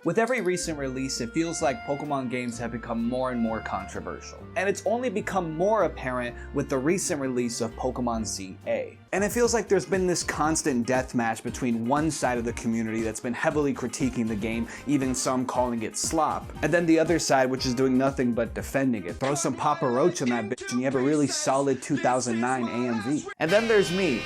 With every recent release, it feels like Pokemon games have become more and more controversial. And it's only become more apparent with the recent release of Pokemon ZA. And it feels like there's been this constant deathmatch between one side of the community that's been heavily critiquing the game, even some calling it slop, and then the other side which is doing nothing but defending it. Throw some Papa Roach on that bitch and you have a really solid 2009 AMV. And then there's me.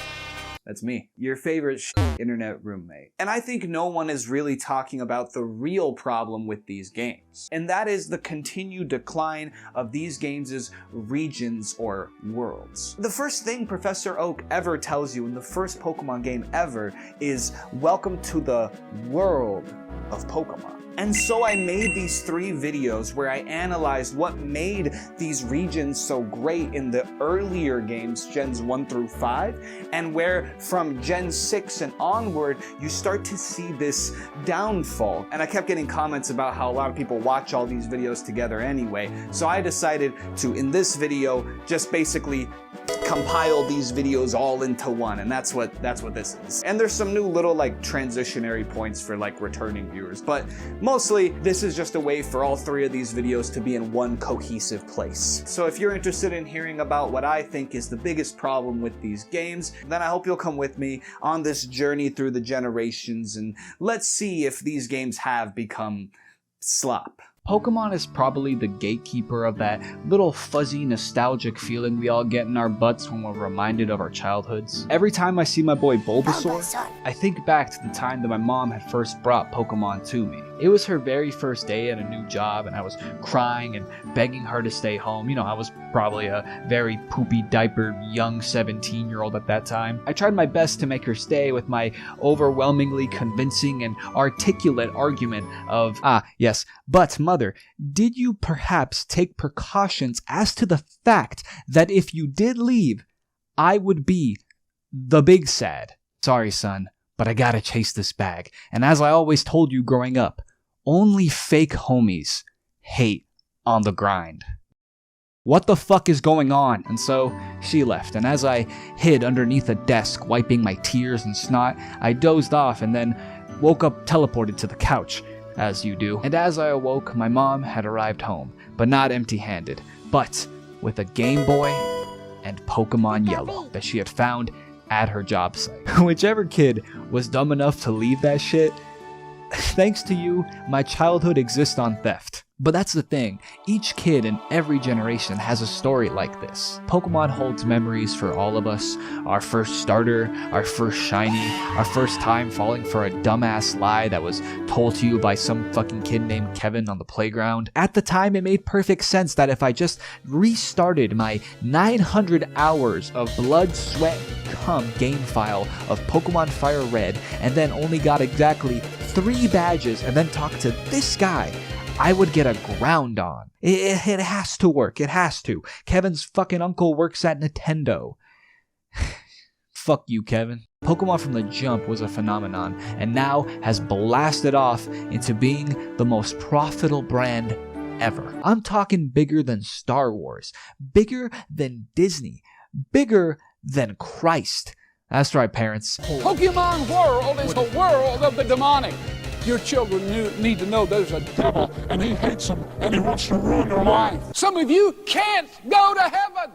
That's me, your favorite internet roommate. And I think no one is really talking about the real problem with these games. And that is the continued decline of these games' regions or worlds. The first thing Professor Oak ever tells you in the first Pokemon game ever is, welcome to the world of Pokemon. And so I made these 3 videos where I analyzed what made these regions so great in the earlier games, Gens 1 through 5, and where from Gen 6 and onward, you start to see this downfall. And I kept getting comments about how a lot of people watch all these videos together anyway, so I decided to, in this video, just basically compile these videos all into one, and that's what this is. And there's some new little like transitionary points for like returning viewers, but mostly this is just a way for all 3 of these videos to be in one cohesive place. So if you're interested in hearing about what I think is the biggest problem with these games, then I hope you'll come with me on this journey through the generations, and let's see if these games have become slop. Pokemon is probably the gatekeeper of that little fuzzy nostalgic feeling we all get in our butts when we're reminded of our childhoods. Every time I see my boy Bulbasaur, I think back to the time that my mom had first brought Pokemon to me. It was her very first day at a new job, and I was crying and begging her to stay home. You know, I was probably a very poopy diapered young 17-year-old at that time. I tried my best to make her stay with my overwhelmingly convincing and articulate argument of, yes, but mother, did you perhaps take precautions as to the fact that if you did leave, I would be the big sad? Sorry, son, but I gotta chase this bag. And as I always told you growing up, only fake homies hate on the grind. What the fuck is going on? And so she left, and as I hid underneath a desk wiping my tears and snot, I dozed off and then woke up teleported to the couch, as you do. And as I awoke, my mom had arrived home, but not empty-handed, but with a Game Boy and Pokemon Yellow that she had found at her job site. Whichever kid was dumb enough to leave that shit, thanks to you, my childhood exists on theft. But that's the thing, each kid in every generation has a story like this. Pokemon holds memories for all of us. Our first starter, our first shiny, our first time falling for a dumbass lie that was told to you by some fucking kid named Kevin on the playground. At the time, it made perfect sense that if I just restarted my 900 hours of blood, sweat, and cum game file of Pokemon Fire Red, and then only got exactly 3 badges and then talked to this guy, I would get a ground on. It has to work. It has to. Kevin's fucking uncle works at Nintendo. Fuck you, Kevin. Pokemon from the jump was a phenomenon, and now has blasted off into being the most profitable brand ever. I'm talking bigger than Star Wars, bigger than Disney, bigger than Christ. That's right, parents. Pokemon World is the world of the demonic. Your children need to know there's a devil, and he hates them, and he wants to ruin their life. Some of you can't go to heaven.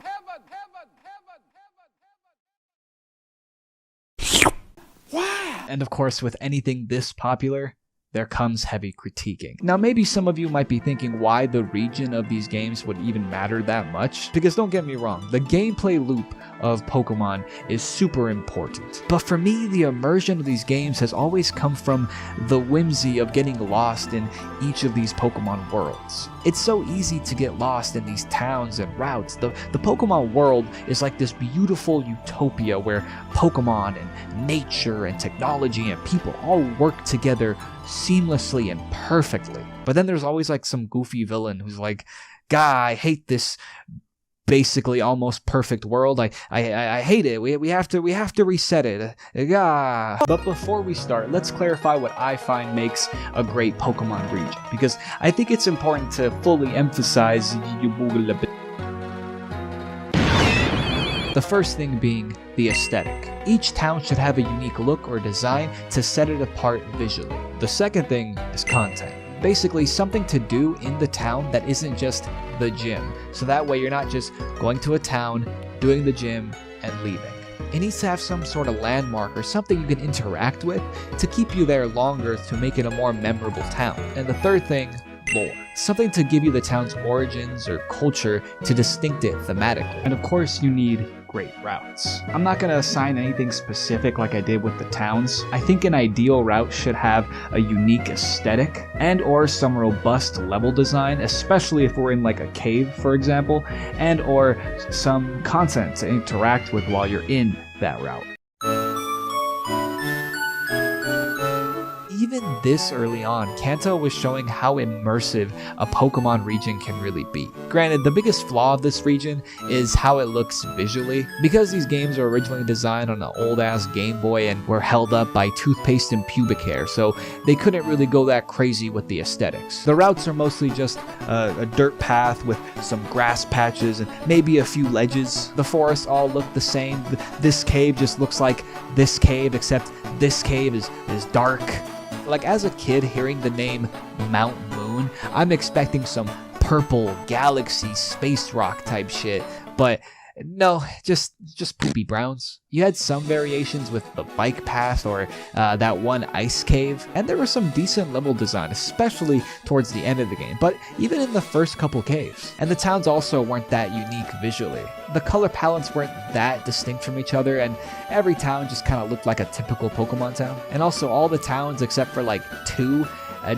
Why? And of course, with anything this popular, there comes heavy critiquing. Now, maybe some of you might be thinking why the region of these games would even matter that much, because don't get me wrong, the gameplay loop of Pokemon is super important. But for me, the immersion of these games has always come from the whimsy of getting lost in each of these Pokemon worlds. It's so easy to get lost in these towns and routes. The Pokemon world is like this beautiful utopia where Pokemon and nature and technology and people all work together seamlessly and perfectly. But then there's always like some goofy villain who's like, "Guy, I hate this basically almost perfect world. I hate it. We have to reset it." But before we start, let's clarify what I find makes a great Pokemon region, because I think it's important to fully emphasize the The first thing being the aesthetic. Each town should have a unique look or design to set it apart visually. The second thing is content. Basically something to do in the town that isn't just the gym. So that way you're not just going to a town, doing the gym, and leaving. It needs to have some sort of landmark or something you can interact with to keep you there longer to make it a more memorable town. And the third thing, lore. Something to give you the town's origins or culture to distinct it thematically. And of course you need great routes. I'm not going to assign anything specific like I did with the towns. I think an ideal route should have a unique aesthetic and or some robust level design, especially if we're in like a cave, for example, and or some content to interact with while you're in that route. Even this early on, Kanto was showing how immersive a Pokemon region can really be. Granted, the biggest flaw of this region is how it looks visually. Because these games were originally designed on an old-ass Game Boy and were held up by toothpaste and pubic hair, so they couldn't really go that crazy with the aesthetics. The routes are mostly just a dirt path with some grass patches and maybe a few ledges. The forests all look the same. This cave just looks like this cave, except this cave is dark. Like, as a kid, hearing the name Mount Moon, I'm expecting some purple galaxy space rock type shit, but no, just poopy browns. You had some variations with the bike path or that one ice cave, and there was some decent level design, especially towards the end of the game, but even in the first couple caves. And the towns also weren't that unique visually. The color palettes weren't that distinct from each other, and every town just kind of looked like a typical Pokemon town. And also all the towns, except for like 2,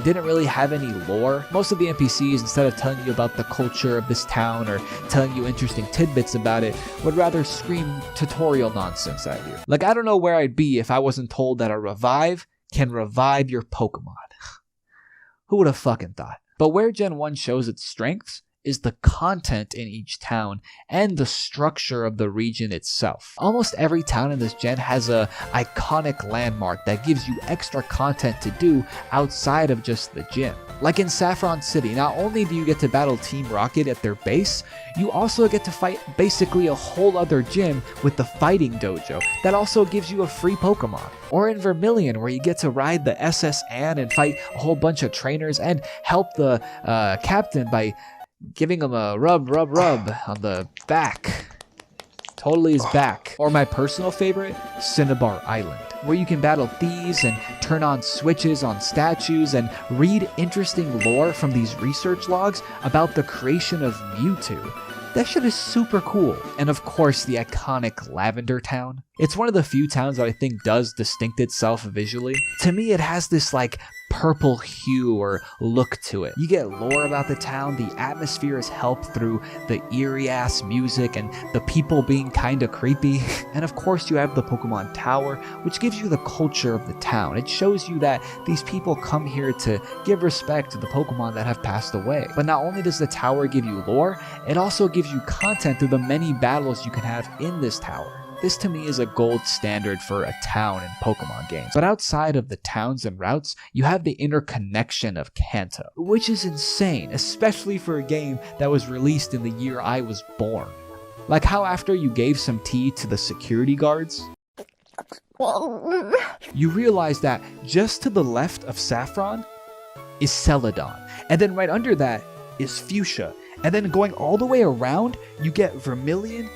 didn't really have any lore. Most of the NPCs, instead of telling you about the culture of this town or telling you interesting tidbits about it, would rather scream tutorial nonsense at you. Like, I don't know where I'd be if I wasn't told that a revive can revive your Pokemon. Who would have fucking thought? But where Gen 1 shows its strengths is the content in each town and the structure of the region itself. Almost every town in this gen has a iconic landmark that gives you extra content to do outside of just the gym. Like in Saffron City, not only do you get to battle Team Rocket at their base, you also get to fight basically a whole other gym with the fighting dojo that also gives you a free Pokemon. Or in Vermilion, where you get to ride the SS Anne and fight a whole bunch of trainers and help the captain by giving him a rub on the back. Totally his back. Or my personal favorite, Cinnabar Island, where you can battle thieves and turn on switches on statues and read interesting lore from these research logs about the creation of Mewtwo. That shit is super cool. And of course, the iconic Lavender Town. It's one of the few towns that I think does distinct itself visually. To me, it has this like purple hue or look to it. You get lore about the town, the atmosphere is helped through the eerie ass music and the people being kinda creepy. And of course you have the Pokemon Tower, which gives you the culture of the town. It shows you that these people come here to give respect to the Pokemon that have passed away. But not only does the tower give you lore, it also gives you content through the many battles you can have in this tower. This to me is a gold standard for a town in Pokemon games. But outside of the towns and routes, you have the interconnection of Kanto, which is insane, especially for a game that was released in the year I was born. Like how after you gave some tea to the security guards, you realize that just to the left of Saffron is Celadon, and then right under that is Fuchsia, and then going all the way around, you get Vermilion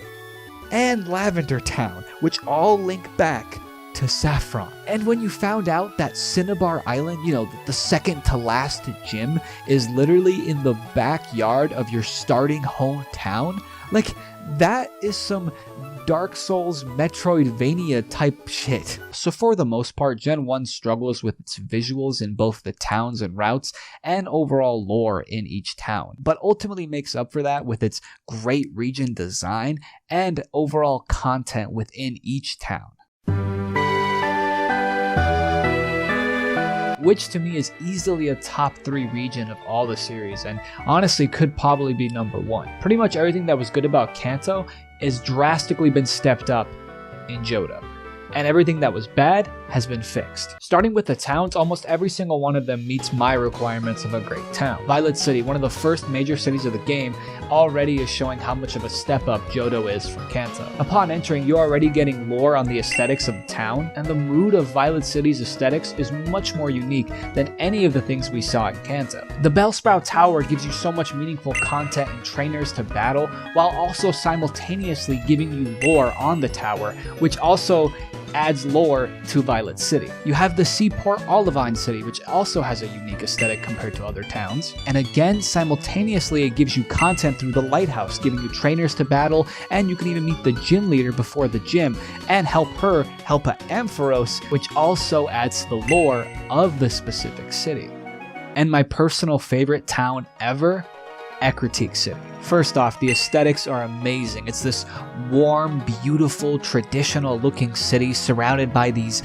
and Lavender Town, which all link back to Saffron. And when you found out that Cinnabar Island, you know, the second to last gym, is literally in the backyard of your starting hometown, like, that is some Dark Souls Metroidvania type shit. So for the most part, Gen 1 struggles with its visuals in both the towns and routes and overall lore in each town, but ultimately makes up for that with its great region design and overall content within each town. Which to me is easily a top 3 region of all the series, and honestly could probably be number 1. Pretty much everything that was good about Kanto has drastically been stepped up in Johto. and everything that was bad has been fixed. Starting with the towns, almost every single one of them meets my requirements of a great town. Violet City, one of the first major cities of the game, already is showing how much of a step up Johto is from Kanto. Upon entering, you're already getting lore on the aesthetics of the town, and the mood of Violet City's aesthetics is much more unique than any of the things we saw in Kanto. The Bellsprout Tower gives you so much meaningful content and trainers to battle, while also simultaneously giving you lore on the tower, which also adds lore to Violet City. You have the Seaport Olivine City, which also has a unique aesthetic compared to other towns. And again, simultaneously, it gives you content through the lighthouse, giving you trainers to battle, and you can even meet the gym leader before the gym and help her help a Ampharos, which also adds to the lore of the specific city. And my personal favorite town ever, Ecruteak City. First off, the aesthetics are amazing. It's this warm, beautiful, traditional looking city surrounded by these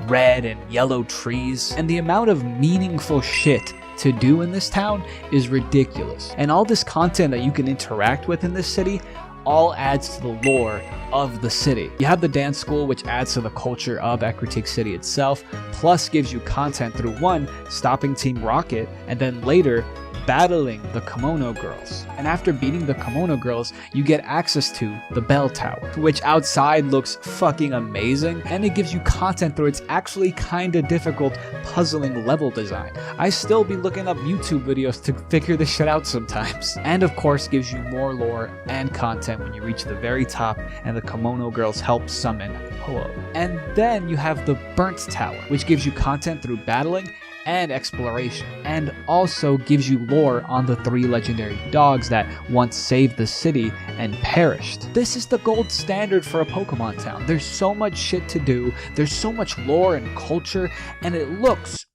red and yellow trees. And the amount of meaningful shit to do in this town is ridiculous. And all this content that you can interact with in this city all adds to the lore of the city. You have the dance school, which adds to the culture of Ecruteak City itself, plus gives you content through one, stopping Team Rocket, and then later battling the Kimono Girls. And after beating the Kimono Girls, you get access to the Bell Tower, which outside looks fucking amazing, and it gives you content through its actually kinda difficult puzzling level design. I still be looking up YouTube videos to figure this shit out sometimes. And of course gives you more lore and content when you reach the very top and the Kimono Girls help summon Ho-Oh. And then you have the Burnt Tower, which gives you content through battling and exploration, and also gives you lore on the 3 legendary dogs that once saved the city and perished. This is the gold standard for a Pokemon town. There's so much shit to do, there's so much lore and culture, and it looks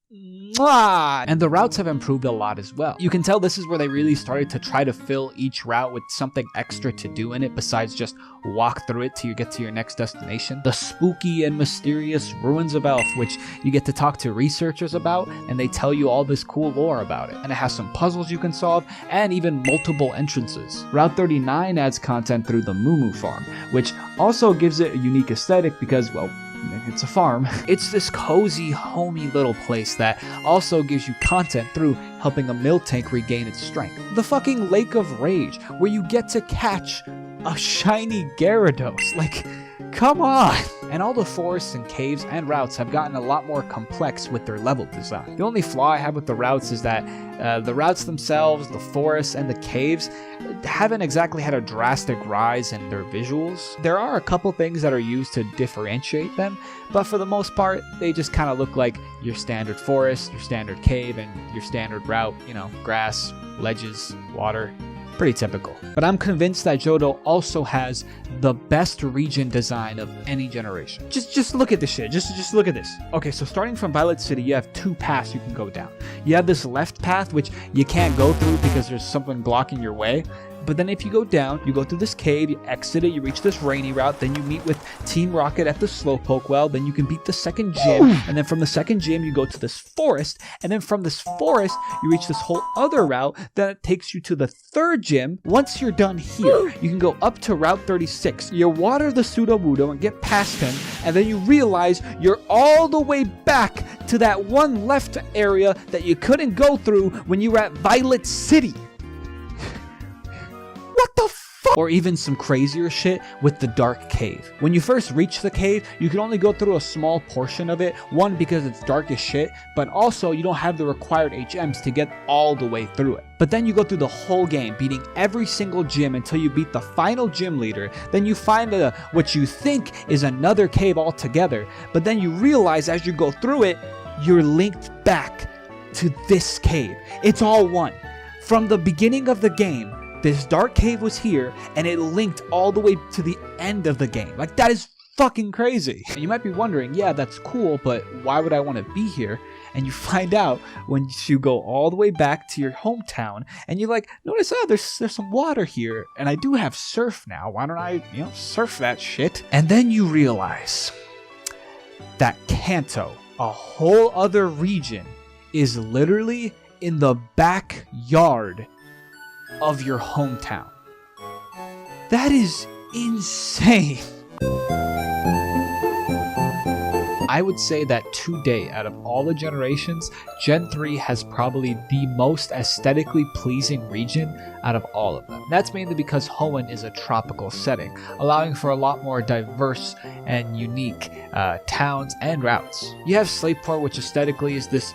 and the routes have improved a lot as well. You can tell this is where they really started to try to fill each route with something extra to do in it besides just walk through it till you get to your next destination. The spooky and mysterious Ruins of Elf, which you get to talk to researchers about, and they tell you all this cool lore about it. And it has some puzzles you can solve, and even multiple entrances. Route 39 adds content through the Moo Moo Farm, which also gives it a unique aesthetic because, well, it's a farm. It's this cozy, homey little place that also gives you content through helping a Miltank regain its strength. The fucking Lake of Rage, where you get to catch a shiny Gyarados. Like, come on! And all the forests and caves and routes have gotten a lot more complex with their level design. The only flaw I have with the routes is that the routes themselves, the forests, and the caves haven't exactly had a drastic rise in their visuals. There are a couple things that are used to differentiate them, but for the most part, they just kind of look like your standard forest, your standard cave, and your standard route, you know, grass, ledges, water. Pretty typical. But I'm convinced that Johto also has the best region design of any generation. Just look at this shit. Just look at this. Okay, so starting from Violet City, you have 2 paths you can go down. You have this left path, which you can't go through because there's something blocking your way. But then if you go down, you go through this cave, you exit it, you reach this rainy route, then you meet with Team Rocket at the Slowpoke Well, then you can beat the second gym, and then from the second gym, you go to this forest, and then from this forest, you reach this whole other route that takes you to the 3rd gym. Once you're done here, you can go up to Route 36. You water the Sudowoodo and get past him, and then you realize you're all the way back to that one left area that you couldn't go through when you were at Violet City. What the fuck? Or even some crazier shit with the Dark Cave. When you first reach the cave, you can only go through a small portion of it. One, because it's dark as shit, but also you don't have the required HMs to get all the way through it. But then you go through the whole game, beating every single gym until you beat the final gym leader. Then you find what you think is another cave altogether. But then you realize as you go through it, you're linked back to this cave. It's all one. From the beginning of the game, this dark cave was here, and it linked all the way to the end of the game. Like, that is fucking crazy. And you might be wondering, yeah, that's cool, but why would I want to be here? And you find out when you go all the way back to your hometown, and you like, notice, oh, there's some water here, and I do have surf now. Why don't I, surf that shit? And then you realize that Kanto, a whole other region, is literally in the backyard of your hometown. That is insane. I would say that to date, out of all the generations, Gen 3 has probably the most aesthetically pleasing region out of all of them. That's mainly because Hoenn is a tropical setting, allowing for a lot more diverse and unique towns and routes. You have Slateport, which aesthetically is this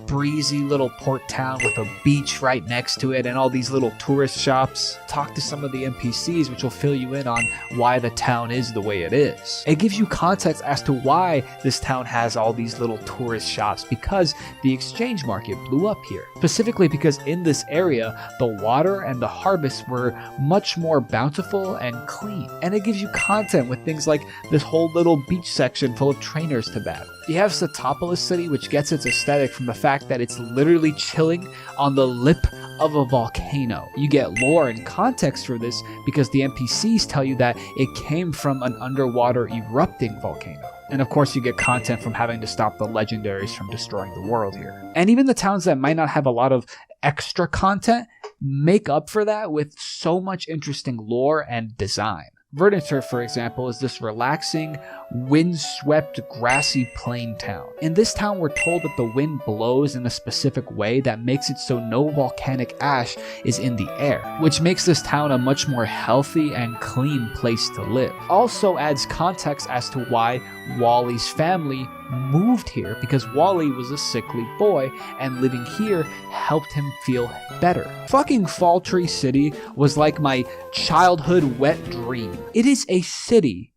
breezy little port town with a beach right next to it and all these little tourist shops. Talk to some of the NPCs, which will fill you in on why the town is the way it is. It gives you context as to why this town has all these little tourist shops, because the exchange market blew up here. Specifically because in this area, the water and the harvests were much more bountiful and clean. And it gives you content with things like this whole little beach section full of trainers to battle. You have Satopolis City, which gets its aesthetic from the fact that it's literally chilling on the lip of a volcano. You get lore and context for this because the NPCs tell you that it came from an underwater erupting volcano. And of course you get content from having to stop the legendaries from destroying the world here. And even the towns that might not have a lot of extra content make up for that with so much interesting lore and design. Verdanturf, for example, is this relaxing, wind-swept, grassy plain town. In this town, we're told that the wind blows in a specific way that makes it so no volcanic ash is in the air, which makes this town a much more healthy and clean place to live. Also adds context as to why Wally's family moved here, because Wally was a sickly boy and living here helped him feel better. Fucking Fall Tree City was like my childhood wet dream. It is a city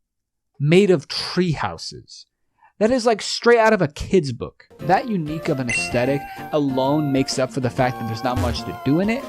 made of tree houses. That is like straight out of a kid's book. That unique of an aesthetic alone makes up for the fact that there's not much to do in it,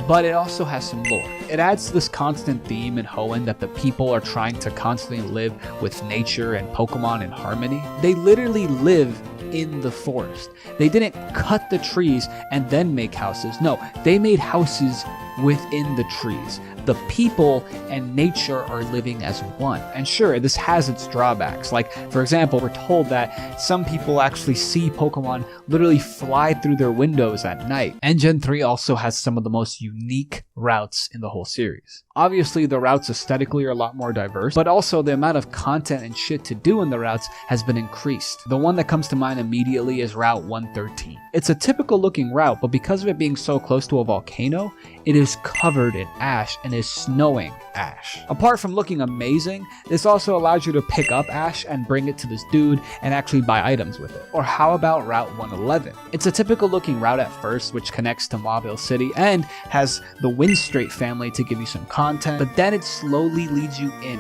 but it also has some lore. It adds to this constant theme in Hoenn that the people are trying to constantly live with nature and Pokemon in harmony. They literally live in the forest. They didn't cut the trees and then make houses. No, they made houses within the trees. The people and nature are living as one. And sure, this has its drawbacks. Like, for example, we're told that some people actually see Pokemon literally fly through their windows at night. And Gen 3 also has some of the most unique routes in the whole series. Obviously, the routes aesthetically are a lot more diverse, but also the amount of content and shit to do in the routes has been increased. The one that comes to mind immediately is Route 113. It's a typical looking route, but because of it being so close to a volcano, it is covered in ash and is snowing ash. Apart from looking amazing, this also allows you to pick up ash and bring it to this dude and actually buy items with it. Or how about Route 111? It's a typical looking route at first, which connects to Mauville City and has the Windstrait family to give you some content, but then it slowly leads you in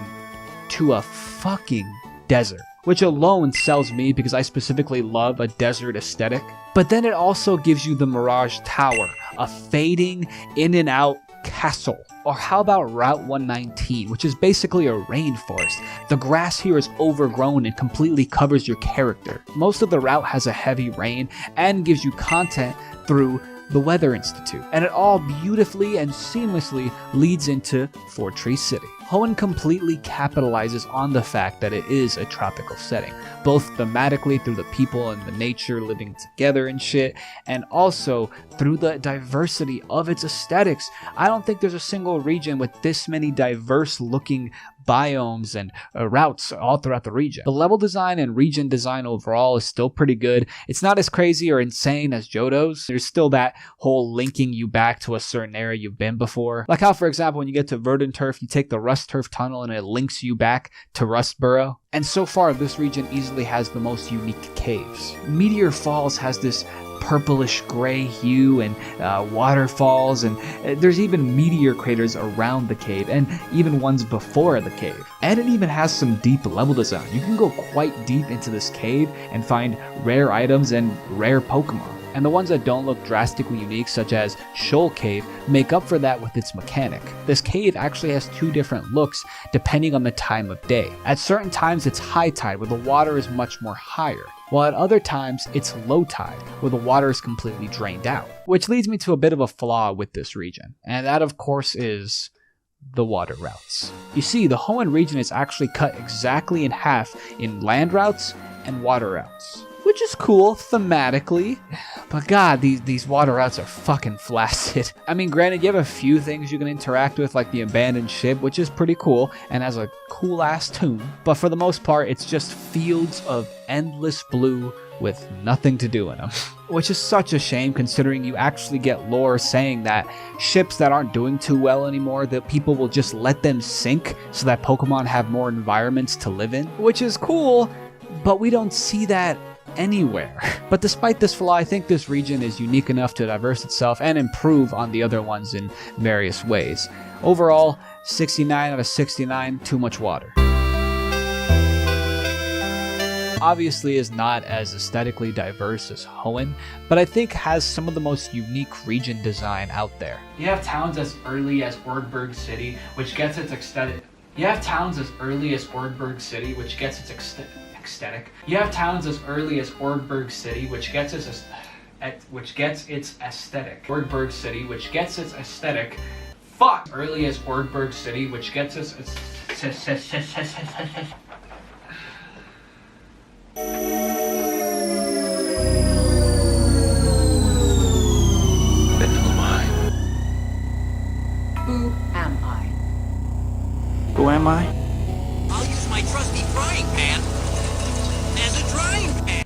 to a fucking desert, which alone sells me because I specifically love a desert aesthetic. But then it also gives you the Mirage Tower, a fading in and out castle. Or how about Route 119, which is basically a rainforest. The grass here is overgrown and completely covers your character. Most of the route has a heavy rain and gives you content through the Weather Institute, and it all beautifully and seamlessly leads into Fort Tree City. Hoenn completely capitalizes on the fact that it is a tropical setting, both thematically through the people and the nature living together and shit, and also through the diversity of its aesthetics. I don't think there's a single region with this many diverse looking biomes and routes all throughout the region. The level design and region design overall is still pretty good. It's not as crazy or insane as Johto's. There's still that whole linking you back to a certain area you've been before. Like how, for example, when you get to Verdanturf, you take the Rust Turf Tunnel and it links you back to Rustboro. And so far, this region easily has the most unique caves. Meteor Falls has this purplish gray hue and waterfalls, and there's even meteor craters around the cave and even ones before the cave. And it even has some deep level design. You can go quite deep into this cave and find rare items and rare Pokemon. And the ones that don't look drastically unique, such as Shoal Cave, make up for that with its mechanic. This cave actually has two different looks depending on the time of day. At certain times it's high tide, where the water is much more higher, while at other times it's low tide, where the water is completely drained out. Which leads me to a bit of a flaw with this region, and that of course is the water routes. You see, the Hoenn region is actually cut exactly in half in land routes and water routes, which is cool thematically, but god, these water routes are fucking flaccid. I mean, granted, you have a few things you can interact with, like the abandoned ship, which is pretty cool and has a cool ass tune, but for the most part, it's just fields of endless blue with nothing to do in them. Which is such a shame, considering you actually get lore saying that ships that aren't doing too well anymore, that people will just let them sink so that Pokemon have more environments to live in, which is cool, but we don't see that anywhere. But despite this flaw, I think this region is unique enough to diverse itself and improve on the other ones in various ways. Overall, 69 out of 69, too much water. Obviously is not as aesthetically diverse as Hoenn, but I think has some of the most unique region design out there. You have towns as early as Orgberg City, which gets its aesthetic. You have towns as early as Orgberg City, which gets its aesthetic. You have towns as early as Orgberg City, which gets its aesthetic. Orgberg City, which gets its aesthetic. Fuck! Early as Orgberg City, which gets its Who am I? Who am I? I'll use my trusty frying pan as a drying pan.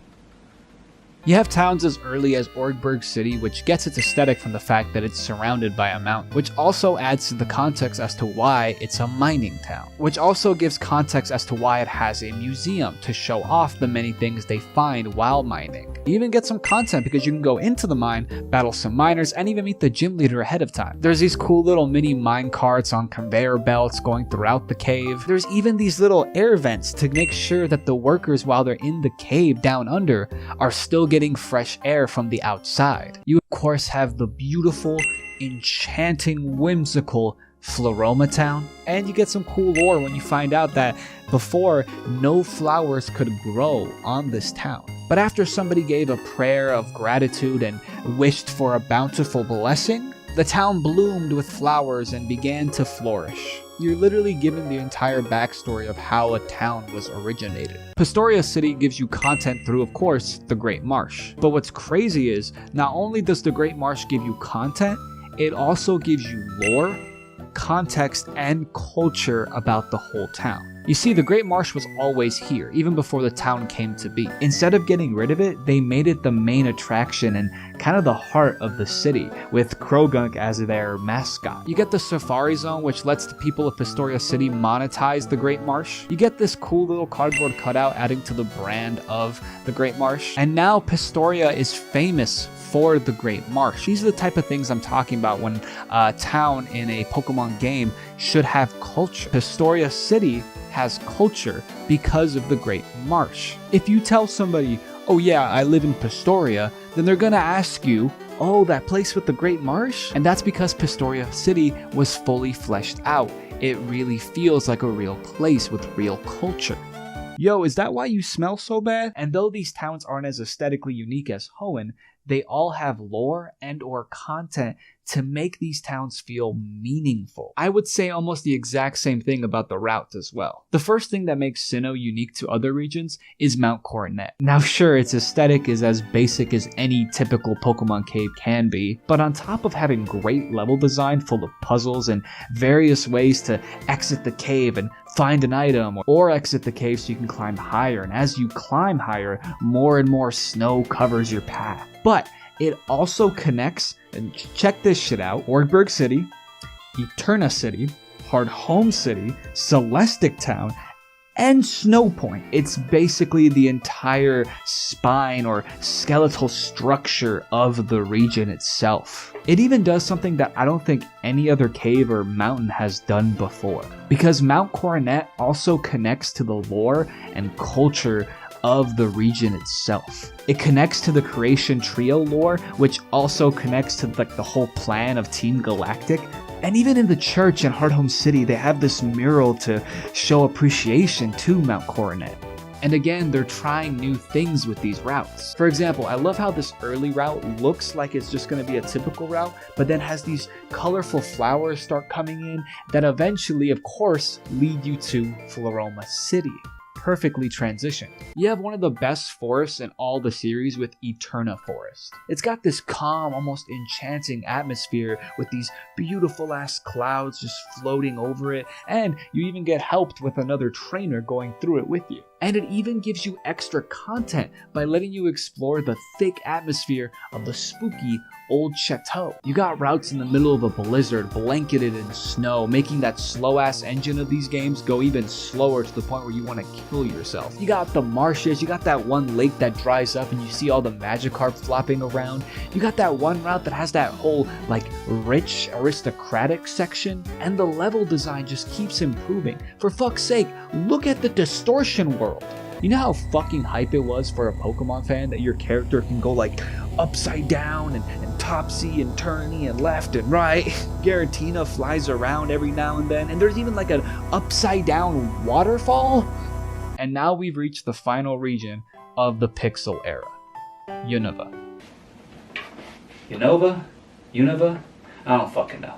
You have towns as early as Orgberg City, which gets its aesthetic from the fact that it's surrounded by a mountain, which also adds to the context as to why it's a mining town, which also gives context as to why it has a museum to show off the many things they find while mining. You even get some content because you can go into the mine, battle some miners, and even meet the gym leader ahead of time. There's these cool little mini mine carts on conveyor belts going throughout the cave. There's even these little air vents to make sure that the workers, while they're in the cave down under, are still getting fresh air from the outside. You of course have the beautiful, enchanting, whimsical Floroma Town, and you get some cool lore when you find out that before, no flowers could grow on this town. But after somebody gave a prayer of gratitude and wished for a bountiful blessing, the town bloomed with flowers and began to flourish. You're literally given the entire backstory of how a town was originated. Pistoria City gives you content through, of course, the Great Marsh. But what's crazy is, not only does the Great Marsh give you content, it also gives you lore, context, and culture about the whole town. You see, the Great Marsh was always here, even before the town came to be. Instead of getting rid of it, they made it the main attraction and kind of the heart of the city, with Krogunk as their mascot. You get the Safari Zone, which lets the people of Pistoria City monetize the Great Marsh. You get this cool little cardboard cutout adding to the brand of the Great Marsh. And now Pistoria is famous for the Great Marsh. These are the type of things I'm talking about when a town in a Pokemon game should have culture. Pistoria City has culture because of the Great Marsh. If you tell somebody, oh yeah, I live in Pistoria, then they're gonna ask you, oh, that place with the Great Marsh? And that's because Pistoria City was fully fleshed out. It really feels like a real place with real culture. Yo, is that why you smell so bad? And though these towns aren't as aesthetically unique as Hoenn, they all have lore and or content to make these towns feel meaningful. I would say almost the exact same thing about the routes as well. The first thing that makes Sinnoh unique to other regions is Mount Coronet. Now sure, its aesthetic is as basic as any typical Pokemon cave can be, but on top of having great level design full of puzzles and various ways to exit the cave and find an item, or exit the cave so you can climb higher, and as you climb higher, more and more snow covers your path. But it also connects, and check this shit out, Orgberg City, Eterna City, Hardhome City, Celestic Town, and Snow Point. It's basically the entire spine or skeletal structure of the region itself. It even does something that I don't think any other cave or mountain has done before, because Mount Coronet also connects to the lore and culture of the region itself. It connects to the Creation Trio lore, which also connects to like the whole plan of Team Galactic. And even in the church in Hardhome City, they have this mural to show appreciation to Mount Coronet. And again, they're trying new things with these routes. For example, I love how this early route looks like it's just going to be a typical route, but then has these colorful flowers start coming in that eventually, of course, lead you to Floroma City. perfectly transitioned. You have one of the best forests in all the series with Eterna Forest. It's got this calm, almost enchanting atmosphere with these beautiful ass clouds just floating over it, and you even get helped with another trainer going through it with you. And it even gives you extra content by letting you explore the thick atmosphere of the spooky old chateau. You got routes in the middle of a blizzard blanketed in snow, making that slow ass engine of these games go even slower to the point where you want to kill yourself. You got the marshes, you got that one lake that dries up and you see all the Magikarp flopping around. You got that one route that has that whole like rich aristocratic section, and the level design just keeps improving. For fuck's sake, look at the distortion world. You know how fucking hype it was for a Pokemon fan that your character can go like upside down and topsy and turny and left and right? Giratina flies around every now and then, and there's even like an upside down waterfall. And now we've reached the final region of the Pixel era, Unova. Unova? I don't fucking know.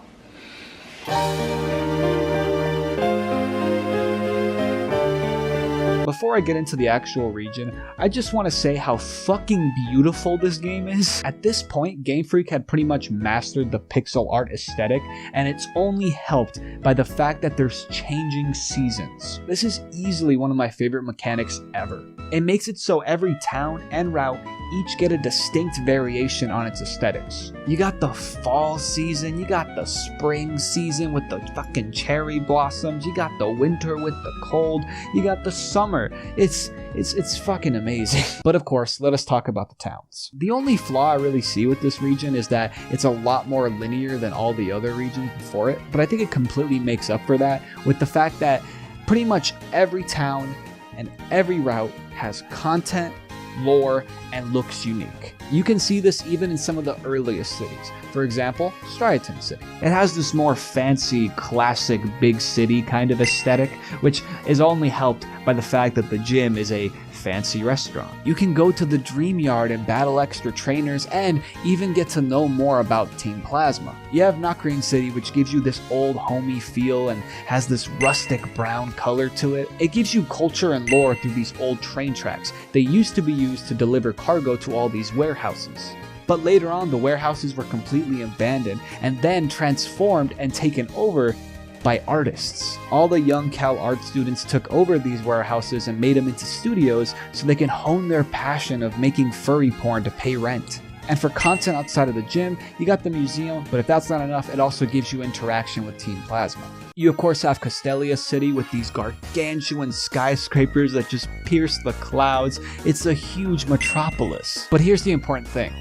Before I get into the actual region, I just want to say how fucking beautiful this game is. At this point, Gamefreak had pretty much mastered the pixel art aesthetic, and it's only helped by the fact that there's changing seasons. This is easily one of my favorite mechanics ever. It makes it so every town and route each get a distinct variation on its aesthetics. You got the fall season, you got the spring season with the fucking cherry blossoms, you got the winter with the cold, you got the summer. It's fucking amazing. But of course, let us talk about the towns. The only flaw I really see with this region is that it's a lot more linear than all the other regions before it, but I think it completely makes up for that with the fact that pretty much every town and every route has content, lore, and looks unique. You can see this even in some of the earliest cities. For example, Striaton City. It has this more fancy, classic, big city kind of aesthetic, which is only helped by the fact that the gym is a fancy restaurant. You can go to the Dream Yard and battle extra trainers and even get to know more about Team Plasma. You have Nocturne City, which gives you this old homey feel and has this rustic brown color to it. It gives you culture and lore through these old train tracks. They used to be used to deliver cargo to all these warehouses. But later on, the warehouses were completely abandoned and then transformed and taken over by artists. All the young Cal art students took over these warehouses and made them into studios so they can hone their passion of making furry porn to pay rent. And for content outside of the gym, you got the museum, but if that's not enough, it also gives you interaction with Team Plasma. You of course have Castelia City with these gargantuan skyscrapers that just pierce the clouds. It's a huge metropolis. But here's the important thing.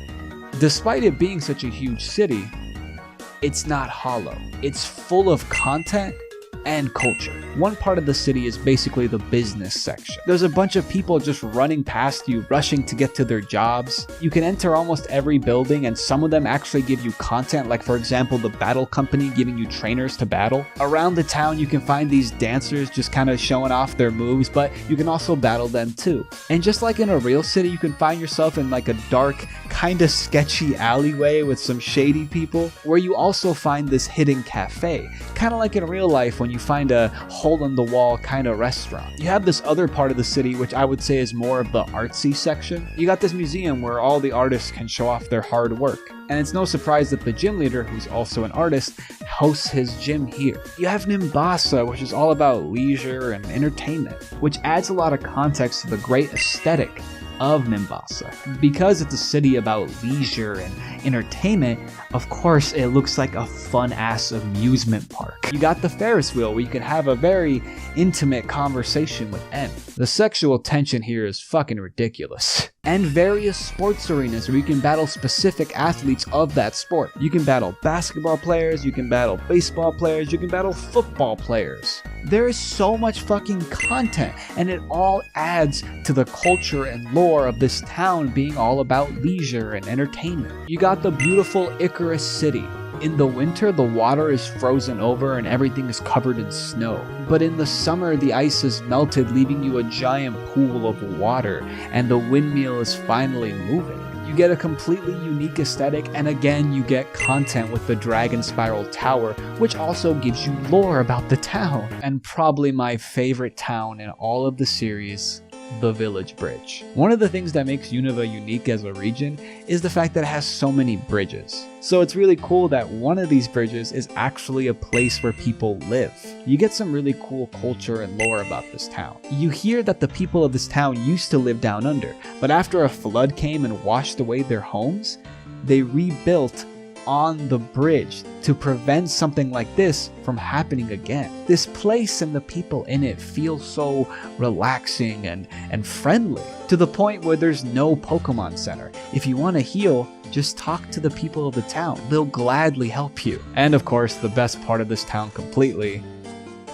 Despite it being such a huge city, it's not hollow. It's full of content and culture. One part of the city is basically the business section. There's a bunch of people just running past you, rushing to get to their jobs. You can enter almost every building, and some of them actually give you content, like for example the battle company giving you trainers to battle. Around the town you can find these dancers just kind of showing off their moves, but you can also battle them too. And just like in a real city, you can find yourself in like a dark, kind of sketchy alleyway with some shady people, where you also find this hidden cafe, kind of like in real life when you find a hole-in-the-wall kind of restaurant. You have this other part of the city, which I would say is more of the artsy section. You got this museum where all the artists can show off their hard work. And it's no surprise that the gym leader, who's also an artist, hosts his gym here. You have Nimbasa, which is all about leisure and entertainment, which adds a lot of context to the great aesthetic of Nimbasa. Because it's a city about leisure and entertainment, of course it looks like a fun-ass amusement park. You got the Ferris wheel where you can have a very intimate conversation with N. The sexual tension here is fucking ridiculous. And various sports arenas where you can battle specific athletes of that sport. You can battle basketball players, you can battle baseball players, you can battle football players. There is so much fucking content, and it all adds to the culture and lore of this town being all about leisure and entertainment. You got the beautiful Icarus City. In the winter, the water is frozen over and everything is covered in snow. But in the summer, the ice is melted, leaving you a giant pool of water, and the windmill is finally moving. You get a completely unique aesthetic, and again you get content with the Dragon Spiral Tower, which also gives you lore about the town. And probably my favorite town in all of the series, the Village Bridge. One of the things that makes Unova unique as a region is the fact that it has so many bridges. So it's really cool that one of these bridges is actually a place where people live. You get some really cool culture and lore about this town. You hear that the people of this town used to live down under, but after a flood came and washed away their homes, they rebuilt on the bridge to prevent something like this from happening again. This place and the people in it feel so relaxing and friendly, to the point where there's no Pokemon Center. If you want to heal, just talk to the people of the town. They'll gladly help you. And of course, the best part of this town completely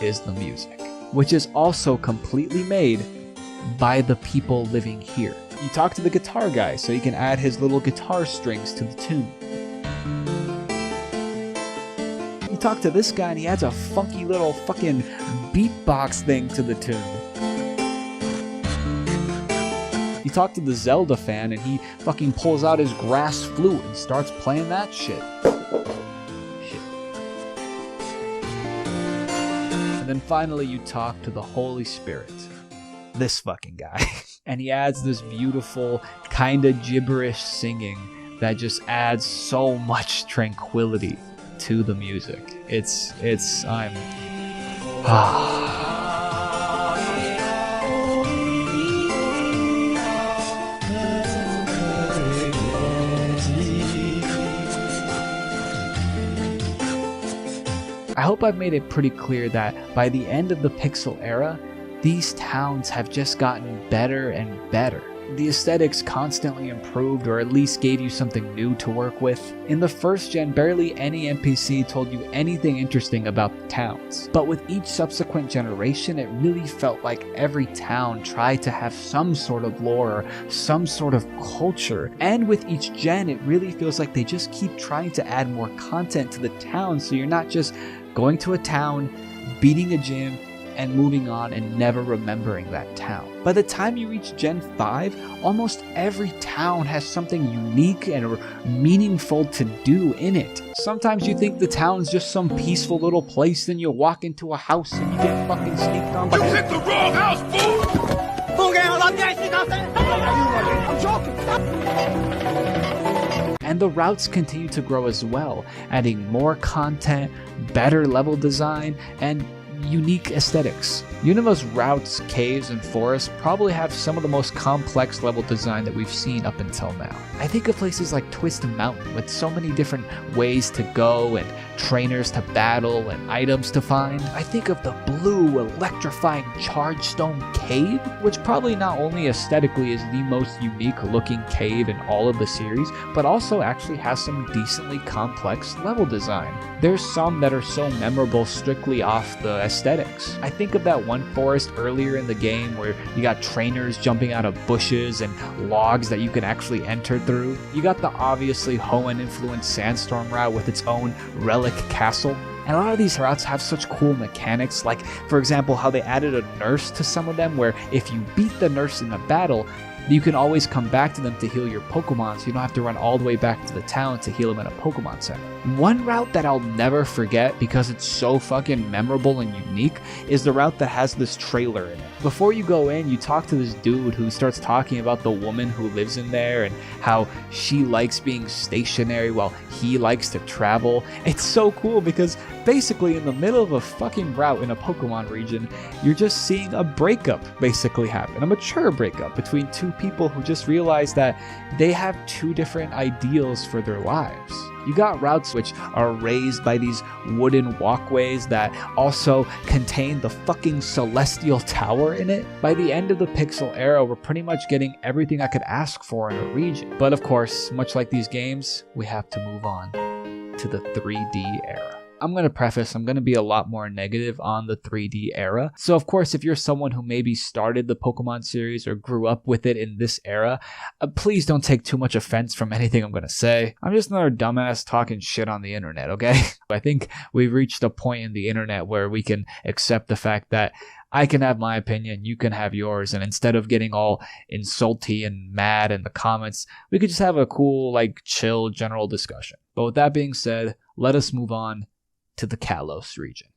is the music, which is also completely made by the people living here. You talk to the guitar guy so you can add his little guitar strings to the tune. You talk to this guy and he adds a funky little fucking beatbox thing to the tune. You talk to the Zelda fan and he fucking pulls out his grass flute and starts playing that shit. And then finally you talk to the Holy Spirit. This fucking guy. And he adds this beautiful, kinda gibberish singing that just adds so much tranquility to the music. I hope I've made it pretty clear that by the end of the Pixel era, these towns have just gotten better and better. The aesthetics constantly improved, or at least gave you something new to work with. In the first gen, barely any NPC told you anything interesting about the towns. But with each subsequent generation, it really felt like every town tried to have some sort of lore, or some sort of culture. And with each gen, it really feels like they just keep trying to add more content to the town, so you're not just going to a town, beating a gym, and moving on and never remembering that town. By the time you reach Gen 5, almost every town has something unique and meaningful to do in it. Sometimes you think the town's just some peaceful little place, then you walk into a house and you get fucking sneaked on by— You hit the wrong house, fool! I'm joking. And the routes continue to grow as well, adding more content, better level design, and unique aesthetics. Unova's routes, caves, and forests probably have some of the most complex level design that we've seen up until now. I think of places like Twist Mountain with so many different ways to go and trainers to battle and items to find. I think of the blue, electrifying Chargestone Cave, which probably not only aesthetically is the most unique looking cave in all of the series, but also actually has some decently complex level design. There's some that are so memorable strictly off the aesthetics. I think of that one forest earlier in the game where you got trainers jumping out of bushes and logs that you can actually enter through. You got the obviously Hoenn influenced Sandstorm route with its own relic castle. And a lot of these routes have such cool mechanics, like for example how they added a nurse to some of them, where if you beat the nurse in a battle, you can always come back to them to heal your Pokemon, so you don't have to run all the way back to the town to heal them at a Pokemon Center. One route that I'll never forget because it's so fucking memorable and unique is the route that has this trailer in it. Before you go in, you talk to this dude who starts talking about the woman who lives in there and how she likes being stationary while he likes to travel. It's so cool because basically in the middle of a fucking route in a Pokemon region, you're just seeing a breakup basically happen, a mature breakup between two people who just realize that they have two different ideals for their lives. You got routes which are raised by these wooden walkways that also contain the fucking Celestial Tower in it. By the end of the Pixel era, we're pretty much getting everything I could ask for in a region. But of course, much like these games, we have to move on to the 3D era. I'm going to preface, I'm going to be a lot more negative on the 3D era. So of course, if you're someone who maybe started the Pokemon series or grew up with it in this era, please don't take too much offense from anything I'm going to say. I'm just another dumbass talking shit on the internet, okay? I think we've reached a point in the internet where we can accept the fact that I can have my opinion, you can have yours, and instead of getting all insulty and mad in the comments, we could just have a cool, like, chill general discussion. But with that being said, let us move on to the Kalos region.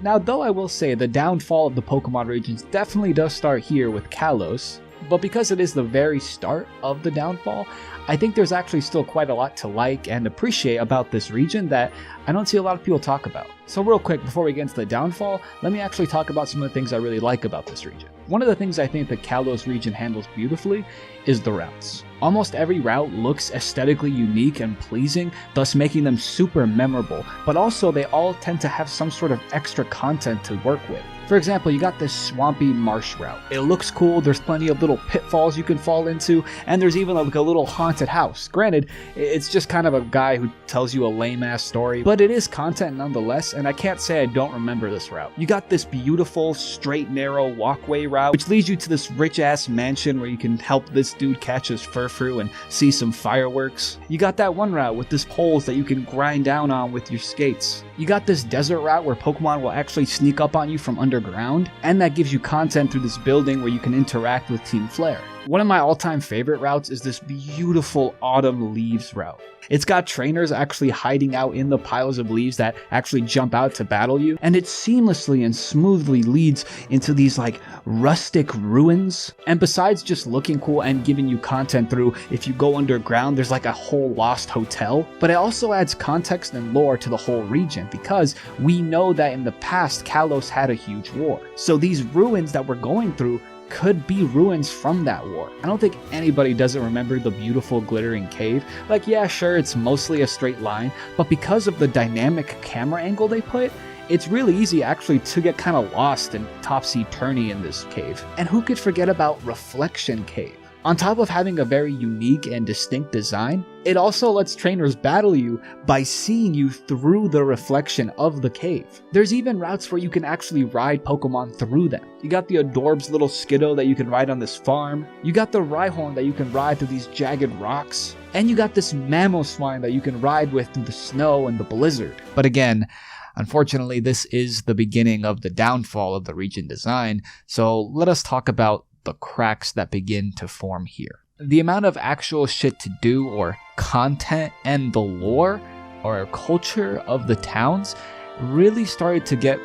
Now, though I will say the downfall of the Pokemon regions definitely does start here with Kalos, but because it is the very start of the downfall, I think there's actually still quite a lot to like and appreciate about this region that I don't see a lot of people talk about. So real quick, before we get into the downfall, let me actually talk about some of the things I really like about this region. One of the things I think the Kalos region handles beautifully is the routes. Almost every route looks aesthetically unique and pleasing, thus making them super memorable, but also they all tend to have some sort of extra content to work with. For example, you got this swampy marsh route. It looks cool, there's plenty of little pitfalls you can fall into, and there's even like a little haunted house. Granted, it's just kind of a guy who tells you a lame-ass story, but it is content nonetheless, and I can't say I don't remember this route. You got this beautiful, straight, narrow walkway route, which leads you to this rich-ass mansion where you can help this dude catch his furfrou and see some fireworks. You got that one route with this poles that you can grind down on with your skates. You got this desert route where Pokemon will actually sneak up on you from underground, and that gives you content through this building where you can interact with Team Flare. One of my all-time favorite routes is this beautiful autumn leaves route. It's got trainers actually hiding out in the piles of leaves that actually jump out to battle you, and it seamlessly and smoothly leads into these like rustic ruins. And besides just looking cool and giving you content through, if you go underground, there's like a whole lost hotel, but it also adds context and lore to the whole region because we know that in the past Kalos had a huge war. So these ruins that we're going through could be ruins from that war. I don't think anybody doesn't remember the beautiful glittering cave. Like, yeah, sure, it's mostly a straight line, but because of the dynamic camera angle they put, it's really easy actually to get kind of lost and topsy-turvy in this cave. And who could forget about Reflection Cave? On top of having a very unique and distinct design, it also lets trainers battle you by seeing you through the reflection of the cave. There's even routes where you can actually ride Pokemon through them. You got the Adorbs little Skiddo that you can ride on this farm. You got the Rhyhorn that you can ride through these jagged rocks. And you got this Mamoswine that you can ride with through the snow and the blizzard. But again, unfortunately, this is the beginning of the downfall of the region design, so let us talk about the cracks that begin to form here. The amount of actual shit to do or content and the lore or culture of the towns really started to get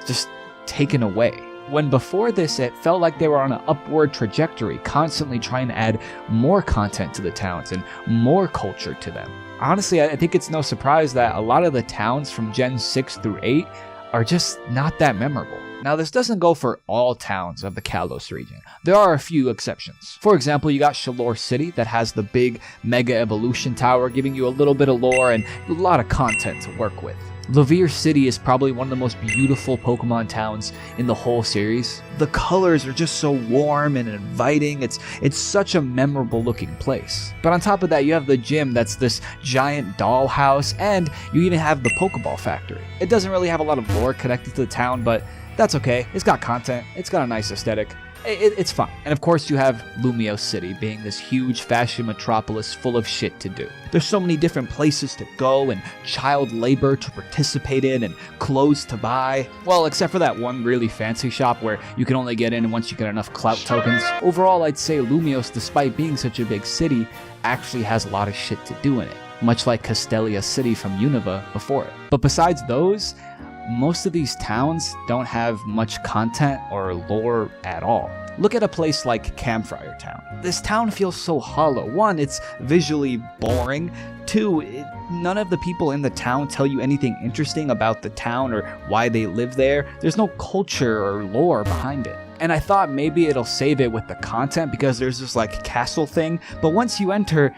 just taken away. When before this it felt like they were on an upward trajectory, constantly trying to add more content to the towns and more culture to them. Honestly, I think it's no surprise that a lot of the towns from Gen 6 through 8 are just not that memorable. Now, this doesn't go for all towns of the Kalos region. There are a few exceptions. For example, you got Shalor City that has the big Mega Evolution Tower giving you a little bit of lore and a lot of content to work with. Laveer City is probably one of the most beautiful Pokemon towns in the whole series. The colors are just so warm and inviting. It's such a memorable looking place. But on top of that, you have the gym that's this giant dollhouse, and you even have the Pokeball factory. It doesn't really have a lot of lore connected to the town, but that's okay. It's got content. It's got a nice aesthetic. It's fun. And of course you have Lumiose City being this huge fashion metropolis full of shit to do. There's so many different places to go and child labor to participate in and clothes to buy. Well, except for that one really fancy shop where you can only get in once you get enough clout tokens. Overall, I'd say Lumiose, despite being such a big city, actually has a lot of shit to do in it, much like Castelia City from Unova before it. But besides those, most of these towns don't have much content or lore at all. Look at a place like Campfire Town. This town feels so hollow. One, it's visually boring. Two, none of the people in the town tell you anything interesting about the town or why they live there. There's no culture or lore behind it. And I thought maybe it'll save it with the content because there's this like castle thing. But once you enter,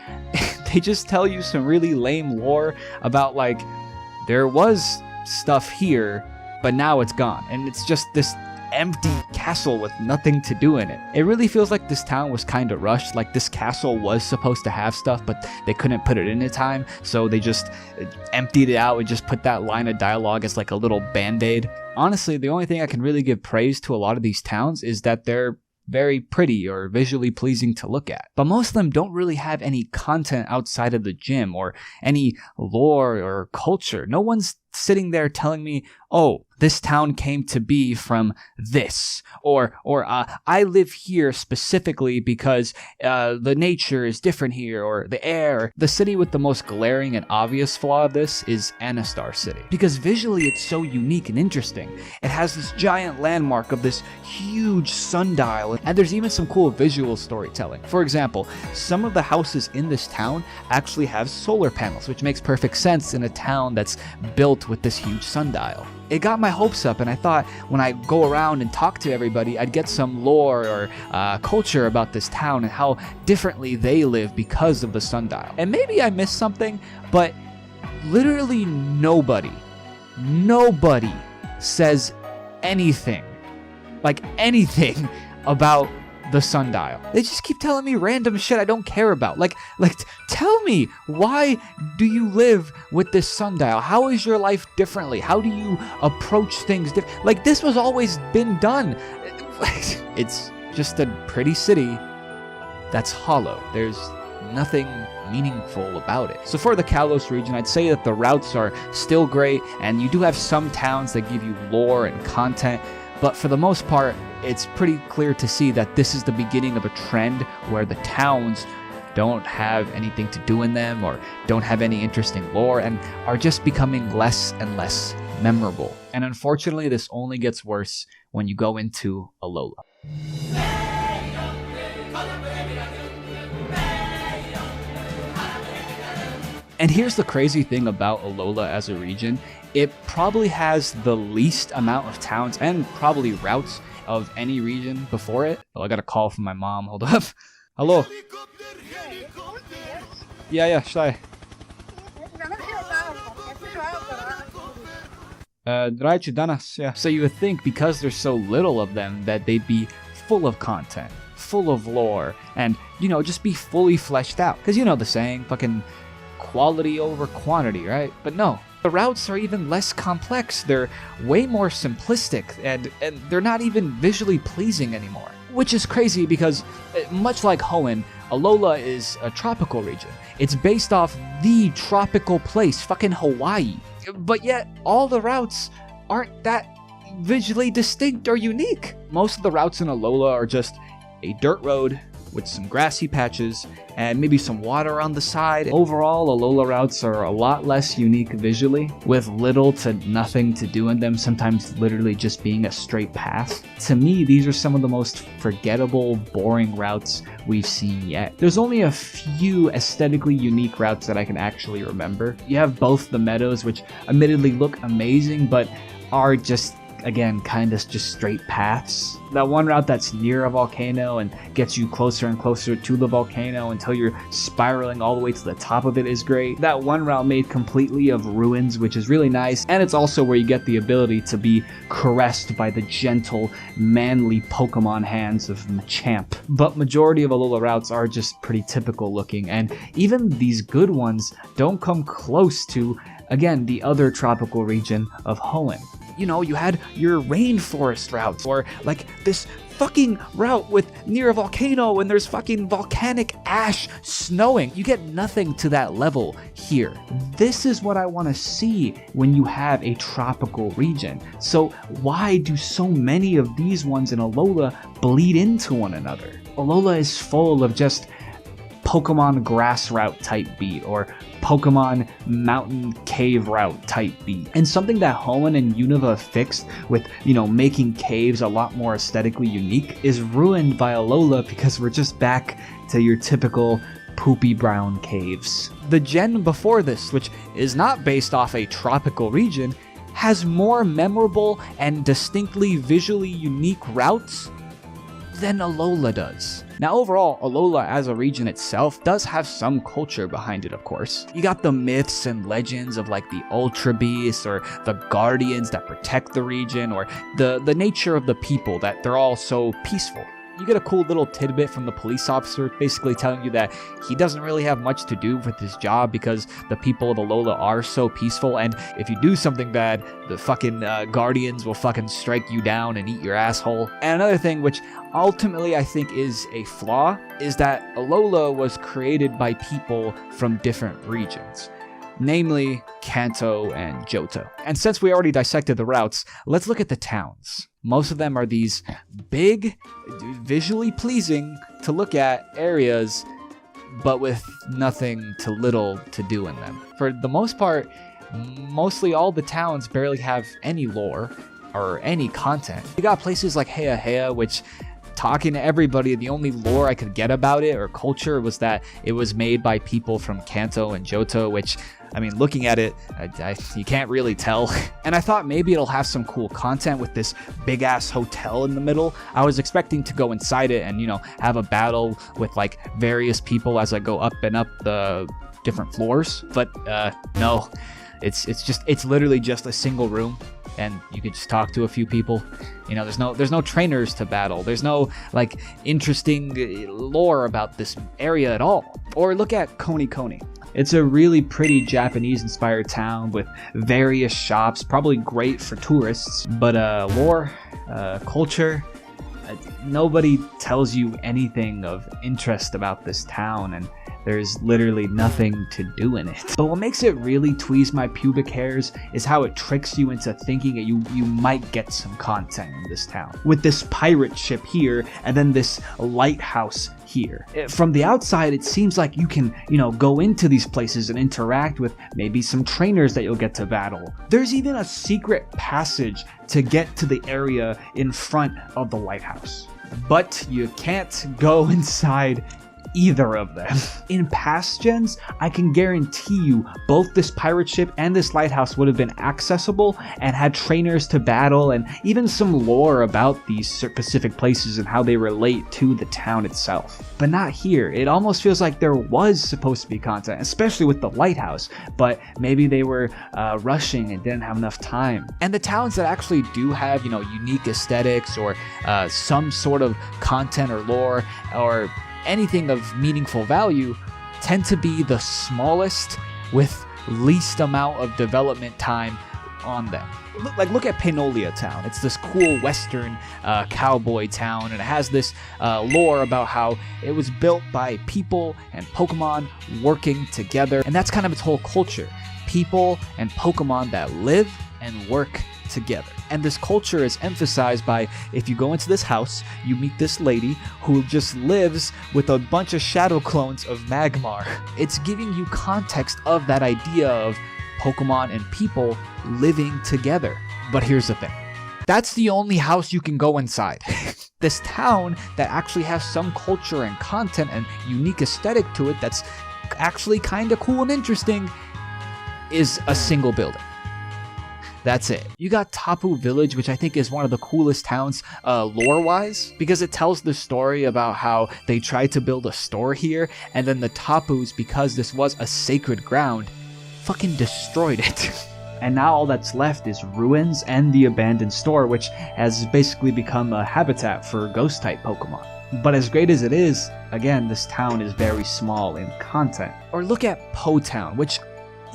they just tell you some really lame lore about like, there was stuff here, but now it's gone, and it's just this empty castle with nothing to do in it. It really feels like this town was kind of rushed. Like this castle was supposed to have stuff, but they couldn't put it in time, so they just emptied it out and just put that line of dialogue as like a little band-aid. Honestly, the only thing I can really give praise to a lot of these towns is that they're very pretty or visually pleasing to look at. But most of them don't really have any content outside of the gym or any lore or culture. No one's sitting there telling me, oh, this town came to be from this, or I live here specifically because the nature is different here, or the air. The city with the most glaring and obvious flaw of this is Anastar City, because visually it's so unique and interesting. It has this giant landmark of this huge sundial, and there's even some cool visual storytelling. For example, some of the houses in this town actually have solar panels, which makes perfect sense in a town that's built with this huge sundial. It got my hopes up, and I thought when I go around and talk to everybody, I'd get some lore or culture about this town and how differently they live because of the sundial. And maybe I missed something, but literally nobody says anything, like anything about the sundial. They just keep telling me random shit I don't care about. Like tell me, why do you live with this sundial? How is your life differently? How do you approach things like this was always been done? It's just a pretty city that's hollow. There's nothing meaningful about it. So for the Kalos region, I'd say that the routes are still great, and you do have some towns that give you lore and content, but for the most part, it's pretty clear to see that this is the beginning of a trend where the towns don't have anything to do in them or don't have any interesting lore and are just becoming less and less memorable. And unfortunately, this only gets worse when you go into Alola. And here's the crazy thing about Alola as a region. It probably has the least amount of towns and probably routes of any region before it. Oh, I got a call from my mom. Hold up. Hello. Yeah, shy. Yeah. So you would think because there's so little of them that they'd be full of content, full of lore, and, just be fully fleshed out. Because you know the saying, fucking quality over quantity, right? But no. The routes are even less complex. They're way more simplistic, and they're not even visually pleasing anymore. Which is crazy because, much like Hoenn, Alola is a tropical region. It's based off the tropical place, fucking Hawaii. But yet, all the routes aren't that visually distinct or unique. Most of the routes in Alola are just a dirt road with some grassy patches and maybe some water on the side. Overall, Alola routes are a lot less unique visually, with little to nothing to do in them, sometimes literally just being a straight path. To me, these are some of the most forgettable, boring routes we've seen yet. There's only a few aesthetically unique routes that I can actually remember. You have both the meadows, which admittedly look amazing, but are just, again, kind of just straight paths. That one route that's near a volcano and gets you closer and closer to the volcano until you're spiraling all the way to the top of it is great. That one route made completely of ruins, which is really nice, and it's also where you get the ability to be caressed by the gentle, manly Pokemon hands of Machamp. But majority of Alola routes are just pretty typical looking, and even these good ones don't come close to, again, the other tropical region of Hoenn. You had your rainforest routes, or like this fucking route with near a volcano and there's fucking volcanic ash snowing. You get nothing to that level here. This is what I want to see when you have a tropical region. So why do so many of these ones in Alola bleed into one another? Alola is full of just Pokemon grass route type beat, or Pokemon mountain cave route type beat. And something that Hoenn and Unova fixed with, making caves a lot more aesthetically unique is ruined by Alola, because we're just back to your typical poopy brown caves. The gen before this, which is not based off a tropical region, has more memorable and distinctly visually unique routes than Alola does. Now overall, Alola as a region itself does have some culture behind it, of course. You got the myths and legends of like the Ultra Beasts, or the Guardians that protect the region, or the nature of the people, that they're all so peaceful. You get a cool little tidbit from the police officer basically telling you that he doesn't really have much to do with his job because the people of Alola are so peaceful, and if you do something bad, the fucking Guardians will fucking strike you down and eat your asshole. And another thing, which ultimately I think is a flaw, is that Alola was created by people from different regions. namely Kanto and Johto. And since we already dissected the routes, let's look at the towns. Most of them are these big, visually pleasing to look at areas, but with nothing to little to do in them. For the most part, mostly all the towns barely have any lore or any content. You got places like Heya, which, talking to everybody, the only lore I could get about it or culture was that it was made by people from Kanto and Johto, which, I mean, looking at it, you can't really tell. And I thought maybe it'll have some cool content with this big ass hotel in the middle. I was expecting to go inside it and, you know, have a battle with like various people as I go up and up the different floors. But no, it's literally just a single room. And you could just talk to a few people. You know, there's no trainers to battle. There's no like interesting lore about this area at all. Or look at Koni. It's a really pretty Japanese-inspired town with various shops, probably great for tourists. But lore, culture, nobody tells you anything of interest about this town, and there's literally nothing to do in it. But what makes it really tweeze my pubic hairs is how it tricks you into thinking that you might get some content in this town. With this pirate ship here, and then this lighthouse here. From the outside, it seems like you can, you know, go into these places and interact with maybe some trainers that you'll get to battle. There's even a secret passage to get to the area in front of the lighthouse. But you can't go inside either of them. In past gens, I can guarantee you both this pirate ship and this lighthouse would have been accessible and had trainers to battle and even some lore about these specific places and how they relate to the town itself. But not here. It almost feels like there was supposed to be content, especially with the lighthouse, but maybe they were rushing and didn't have enough time. And the towns that actually do have, you know, unique aesthetics or some sort of content or lore or anything of meaningful value tend to be the smallest with least amount of development time on them. Look at Panolia Town. It's this cool western cowboy town, and it has this lore about how it was built by people and Pokemon working together, and that's kind of its whole culture. People and Pokemon that live and work together. And this culture is emphasized by, if you go into this house, you meet this lady who just lives with a bunch of shadow clones of Magmar. It's giving you context of that idea of Pokemon and people living together. But here's the thing. That's the only house you can go inside. This town that actually has some culture and content and unique aesthetic to it that's actually kind of cool and interesting is a single building. That's it. You got Tapu Village, which I think is one of the coolest towns lore-wise, because it tells the story about how they tried to build a store here, and then the Tapus, because this was a sacred ground, fucking destroyed it. And now all that's left is ruins and the abandoned store, which has basically become a habitat for ghost-type Pokemon. But as great as it is, again, this town is very small in content. Or look at Po Town, which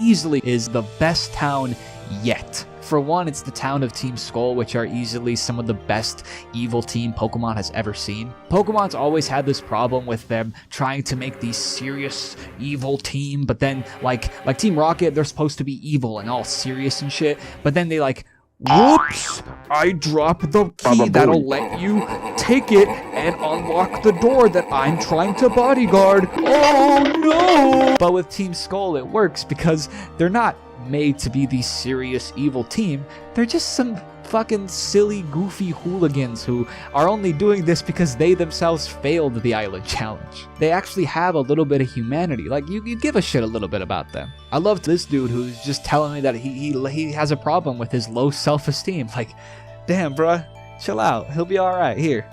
easily is the best town yet. For one, it's the town of Team Skull, which are easily some of the best evil team Pokemon has ever seen. Pokemon's always had this problem with them trying to make these serious evil team, but then like Team Rocket, they're supposed to be evil and all serious and shit, but then they like, whoops, I dropped the key that'll let you take it and unlock the door that I'm trying to bodyguard. Oh no! But with Team Skull, it works because they're not made to be the serious evil team. They're just some fucking silly, goofy hooligans who are only doing this because they themselves failed the island challenge. They actually have a little bit of humanity. Like, you give a shit a little bit about them. I loved this dude who's just telling me that he has a problem with his low self-esteem. Like, damn, bruh, chill out. He'll be alright. Here,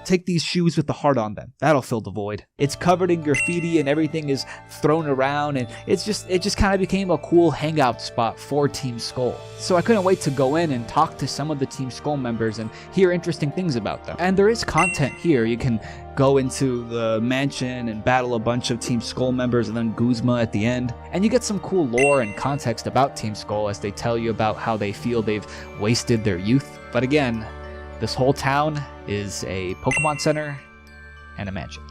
take these shoes with the heart on them. That'll fill the void. It's covered in graffiti and everything is thrown around, and it just kind of became a cool hangout spot for Team Skull. So I couldn't wait to go in and talk to some of the Team Skull members and hear interesting things about them. And there is content here. You can go into the mansion and battle a bunch of Team Skull members and then Guzma at the end. And you get some cool lore and context about Team Skull as they tell you about how they feel they've wasted their youth. But again, this whole town is a Pokemon Center and a mansion.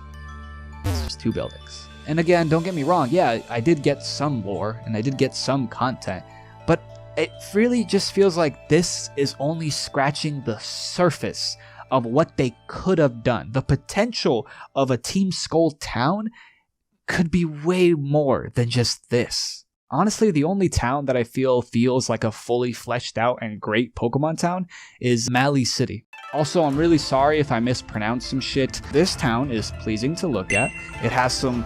It's just two buildings. And again, don't get me wrong, yeah, I did get some lore and I did get some content, but it really just feels like this is only scratching the surface of what they could have done. The potential of a Team Skull town could be way more than just this. Honestly, the only town that I feel feels like a fully fleshed out and great Pokemon town is Mali City. Also, I'm really sorry if I mispronounced some shit. This town is pleasing to look at. It has some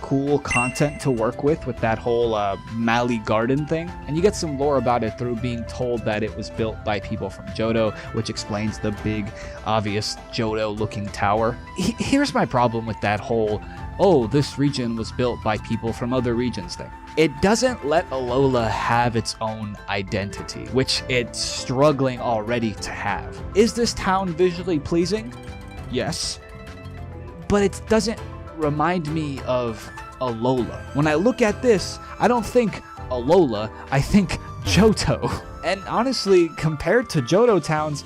cool content to work with that whole Mali Garden thing. And you get some lore about it through being told that it was built by people from Johto, which explains the big, obvious Johto-looking tower. Here's my problem with that whole, oh, this region was built by people from other regions thing. It doesn't let Alola have its own identity, which it's struggling already to have. Is this town visually pleasing? Yes. But it doesn't remind me of Alola. When I look at this, I don't think Alola, I think Johto. And honestly, compared to Johto towns,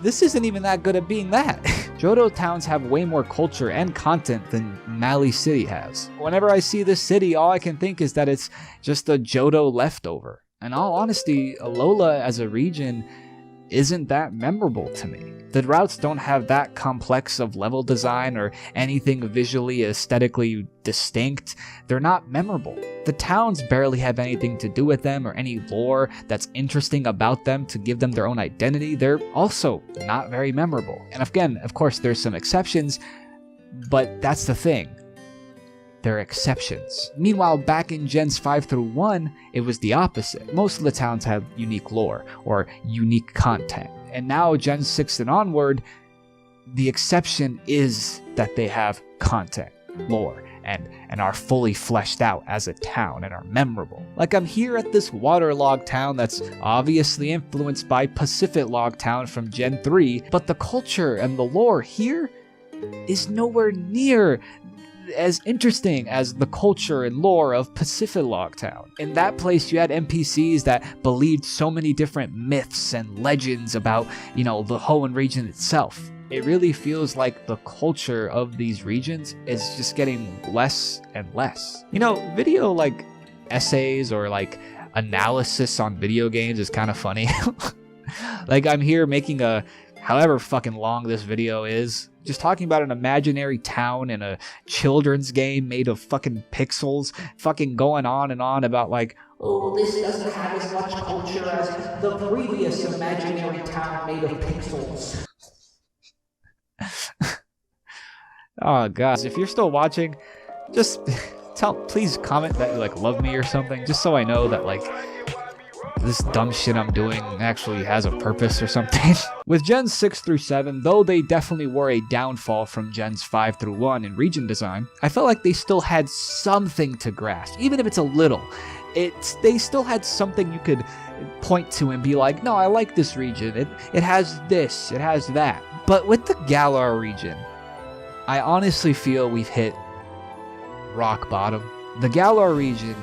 this isn't even that good at being that. Johto towns have way more culture and content than Mali City has. Whenever I see this city, all I can think is that it's just a Johto leftover. In all honesty, Alola as a region isn't that memorable to me. The routes don't have that complex of level design or anything visually aesthetically distinct. They're not memorable. The towns barely have anything to do with them or any lore that's interesting about them to give them their own identity. They're also not very memorable. And again, of course, there's some exceptions, but that's the thing. They're exceptions. Meanwhile, back in Gens 5 through 1, it was the opposite. Most of the towns have unique lore or unique content. And now, Gen 6 and onward, the exception is that they have content, lore, and are fully fleshed out as a town and are memorable. Like, I'm here at this waterlogged town that's obviously influenced by Pacific Log Town from Gen 3, but the culture and the lore here is nowhere near as interesting as the culture and lore of Pacific Log Town. In that place, you had NPCs that believed so many different myths and legends about, the Hoenn region itself. It really feels like the culture of these regions is just getting less and less. Video like essays or like analysis on video games is kind of funny. Like, I'm here making a however fucking long this video is, just talking about an imaginary town in a children's game made of fucking pixels, fucking going on and on about like, oh, this doesn't have as much culture as the previous imaginary town made of pixels. Oh god, if you're still watching, just please comment that you love me or something, just so I know that this dumb shit I'm doing actually has a purpose or something. With Gens 6 through 7, though they definitely were a downfall from Gens 5 through 1 in region design, I felt like they still had something to grasp, even if it's a little. They still had something you could point to and be like, no, I like this region, it has this, it has that. But with the Galar region, I honestly feel we've hit rock bottom. The Galar region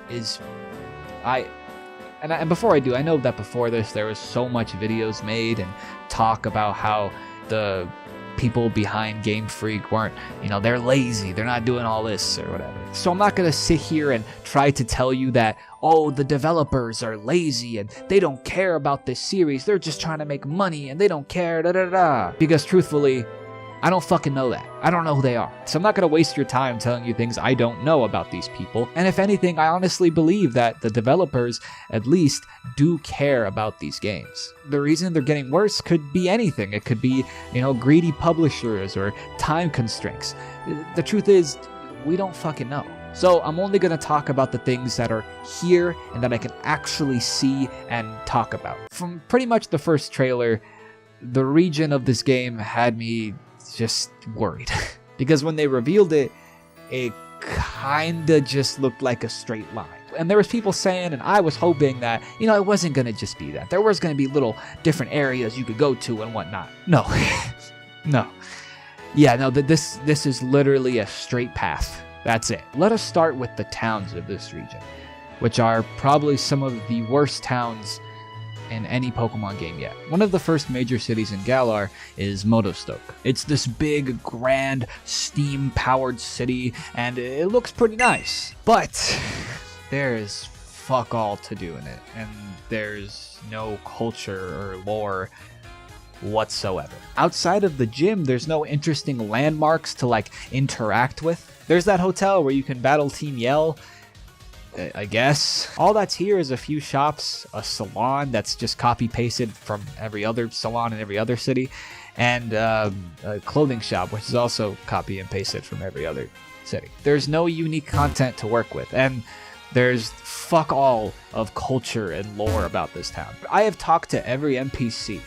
is... And before I do, I know that before this, there was so much videos made and talk about how the people behind Gamefreak weren't, they're lazy, they're not doing all this or whatever. So I'm not going to sit here and try to tell you that, oh, the developers are lazy and they don't care about this series, they're just trying to make money and they don't care, Because truthfully, I don't fucking know that. I don't know who they are. So I'm not going to waste your time telling you things I don't know about these people. And if anything, I honestly believe that the developers at least do care about these games. The reason they're getting worse could be anything. It could be, greedy publishers or time constraints. The truth is, we don't fucking know. So I'm only going to talk about the things that are here and that I can actually see and talk about. From pretty much the first trailer, the region of this game had me just worried. Because when they revealed it, it kinda just looked like a straight line. And there was people saying, and I was hoping that, it wasn't gonna just be that. There was gonna be little different areas you could go to and whatnot. No. No. Yeah, no, this is literally a straight path. That's it. Let us start with the towns of this region, which are probably some of the worst towns in any Pokemon game yet. One of the first major cities in Galar is Motostoke. It's this big, grand, steam-powered city, and it looks pretty nice. But there's fuck all to do in it, and there's no culture or lore whatsoever. Outside of the gym, there's no interesting landmarks to like interact with. There's that hotel where you can battle Team Yell, I guess. All that's here is a few shops, a salon that's just copy pasted from every other salon in every other city, and a clothing shop which is also copy and pasted from every other city. There's no unique content to work with, and there's fuck all of culture and lore about this town. I have talked to every NPC.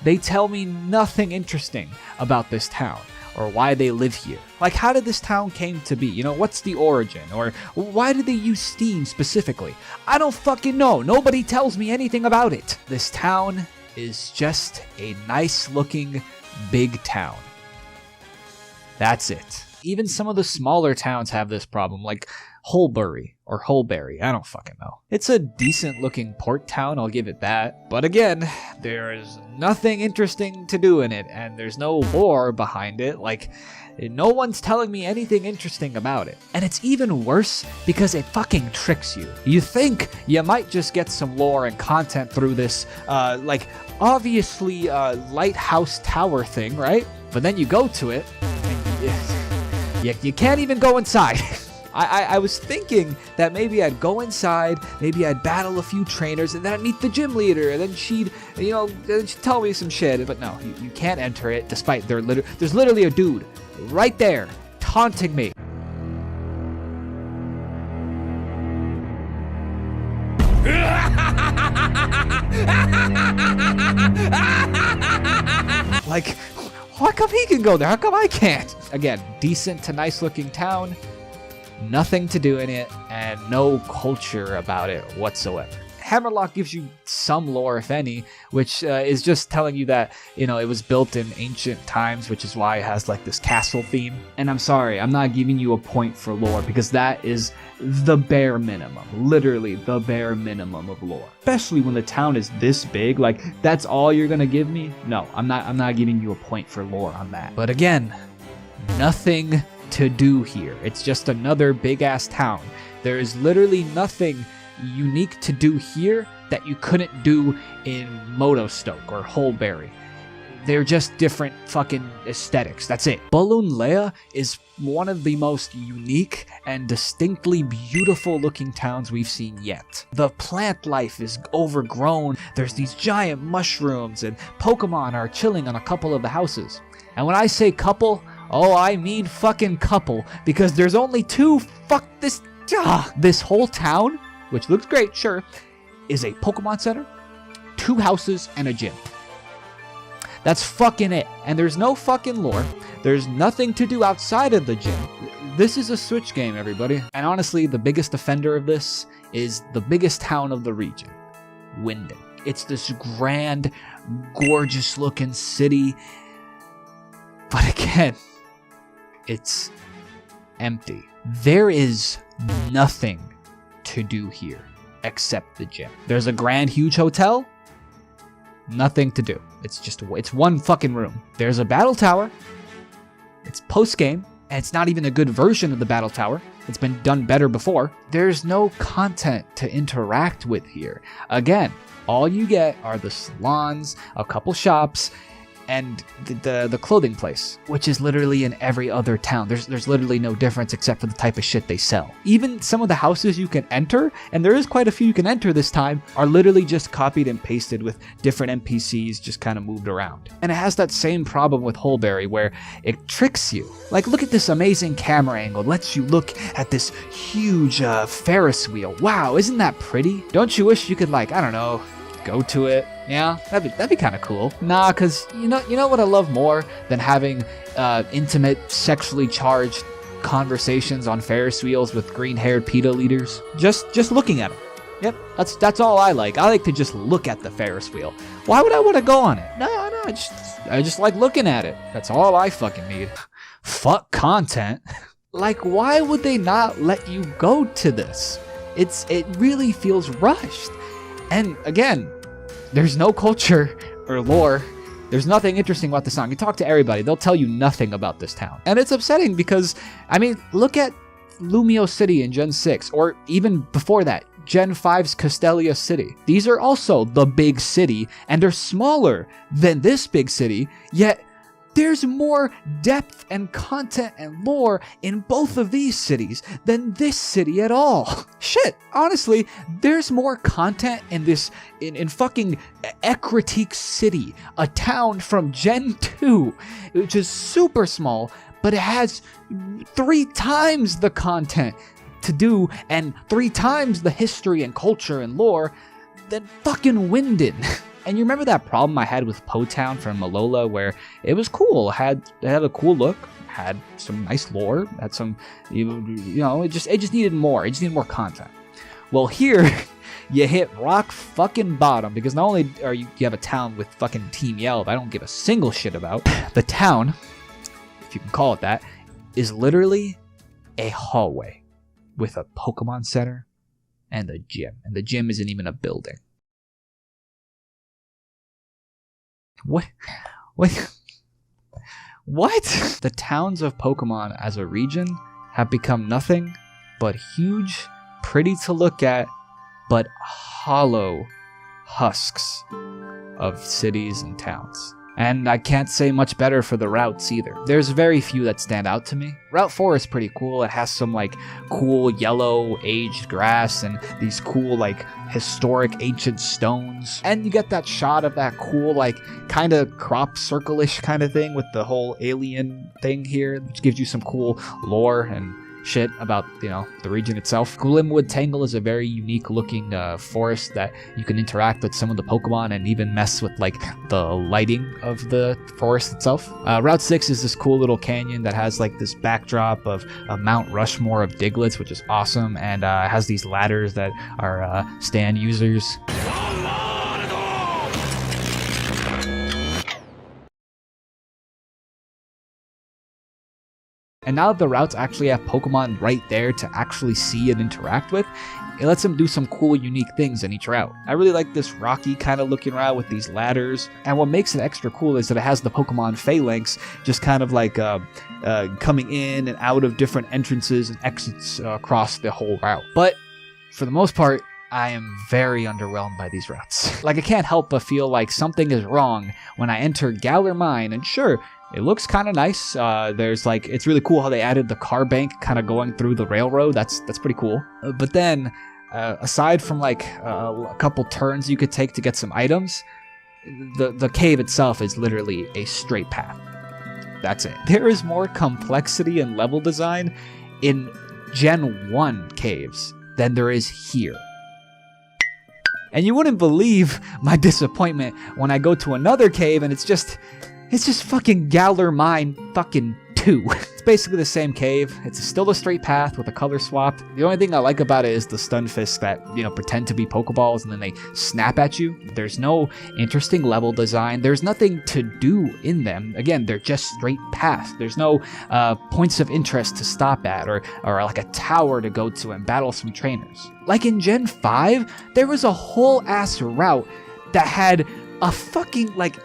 They tell me nothing interesting about this town or why they live here. Like, how did this town came to be? You know, what's the origin? Or why did they use steam specifically? I don't fucking know. Nobody tells me anything about it. This town is just a nice looking big town. That's it. Even some of the smaller towns have this problem, like Holbury or Holberry, I don't fucking know. It's a decent looking port town, I'll give it that. But again, there's nothing interesting to do in it, and there's no lore behind it. Like, no one's telling me anything interesting about it. And it's even worse because it fucking tricks you. You think you might just get some lore and content through this, like, obviously lighthouse tower thing, right? But then you go to it, and you can't even go inside. I was thinking that maybe I'd go inside, maybe I'd battle a few trainers, and then I'd meet the gym leader, and then she'd tell me some shit. But no, you can't enter it, despite there's literally a dude right there taunting me. Like, how come he can go there? How come I can't? Again, decent to nice looking town. Nothing to do in it, and no culture about it whatsoever. Hammerlock gives you some lore, if any, which is just telling you that, you know, it was built in ancient times, which is why it has like this castle theme. And I'm sorry, I'm not giving you a point for lore, because that is the bare minimum, literally the bare minimum of lore. Especially when the town is this big, like that's all you're gonna give me? No, I'm not giving you a point for lore on that. But again, nothing to do here. It's just another big ass town. There is literally nothing unique to do here that you couldn't do in Motostoke or Holberry. They're just different fucking aesthetics. That's it. Balloonlea is one of the most unique and distinctly beautiful looking towns we've seen yet. The plant life is overgrown. There's these giant mushrooms, and Pokemon are chilling on a couple of the houses. And when I say couple, oh, I mean fucking couple, because there's only two. Fuck this. This whole town, which looks great, sure, is a Pokemon Center, 2 houses, and a gym. That's fucking it. And there's no fucking lore. There's nothing to do outside of the gym. This is a Switch game, everybody. And honestly, the biggest offender of this is the biggest town of the region, Winden. It's this grand, gorgeous looking city. But again, it's empty. There is nothing to do here except the gym. There's a grand, huge hotel. Nothing to do. It's one fucking room. There's a battle tower. It's post-game, and it's not even a good version of the battle tower. It's been done better before. There's no content to interact with here. Again, all you get are the salons, a couple shops, and the clothing place, which is literally in every other town. There's literally no difference except for the type of shit they sell. Even some of the houses you can enter, and there is quite a few you can enter this time, are literally just copied and pasted with different NPCs just kind of moved around. And it has that same problem with Holberry where it tricks you. Like, look at this amazing camera angle. It lets you look at this huge Ferris wheel. Wow, isn't that pretty? Don't you wish you could, like, I don't know, go to it? Yeah, that'd be kind of cool. Nah, cause you know what I love more than having intimate, sexually charged conversations on Ferris wheels with green-haired PETA leaders? Just looking at them. Yep, that's all I like. I like to just look at the Ferris wheel. Why would I want to go on it? No, I just like looking at it. That's all I fucking need. Fuck content. Like, why would they not let you go to this? It really feels rushed. And again, There's no culture or lore. There's nothing interesting about this town. You talk to everybody, they'll tell you nothing about this town. And it's upsetting because, I mean, look at Lumio City in Gen 6, or even before that, Gen 5's Castelia City. These are also the big city, and they're smaller than this big city, yet there's more depth and content and lore in both of these cities than this city at all. Shit, honestly, there's more content in this, in fucking Ekritique City, a town from Gen 2, which is super small, but it has 3 times the content to do and 3 times the history and culture and lore than fucking Winden. And you remember that problem I had with Po Town from Alola, where it was cool, it had a cool look, had some nice lore, had some, you know, it just needed more. It just needed more content. Well, here you hit rock fucking bottom, because not only are you have a town with fucking Team Yell that I don't give a single shit about, the town, if you can call it that, is literally a hallway with a Pokemon Center and a gym, and the gym isn't even a building. What? The towns of Pokemon as a region have become nothing but huge, pretty to look at, but hollow husks of cities and towns. And I can't say much better for the routes either. There's very few that stand out to me. Route 4 is pretty cool. It has some like cool yellow aged grass and these cool like historic ancient stones. And you get that shot of that cool like kind of crop circle-ish kind of thing with the whole alien thing here, which gives you some cool lore and shit about, you know, the region itself. Glimwood Tangle is a very unique looking forest that you can interact with some of the Pokemon and even mess with like the lighting of the forest itself. Route 6 is this cool little canyon that has like this backdrop of a Mount Rushmore of Diglets, which is awesome, and has these ladders that are stand users. And now that the routes actually have Pokemon right there to actually see and interact with, it lets them do some cool, unique things in each route. I really like this rocky kind of looking route with these ladders. And what makes it extra cool is that it has the Pokemon Phalanx just kind of like coming in and out of different entrances and exits across the whole route. But for the most part, I am very underwhelmed by these routes. Like, I can't help but feel like something is wrong when I enter Galar Mine, and sure, it looks kind of nice. There's like, it's really cool how they added the car bank kind of going through the railroad. That's pretty cool. But then, aside from like a couple turns you could take to get some items, the cave itself is literally a straight path. That's it. There is more complexity and level design in Gen 1 caves than there is here. And you wouldn't believe my disappointment when I go to another cave and it's just fucking Galar Mine fucking 2. It's basically the same cave. It's still a straight path with a color swap. The only thing I like about it is the Stunfisk that, you know, pretend to be Pokeballs and then they snap at you. There's no interesting level design. There's nothing to do in them. Again, they're just straight paths. There's no points of interest to stop at or like a tower to go to and battle some trainers. Like in Gen 5, there was a whole ass route that had a fucking like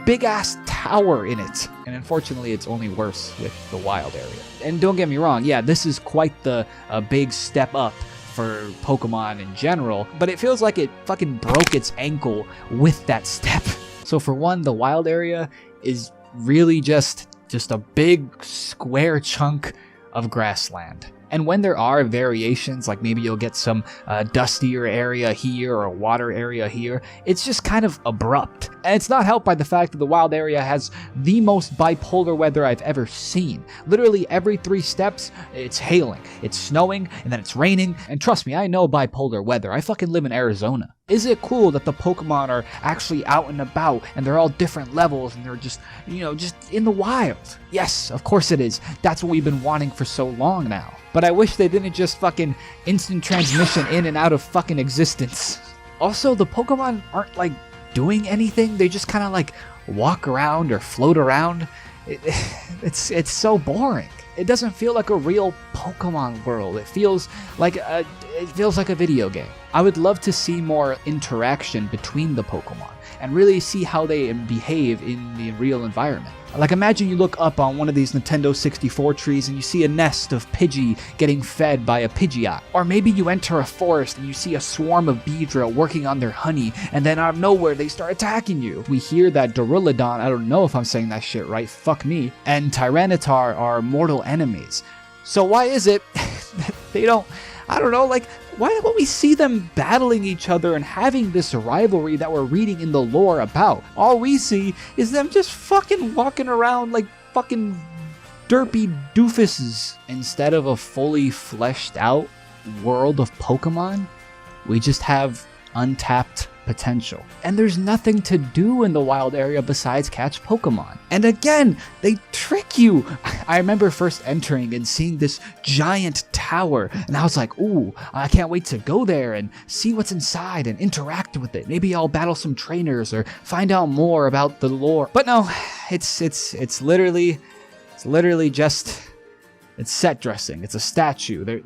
big ass tower in it, and unfortunately it's only worse with the wild area. And don't get me wrong, yeah, this is quite the big step up for Pokemon in general, but it feels like it fucking broke its ankle with that step. So for one, the wild area is really just a big square chunk of grassland. And when there are variations, like maybe you'll get some dustier area here or a water area here, it's just kind of abrupt. And it's not helped by the fact that the wild area has the most bipolar weather I've ever seen. Literally every 3 steps, it's hailing, it's snowing, and then it's raining. And trust me, I know bipolar weather. I fucking live in Arizona. Is it cool that the Pokemon are actually out and about and they're all different levels and they're just, you know, just in the wild? Yes, of course it is. That's what we've been wanting for so long now. But I wish they didn't just fucking instant transmission in and out of fucking existence. Also, the Pokemon aren't like doing anything. They just kind of like walk around or float around. It's so boring. It doesn't feel like a real Pokemon world. It feels like a video game. I would love to see more interaction between the Pokemon and really see how they behave in the real environment. Like, imagine you look up on one of these Nintendo 64 trees and you see a nest of Pidgey getting fed by a Pidgeot. Or maybe you enter a forest and you see a swarm of Beedrill working on their honey, and then out of nowhere they start attacking you. We hear that Duraludon, I don't know if I'm saying that shit right, fuck me, and Tyranitar are mortal enemies. So why is it they don't, I don't know, like, why don't we see them battling each other and having this rivalry that we're reading in the lore about? All we see is them just fucking walking around like fucking derpy doofuses. Instead of a fully fleshed out world of Pokemon, we just have untapped potential. And there's nothing to do in the wild area besides catch Pokemon. And again, they trick you. I remember first entering and seeing this giant tower, and I was like, ooh, I can't wait to go there and see what's inside and interact with it. Maybe I'll battle some trainers or find out more about the lore. But no, it's literally just, it's set dressing. It's a statue.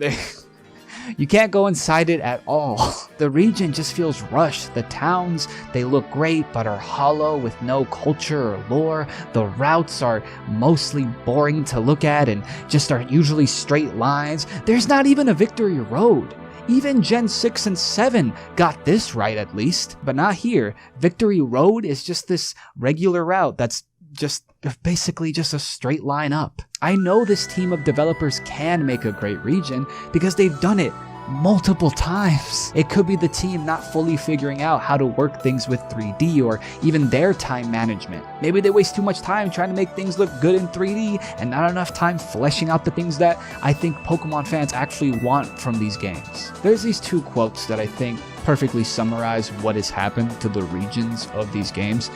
You can't go inside it at all. The region just feels rushed. The towns, they look great but are hollow with no culture or lore. The routes are mostly boring to look at and just are usually straight lines. There's not even a Victory Road. Even Gen 6 and 7 got this right at least, but not here. Victory Road is just this regular route that's just basically just a straight line up. I know this team of developers can make a great region because they've done it multiple times. It could be the team not fully figuring out how to work things with 3D or even their time management. Maybe they waste too much time trying to make things look good in 3D and not enough time fleshing out the things that I think Pokemon fans actually want from these games. There's these two quotes that I think perfectly summarize what has happened to the regions of these games.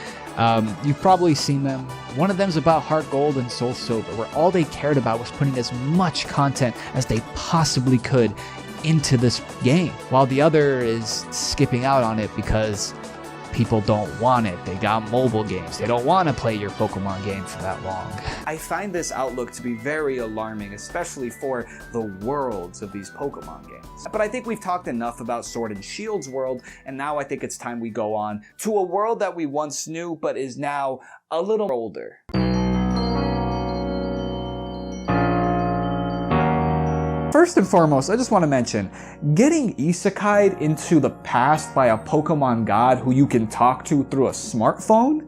You've probably seen them. One of them is about Heart Gold and Soul Silver, where all they cared about was putting as much content as they possibly could into this game, while the other is skipping out on it because people don't want it. They got mobile games. They don't want to play your Pokemon game for that long. I find this outlook to be very alarming, especially for the worlds of these Pokemon games. But I think we've talked enough about Sword and Shield's world, and now I think it's time we go on to a world that we once knew but is now a little older. First and foremost, I just want to mention, getting isekai'd into the past by a Pokemon god who you can talk to through a smartphone?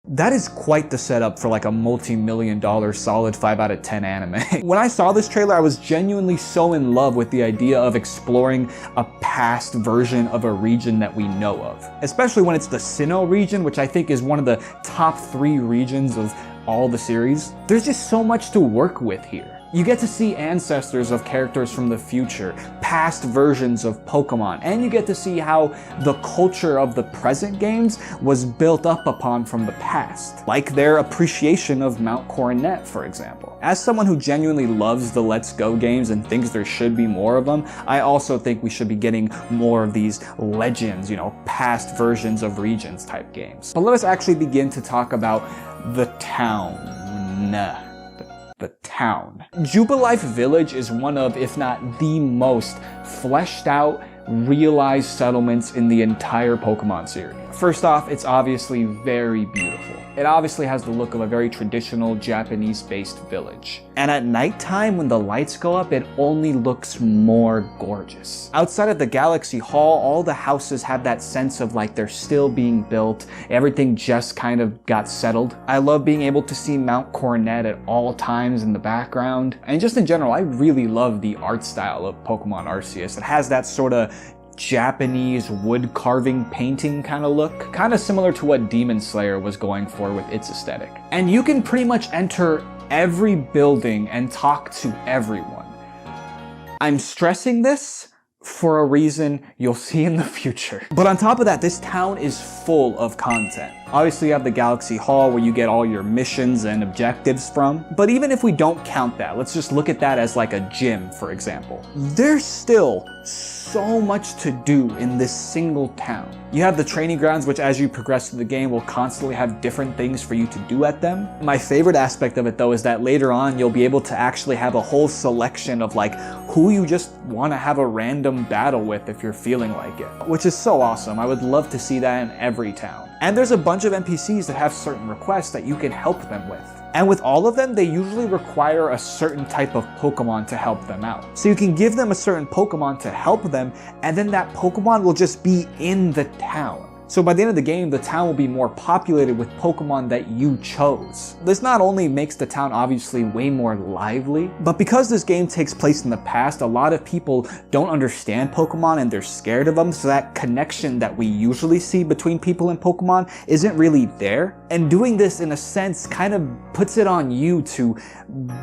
That is quite the setup for like a multi-million-dollar solid 5 out of 10 anime. When I saw this trailer, I was genuinely so in love with the idea of exploring a past version of a region that we know of. Especially when it's the Sinnoh region, which I think is one of the top 3 regions of all the series. There's just so much to work with here. You get to see ancestors of characters from the future, past versions of Pokemon, and you get to see how the culture of the present games was built up upon from the past, like their appreciation of Mount Coronet, for example. As someone who genuinely loves the Let's Go games and thinks there should be more of them, I also think we should be getting more of these legends, past versions of regions type games. But let us actually begin to talk about the town. The town. Jubilife Village is one of, if not the most fleshed out, realized settlements in the entire Pokemon series. First off, it's obviously very beautiful. It obviously has the look of a very traditional Japanese-based village. And at nighttime, when the lights go up, it only looks more gorgeous. Outside of the Galaxy Hall, all the houses have that sense of like they're still being built. Everything just kind of got settled. I love being able to see Mount Coronet at all times in the background. And just in general, I really love the art style of Pokemon Arceus. It has that sort of Japanese wood carving painting kind of look, kind of similar to what Demon Slayer was going for with its aesthetic. And you can pretty much enter every building and talk to everyone. I'm stressing this for a reason you'll see in the future. But on top of that, this town is full of content. Obviously you have the Galaxy Hall where you get all your missions and objectives from. But even if we don't count that, let's just look at that as like a gym, for example. There's still so much to do in this single town. You have the training grounds, which as you progress through the game will constantly have different things for you to do at them. My favorite aspect of it though is that later on you'll be able to actually have a whole selection of like who you just want to have a random battle with if you're feeling like it, which is so awesome. I would love to see that in every town. And there's a bunch of NPCs that have certain requests that you can help them with. And with all of them, they usually require a certain type of Pokemon to help them out. So you can give them a certain Pokemon to help them, and then that Pokemon will just be in the town. So by the end of the game, the town will be more populated with Pokemon that you chose. This not only makes the town obviously way more lively, but because this game takes place in the past, a lot of people don't understand Pokemon and they're scared of them, so that connection that we usually see between people and Pokemon isn't really there. And doing this in a sense kind of puts it on you to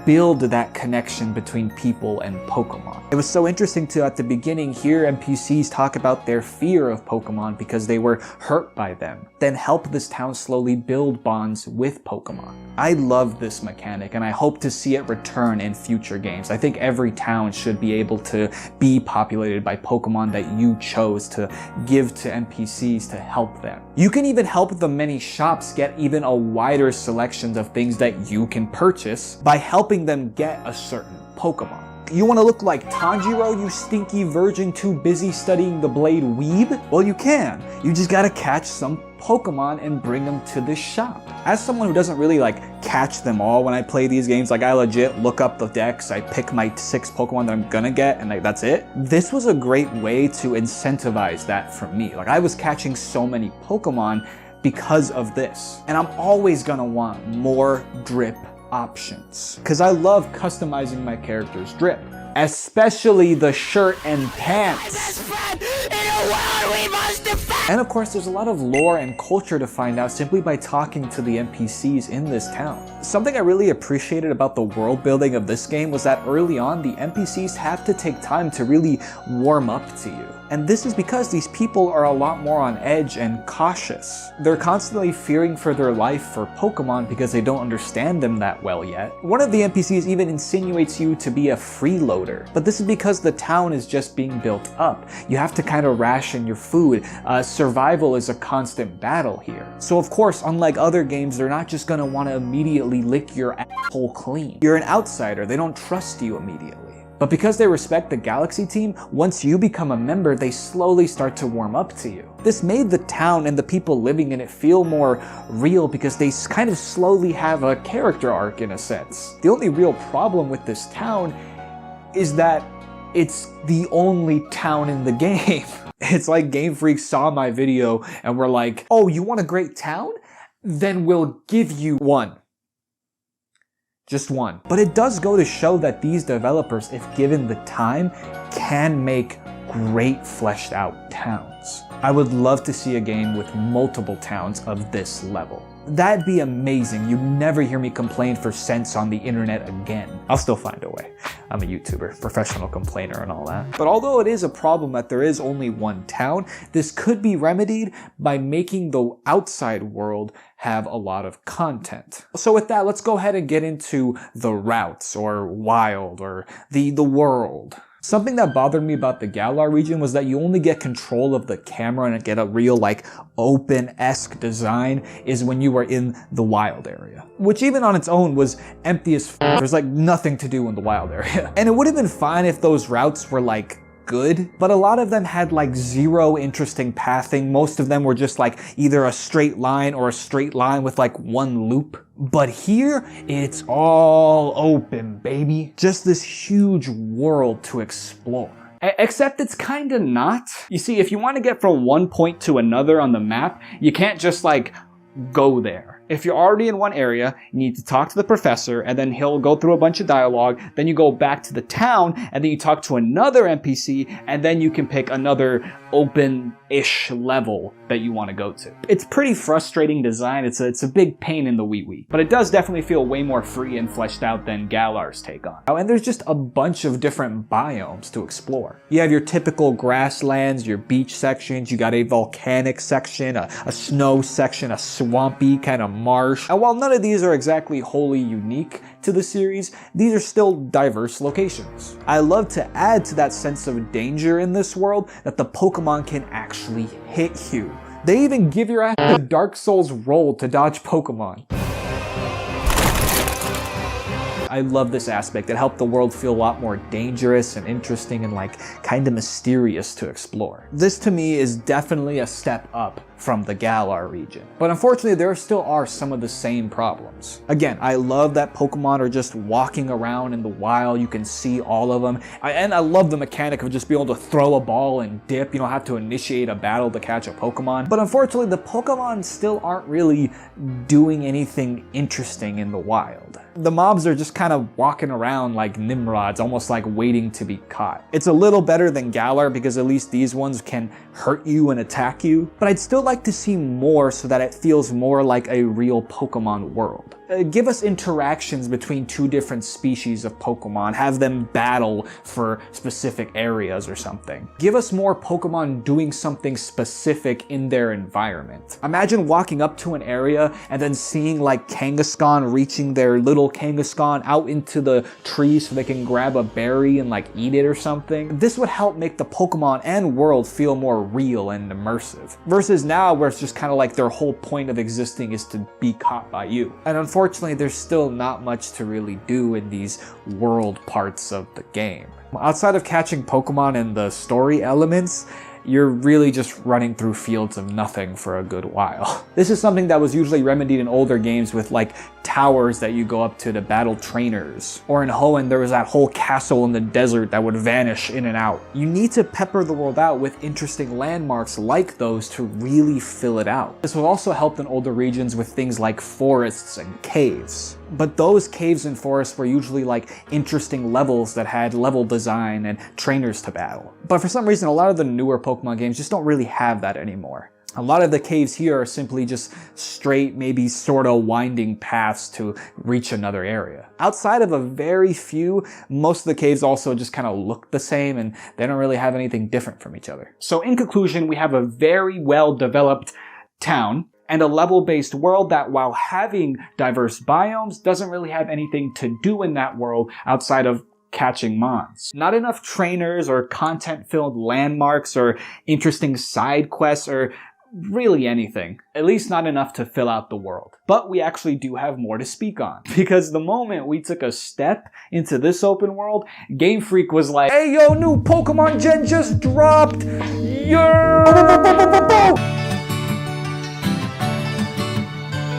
build that connection between people and Pokemon. It was so interesting to, at the beginning, hear NPCs talk about their fear of Pokemon because they were hurt by them, then help this town slowly build bonds with Pokemon. I love this mechanic and I hope to see it return in future games. I think every town should be able to be populated by Pokemon that you chose to give to NPCs to help them. You can even help the many shops get even a wider selection of things that you can purchase by helping them get a certain Pokemon. You want to look like Tanjiro, you stinky virgin too busy studying the blade weeb? Well, you can. You just gotta catch some Pokemon and bring them to the shop. As someone who doesn't really like catch them all when I play these games, like I legit look up the decks, I pick my 6 Pokemon that I'm gonna get, and like that's it. This was a great way to incentivize that for me. Like I was catching so many Pokemon because of this. And I'm always gonna want more drip options because I love customizing my character's drip, especially the shirt and pants. And of course there's a lot of lore and culture to find out simply by talking to the NPCs in this town. Something I really appreciated about the world building of this game was that early on the NPCs have to take time to really warm up to you. And this is because these people are a lot more on edge and cautious. They're constantly fearing for their life for Pokemon because they don't understand them that well yet. One of the NPCs even insinuates you to be a freeloader, but this is because the town is just being built up. You have to kind of ration your food. Survival is a constant battle here. So of course, unlike other games, they're not just gonna want to immediately lick your asshole clean. You're an outsider, they don't trust you immediately. But because they respect the Galaxy team, once you become a member, they slowly start to warm up to you. This made the town and the people living in it feel more real because they kind of slowly have a character arc in a sense. The only real problem with this town is that it's the only town in the game. It's like Gamefreak saw my video and were like, oh, you want a great town? Then we'll give you one. Just one. But it does go to show that these developers, if given the time, can make great fleshed out towns. I would love to see a game with multiple towns of this level. That'd be amazing. You'd never hear me complain for cents on the internet again. I'll still find a way. I'm a YouTuber, professional complainer and all that. But although it is a problem that there is only one town, this could be remedied by making the outside world have a lot of content. So with that, let's go ahead and get into the routes or wild or the world. Something that bothered me about the Galar region was that you only get control of the camera and get a real like open-esque design is when you were in the wild area. Which even on its own was empty as f***. There's like nothing to do in the wild area. And it would have been fine if those routes were like good, but a lot of them had like zero interesting pathing. Most of them were just like either a straight line or a straight line with like one loop. But here, it's all open, baby. Just this huge world to explore. Except it's kinda not. You see, if you want to get from one point to another on the map, you can't just like go there. If you're already in one area, you need to talk to the professor, and then he'll go through a bunch of dialogue, then you go back to the town, and then you talk to another NPC, and then you can pick another open-ish level that you want to go to. It's pretty frustrating design, it's a big pain in the wee-wee, but it does definitely feel way more free and fleshed out than Galar's take on. Oh, and there's just a bunch of different biomes to explore. You have your typical grasslands, your beach sections, you got a volcanic section, a snow section, a swampy kind of marsh. And while none of these are exactly wholly unique to the series, these are still diverse locations. I love to add to that sense of danger in this world that the Pokemon can actually hit you. They even give your ass a Dark Souls roll to dodge Pokemon. I love this aspect. It helped the world feel a lot more dangerous and interesting and like kind of mysterious to explore. This to me is definitely a step up from the Galar region. But unfortunately, there still are some of the same problems. Again, I love that Pokemon are just walking around in the wild. You can see all of them. And I love the mechanic of just being able to throw a ball and dip. You don't have to initiate a battle to catch a Pokemon. But unfortunately, the Pokemon still aren't really doing anything interesting in the wild. The mobs are just kind of walking around like Nimrods, almost like waiting to be caught. It's a little better than Galar because at least these ones can hurt you and attack you, but I'd still like to see more so that it feels more like a real Pokemon world. Give us interactions between two different species of Pokemon, have them battle for specific areas or something. Give us more Pokemon doing something specific in their environment. Imagine walking up to an area and then seeing like Kangaskhan reaching their little Kangaskhan out into the tree so they can grab a berry and like eat it or something. This would help make the Pokemon and world feel more real and immersive. Versus now where it's just kind of like their whole point of existing is to be caught by you. And unfortunately, there's still not much to really do in these world parts of the game. Outside of catching Pokemon and the story elements, you're really just running through fields of nothing for a good while. This is something that was usually remedied in older games with like towers that you go up to battle trainers. Or in Hoenn, there was that whole castle in the desert that would vanish in and out. You need to pepper the world out with interesting landmarks like those to really fill it out. This will also help in older regions with things like forests and caves. But those caves and forests were usually like interesting levels that had level design and trainers to battle. But for some reason, a lot of the newer Pokemon games just don't really have that anymore. A lot of the caves here are simply just straight, maybe sort of winding paths to reach another area. Outside of a very few, most of the caves also just kind of look the same and they don't really have anything different from each other. So in conclusion, we have a very well developed town and a level-based world that, while having diverse biomes, doesn't really have anything to do in that world outside of catching mons. Not enough trainers or content-filled landmarks or interesting side quests or really anything. At least not enough to fill out the world. But we actually do have more to speak on. Because the moment we took a step into this open world, Gamefreak was like, "Hey yo, new Pokemon Gen just dropped!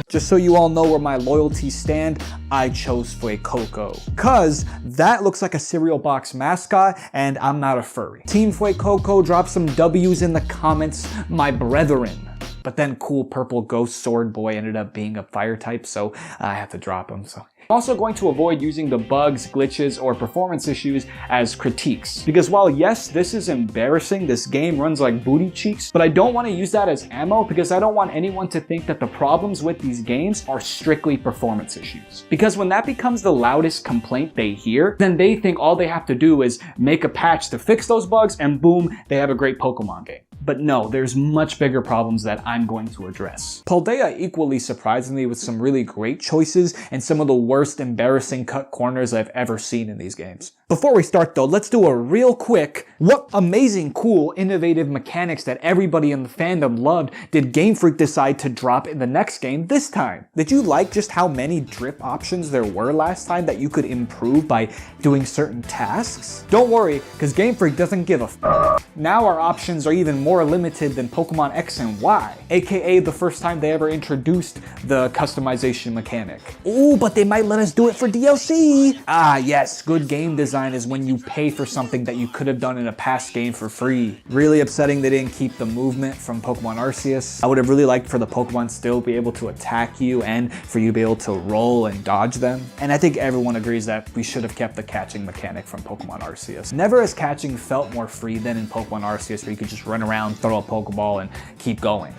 Just so you all know where my loyalties stand, I chose Fuecoco. Cause that looks like a cereal box mascot and I'm not a furry. Team Fuecoco, drop some W's in the comments, my brethren. But then cool purple ghost sword boy ended up being a fire type, so I have to drop him, so. I'm also going to avoid using the bugs, glitches, or performance issues as critiques. Because while yes, this is embarrassing, this game runs like booty cheeks, but I don't want to use that as ammo because I don't want anyone to think that the problems with these games are strictly performance issues. Because when that becomes the loudest complaint they hear, then they think all they have to do is make a patch to fix those bugs and boom, they have a great Pokemon game. But no, there's much bigger problems that I'm going to address. Paldea equally surprised me with some really great choices and some of the worst embarrassing cut corners I've ever seen in these games. Before we start though, let's do a real quick, what amazing, cool, innovative mechanics that everybody in the fandom loved did Gamefreak decide to drop in the next game this time? Did you like just how many drip options there were last time that you could improve by doing certain tasks? Don't worry, because Gamefreak doesn't give a f***. Now our options are even more more limited than Pokemon X and Y, aka the first time they ever introduced the customization mechanic. Ooh, but they might let us do it for DLC! Ah yes, good game design is when you pay for something that you could have done in a past game for free. Really upsetting they didn't keep the movement from Pokemon Arceus. I would have really liked for the Pokemon still be able to attack you and for you to be able to roll and dodge them. And I think everyone agrees that we should have kept the catching mechanic from Pokemon Arceus. Never has catching felt more free than in Pokemon Arceus, where you could just run around, throw a Pokeball, and keep going.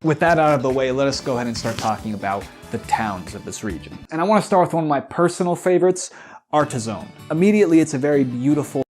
With that out of the way, let us go ahead and start talking about the towns of this region. And I want to start with one of my personal favorites, Artazon. Immediately, it's a very beautiful,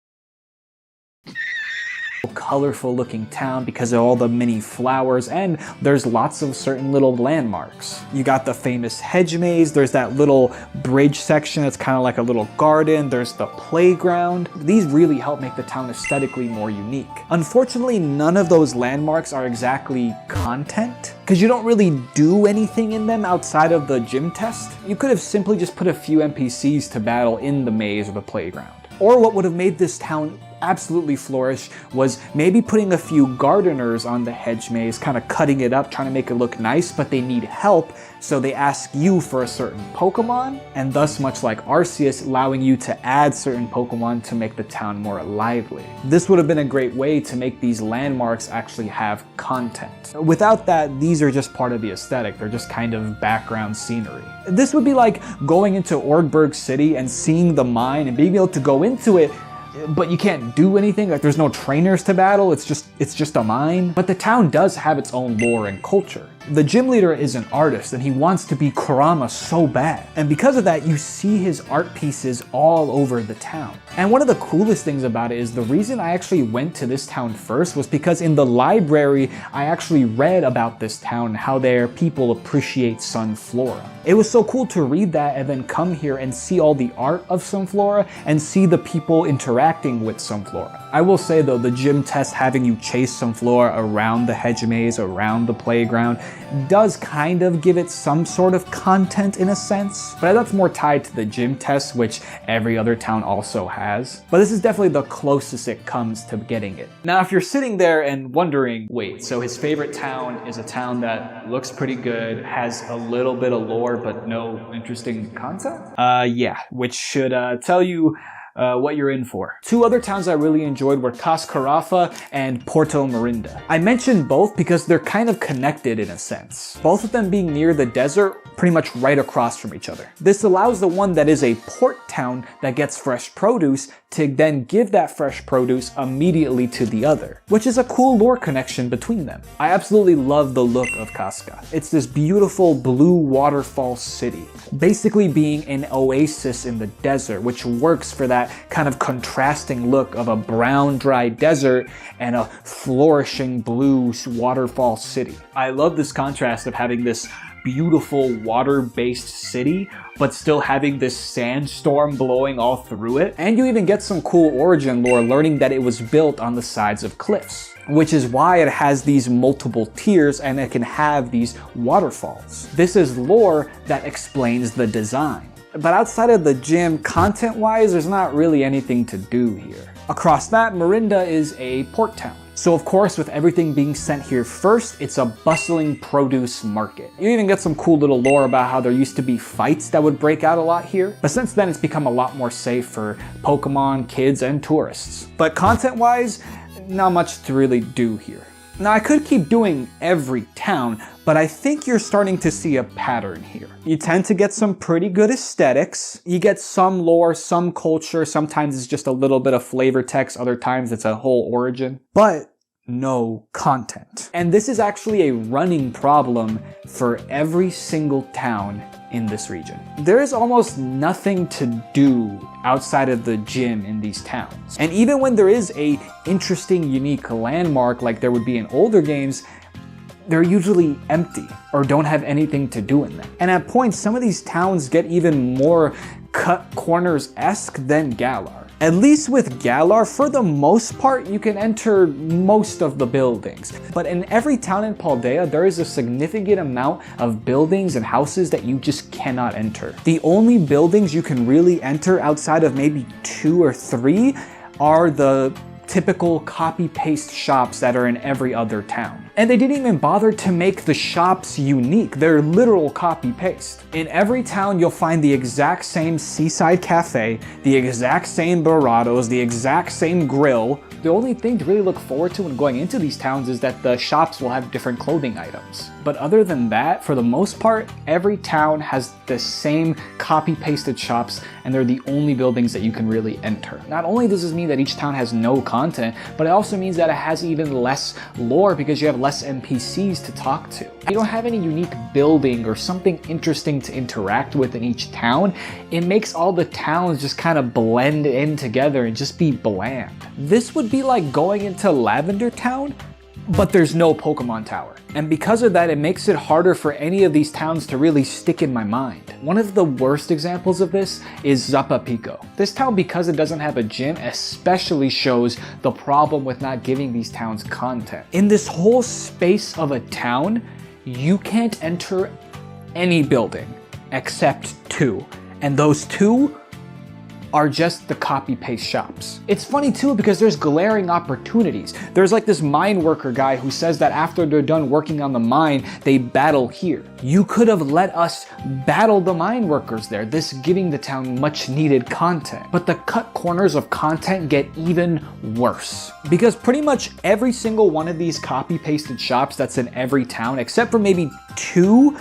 colorful looking town because of all the mini flowers, and there's lots of certain little landmarks. You got the famous hedge maze, there's that little bridge section that's kind of like a little garden, there's the playground. These really help make the town aesthetically more unique. Unfortunately, none of those landmarks are exactly content, because you don't really do anything in them outside of the gym test. You could have simply just put a few NPCs to battle in the maze or the playground. Or what would have made this town absolutely flourish was maybe putting a few gardeners on the hedge maze, kind of cutting it up, trying to make it look nice, but they need help, so they ask you for a certain Pokemon, and thus, much like Arceus, allowing you to add certain Pokemon to make the town more lively. This would have been a great way to make these landmarks actually have content. Without that, these are just part of the aesthetic, they're just kind of background scenery. This would be like going into Orgberg City and seeing the mine and being able to go into it, but you can't do anything, like there's no trainers to battle, it's just a mine. But the town does have its own lore and culture. The gym leader is an artist and he wants to be Kurama so bad. And because of that, you see his art pieces all over the town. And one of the coolest things about it is the reason I actually went to this town first was because in the library, I actually read about this town and how their people appreciate Sunflora. It was so cool to read that and then come here and see all the art of Sunflora and see the people interacting with Sunflora. I will say though, the gym test having you chase Sunflora around the hedge maze, around the playground, does kind of give it some sort of content in a sense, but that's more tied to the gym test, which every other town also has. But this is definitely the closest it comes to getting it. Now, if you're sitting there and wondering, wait, so his favorite town is a town that looks pretty good, has a little bit of lore, but no interesting content? Yeah, which should tell you what you're in for. Two other towns I really enjoyed were Cascarafa and Porto Morinda. I mentioned both because they're kind of connected in a sense. Both of them being near the desert, pretty much right across from each other. This allows the one that is a port town that gets fresh produce to then give that fresh produce immediately to the other, which is a cool lore connection between them. I absolutely love the look of Casca. It's this beautiful blue waterfall city, basically being an oasis in the desert, which works for that kind of contrasting look of a brown, dry desert and a flourishing blue waterfall city. I love this contrast of having this beautiful water-based city, but still having this sandstorm blowing all through it. And you even get some cool origin lore learning that it was built on the sides of cliffs, which is why it has these multiple tiers and it can have these waterfalls. This is lore that explains the design. But outside of the gym, content-wise, there's not really anything to do here. Across that, Morinda is a port town. So of course, with everything being sent here first, it's a bustling produce market. You even get some cool little lore about how there used to be fights that would break out a lot here, but since then it's become a lot more safe for Pokemon, kids, and tourists. But content-wise, not much to really do here. Now, I could keep doing every town, but I think you're starting to see a pattern here. You tend to get some pretty good aesthetics. You get some lore, some culture. Sometimes it's just a little bit of flavor text. Other times it's a whole origin. But no content. And this is actually a running problem for every single town in this region. There is almost nothing to do outside of the gym in these towns. And even when there is a interesting, unique landmark like there would be in older games, they're usually empty or don't have anything to do in them. And at points, some of these towns get even more cut corners-esque than Galar. At least with Galar, for the most part, you can enter most of the buildings. But in every town in Paldea, there is a significant amount of buildings and houses that you just cannot enter. The only buildings you can really enter outside of maybe 2 or 3 are the typical copy-paste shops that are in every other town. And they didn't even bother to make the shops unique. They're literal copy-paste. In every town, you'll find the exact same seaside cafe, the exact same burratos, the exact same grill. The only thing to really look forward to when going into these towns is that the shops will have different clothing items. But other than that, for the most part, every town has the same copy-pasted shops, and they're the only buildings that you can really enter. Not only does this mean that each town has no content, but it also means that it has even less lore because you have less NPCs to talk to. You don't have any unique building or something interesting to interact with in each town. It makes all the towns just kind of blend in together and just be bland. This would be like going into Lavender Town, but there's no Pokemon Tower. And because of that, it makes it harder for any of these towns to really stick in my mind. One of the worst examples of this is Zapapico. This town, because it doesn't have a gym, especially shows the problem with not giving these towns content. In this whole space of a town, you can't enter any building except 2. And those 2 are just the copy-paste shops. It's funny too because there's glaring opportunities. There's like this mine worker guy who says that after they're done working on the mine, they battle here. You could have let us battle the mine workers there, this giving the town much needed content. But the cut corners of content get even worse. Because pretty much every single one of these copy-pasted shops that's in every town, except for maybe 2,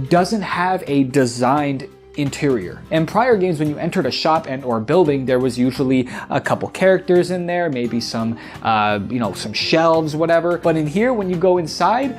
doesn't have a designed interior. In prior games, when you entered a shop and or building, there was usually a couple characters in there, maybe some, some shelves, whatever. But in here, when you go inside,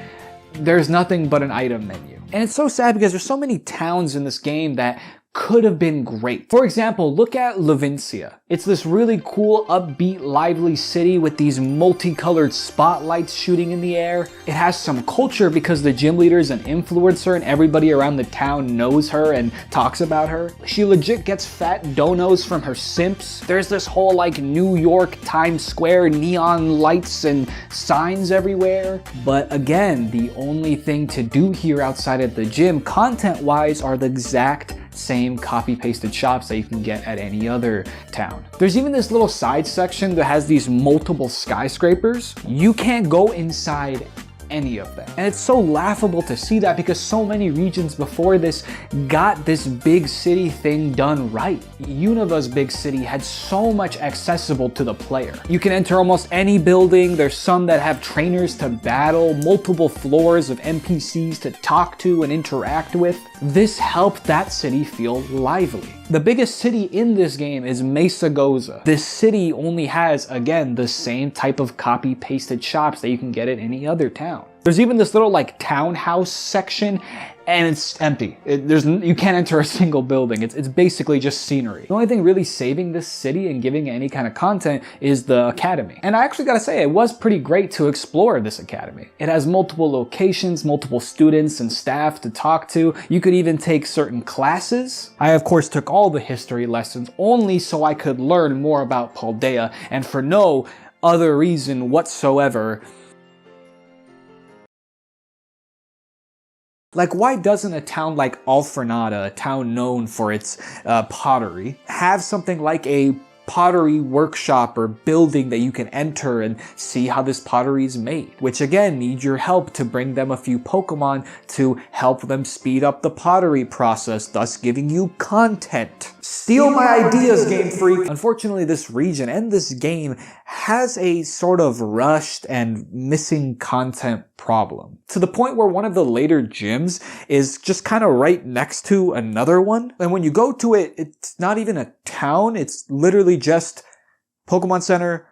there's nothing but an item menu. And it's so sad because there's so many towns in this game that could have been great. For example, look at Levincia. It's this really cool, upbeat, lively city with these multicolored spotlights shooting in the air. It has some culture because the gym leader is an influencer and everybody around the town knows her and talks about her. She legit gets fat donos from her simps. There's this whole like New York Times Square neon lights and signs everywhere. But again, the only thing to do here outside of the gym, content-wise, are the exact same copy-pasted shops that you can get at any other town. There's even this little side section that has these multiple skyscrapers. You can't go inside any of them. And it's so laughable to see that because so many regions before this got this big city thing done right. Unova's big city had so much accessible to the player. You can enter almost any building. There's some that have trainers to battle, multiple floors of NPCs to talk to and interact with. This helped that city feel lively. The biggest city in this game is Mesa Goza. This city only has, again, the same type of copy-pasted shops that you can get at any other town. There's even this little like townhouse section and it's empty. You can't enter a single building. It's basically just scenery. The only thing really saving this city and giving it any kind of content is the academy. And I actually gotta say, it was pretty great to explore this academy. It has multiple locations, multiple students and staff to talk to. You could even take certain classes. I of course took all the history lessons only so I could learn more about Paldea, and for no other reason whatsoever. Like, why doesn't a town like Alfornada, a town known for its pottery, have something like a pottery workshop or building that you can enter and see how this pottery is made? Which again, need your help to bring them a few Pokemon to help them speed up the pottery process, thus giving you content. Steal my ideas, Gamefreak! Unfortunately, this region and this game has a sort of rushed and missing content problem. To the point where one of the later gyms is just kind of right next to another one. And when you go to it, it's not even a town. It's literally just Pokemon Center,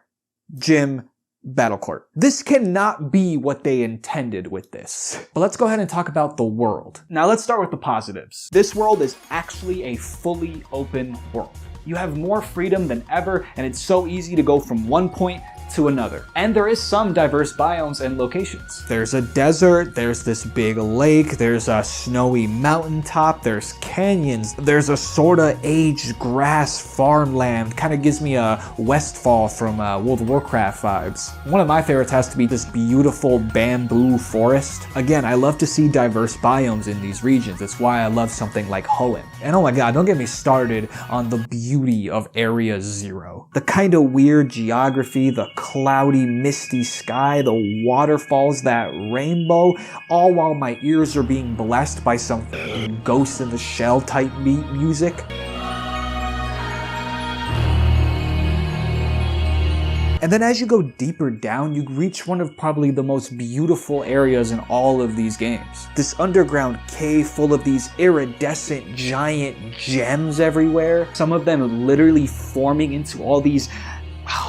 gym, battle court. This cannot be what they intended with this. But let's go ahead and talk about the world. Now let's start with the positives. This world is actually a fully open world. You have more freedom than ever, and it's so easy to go from one point to another. And there is some diverse biomes and locations. There's a desert, there's this big lake, there's a snowy mountaintop, there's canyons, there's a sorta aged grass farmland. Kind of gives me a Westfall from World of Warcraft vibes. One of my favorites has to be this beautiful bamboo forest. Again, I love to see diverse biomes in these regions. That's why I love something like Hoenn. And oh my god, don't get me started on the beauty of Area Zero. The kind of weird geography, the cloudy, misty sky, the waterfalls, that rainbow, all while my ears are being blessed by some Ghost in the Shell type beat music. And then as you go deeper down, you reach one of probably the most beautiful areas in all of these games. This underground cave full of these iridescent giant gems everywhere. Some of them literally forming into all these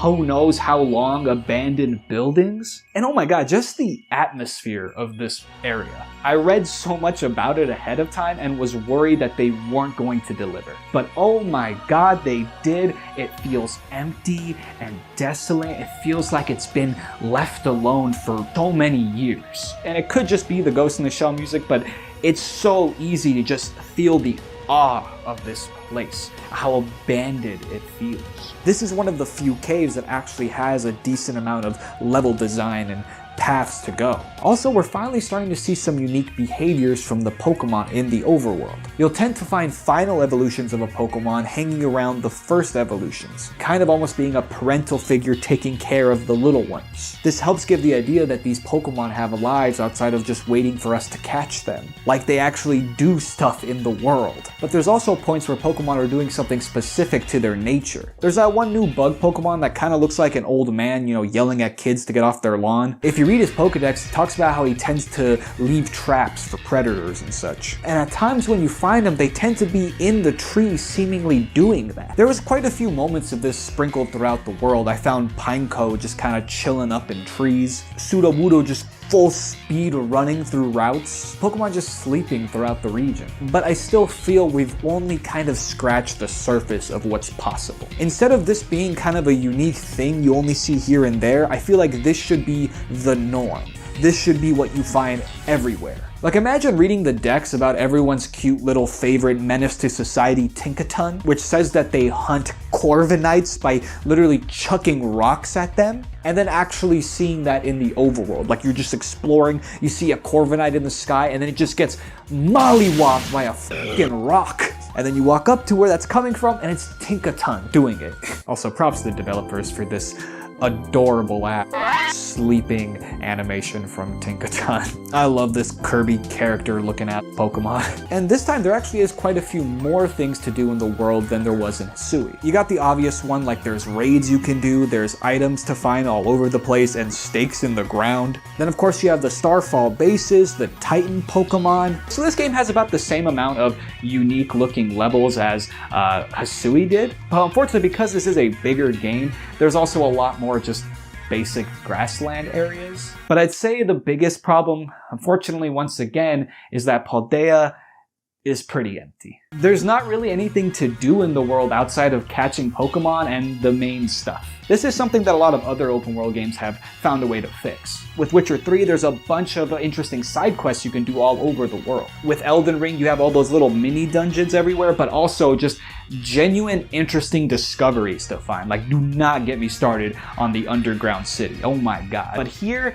who knows how long abandoned buildings. And oh my god, just the atmosphere of this area. I read so much about it ahead of time and was worried that they weren't going to deliver. But oh my god, they did. It feels empty and desolate. It feels like it's been left alone for so many years. And it could just be the Ghost in the Shell music, but it's so easy to just feel the awe of this place, how abandoned it feels. This is one of the few caves that actually has a decent amount of level design and paths to go. Also, we're finally starting to see some unique behaviors from the Pokemon in the overworld. You'll tend to find final evolutions of a Pokemon hanging around the first evolutions, kind of almost being a parental figure taking care of the little ones. This helps give the idea that these Pokemon have lives outside of just waiting for us to catch them, like they actually do stuff in the world. But there's also points where Pokemon are doing something specific to their nature. There's that one new bug Pokemon that kind of looks like an old man, yelling at kids to get off their lawn. If you read his Pokedex, it talks about how he tends to leave traps for predators and such. And at times when you find them, they tend to be in the trees seemingly doing that. There was quite a few moments of this sprinkled throughout the world. I found Pineco just kind of chilling up in trees, Sudowoodo just full speed running through routes, Pokemon just sleeping throughout the region. But I still feel we've only kind of scratched the surface of what's possible. Instead of this being kind of a unique thing you only see here and there, I feel like this should be the norm. This should be what you find everywhere. Like, imagine reading the decks about everyone's cute little favorite menace to society Tinkaton, which says that they hunt Corviknights by literally chucking rocks at them, and then actually seeing that in the overworld. Like, you're just exploring, you see a Corviknight in the sky, and then it just gets mollywopped by a fucking rock. And then you walk up to where that's coming from, and it's Tinkaton doing it. Also, props to the developers for this adorable sleeping animation from Tinkaton. I love this Kirby character looking at Pokemon. And this time there actually is quite a few more things to do in the world than there was in Hisui. You got the obvious one, like there's raids you can do, there's items to find all over the place, and stakes in the ground. Then of course you have the Starfall bases, the Titan Pokemon. So this game has about the same amount of unique looking levels as Hisui did. But unfortunately, because this is a bigger game, there's also a lot more just basic grassland areas. But I'd say the biggest problem, unfortunately once again, is that Paldea is pretty empty. There's not really anything to do in the world outside of catching Pokemon and the main stuff. This is something that a lot of other open world games have found a way to fix. With Witcher 3, there's a bunch of interesting side quests you can do all over the world. With Elden Ring, you have all those little mini dungeons everywhere, but also just genuine interesting discoveries to find. Like, do not get me started on the underground city. Oh my god. But here,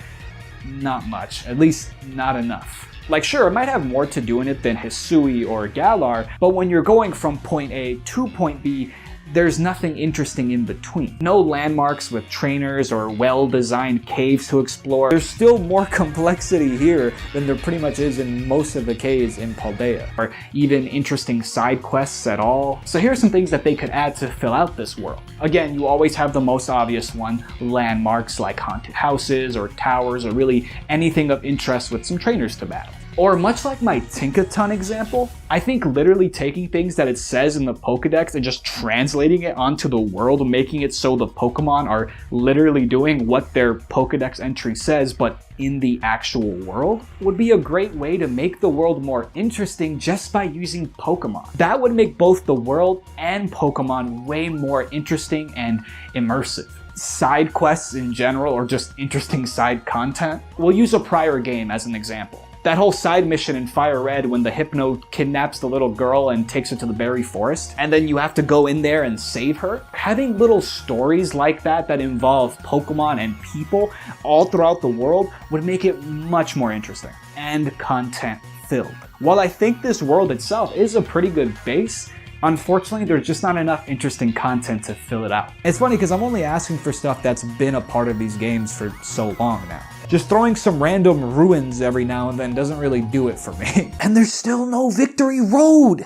not much. At least, not enough. Like, sure, it might have more to do in it than Hisui or Galar, but when you're going from point A to point B, there's nothing interesting in between. No landmarks with trainers or well-designed caves to explore. There's still more complexity here than there pretty much is in most of the caves in Paldea, or even interesting side quests at all. So here's some things that they could add to fill out this world. Again, you always have the most obvious one, landmarks like haunted houses or towers or really anything of interest with some trainers to battle. Or much like my Tinkaton example, I think literally taking things that it says in the Pokedex and just translating it onto the world, making it so the Pokemon are literally doing what their Pokedex entry says, but in the actual world, would be a great way to make the world more interesting just by using Pokemon. That would make both the world and Pokemon way more interesting and immersive. side quests in general, or just interesting side content. We'll use a prior game as an example. That whole side mission in Fire Red when the Hypno kidnaps the little girl and takes her to the berry forest, and then you have to go in there and save her. Having little stories like that that involve Pokemon and people all throughout the world would make it much more interesting and content filled. While I think this world itself is a pretty good base, unfortunately, there's just not enough interesting content to fill it out. It's funny because I'm only asking for stuff that's been a part of these games for so long now. Just throwing some random ruins every now and then doesn't really do it for me. And there's still no Victory Road!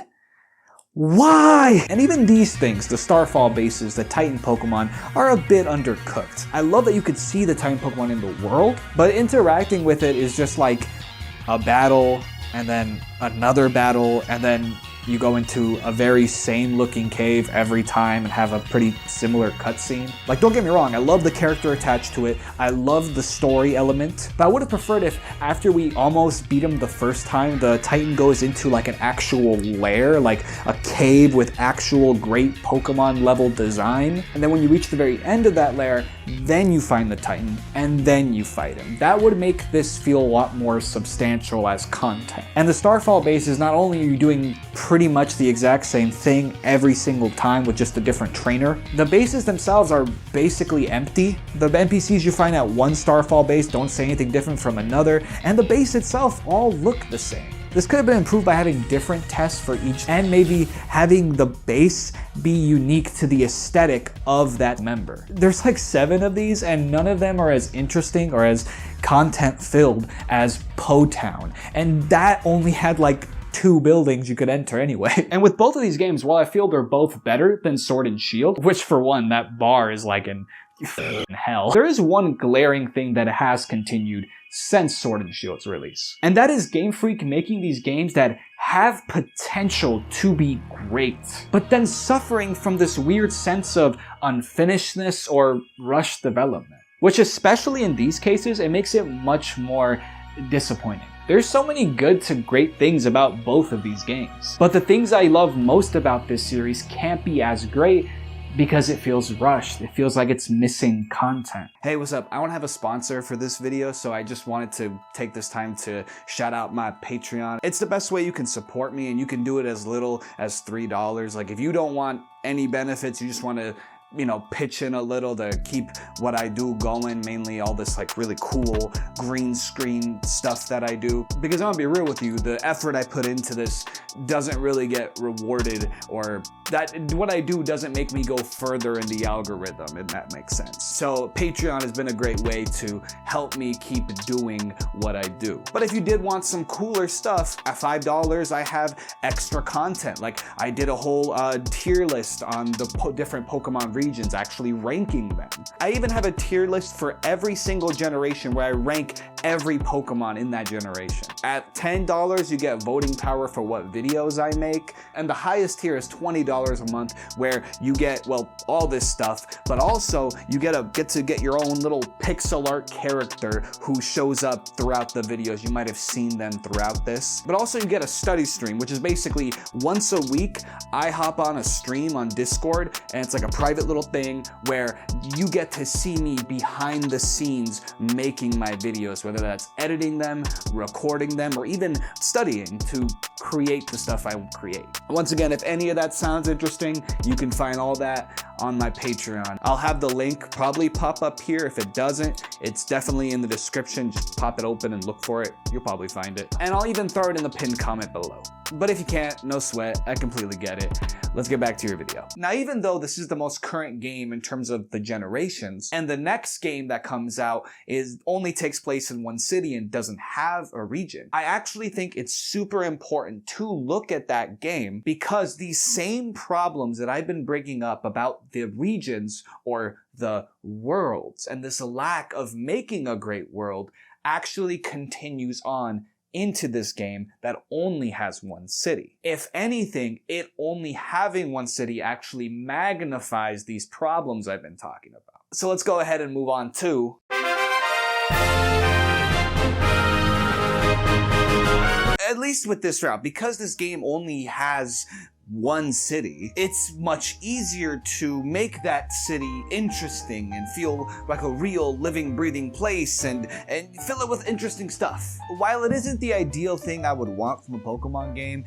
Why? And even these things, the Starfall bases, the Titan Pokemon, are a bit undercooked. I love that you could see the Titan Pokemon in the world, but interacting with it is just like a battle, and then another battle, and then you go into a very same looking cave every time and have a pretty similar cutscene. Like, don't get me wrong, I love the character attached to it, I love the story element, but I would have preferred if after we almost beat him the first time, the Titan goes into like an actual lair, like a cave with actual great Pokemon level design, and then when you reach the very end of that lair, then you find the Titan, and then you fight him. That would make this feel a lot more substantial as content. And the Starfall base is not only are you doing pretty much the exact same thing every single time with just a different trainer, the bases themselves are basically empty. The NPCs you find at one Starfall base don't say anything different from another, and the base itself all look the same. This could have been improved by having different tests for each, and maybe having the base be unique to the aesthetic of that member. There's like 7 of these, and none of them are as interesting or as content filled as Po Town, and that only had like 2 buildings you could enter anyway. And with both of these games, while I feel they're both better than Sword and Shield, which for one, that bar is like in hell, there is one glaring thing that has continued since Sword and Shield's release. And that is Gamefreak making these games that have potential to be great, but then suffering from this weird sense of unfinishedness or rushed development. Which, especially in these cases, it makes it much more disappointing. There's so many good to great things about both of these games, but the things I love most about this series can't be as great because it feels rushed. It feels like it's missing content. Hey, what's up? I want to have a sponsor for this video, so I just wanted to take this time to shout out my Patreon. It's the best way you can support me, and you can do it as little as $3. Like, if you don't want any benefits, you just want to, you know, pitch in a little to keep what I do going, mainly all this like really cool green screen stuff that I do. Because I'm gonna be real with you, the effort I put into this doesn't really get rewarded, or that what I do doesn't make me go further in the algorithm, if that makes sense. So Patreon has been a great way to help me keep doing what I do. But if you did want some cooler stuff, at $5 I have extra content. Like, I did a whole tier list on the different Pokemon regions, actually ranking them. I even have a tier list for every single generation where I rank every Pokemon in that generation. At $10, you get voting power for what videos I make, and the highest tier is $20 a month, where you get, well, all this stuff, but also you get to get your own little pixel art character who shows up throughout the videos. You might have seen them throughout this. But also you get a study stream, which is basically once a week, I hop on a stream on Discord, and it's like a private little thing where you get to see me behind the scenes making my videos, whether that's editing them, recording them, or even studying to create the stuff I create. Once again, if any of that sounds interesting, you can find all that on my Patreon. I'll have the link probably pop up here. If it doesn't, it's definitely in the description. Just pop it open and look for it. You'll probably find it. And I'll even throw it in the pinned comment below. But if you can't, no sweat, I completely get it. Let's get back to your video. Now, even though this is the most current game in terms of the generations, and the next game that comes out only takes place in one city and doesn't have a region, I actually think it's super important to look at that game, because these same problems that I've been bringing up about the regions or the worlds, and this lack of making a great world, actually continues on into this game that only has one city. If anything, it only having one city actually magnifies these problems I've been talking about. So let's go ahead and move on to at least with this route, because this game only has one city, it's much easier to make that city interesting and feel like a real living, breathing place and fill it with interesting stuff. While it isn't the ideal thing I would want from a Pokemon game,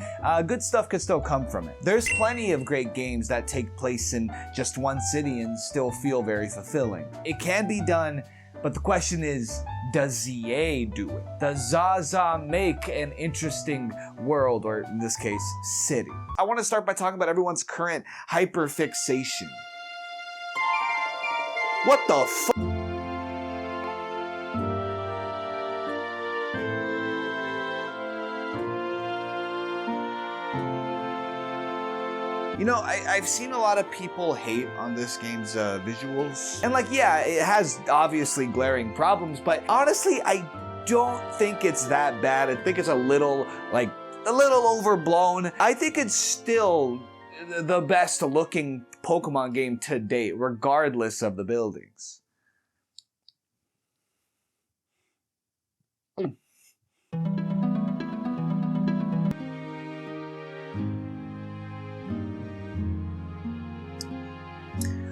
good stuff can still come from it. There's plenty of great games that take place in just one city and still feel very fulfilling. It can be done, but the question is, does ZA do it? Does Zaza make an interesting world, or in this case, city? I want to start by talking about everyone's current hyperfixation. What the fuck? You know, I've seen a lot of people hate on this game's visuals. And like, yeah, it has obviously glaring problems, but honestly, I don't think it's that bad. I think it's a little overblown. I think it's still the best looking Pokemon game to date, regardless of the buildings.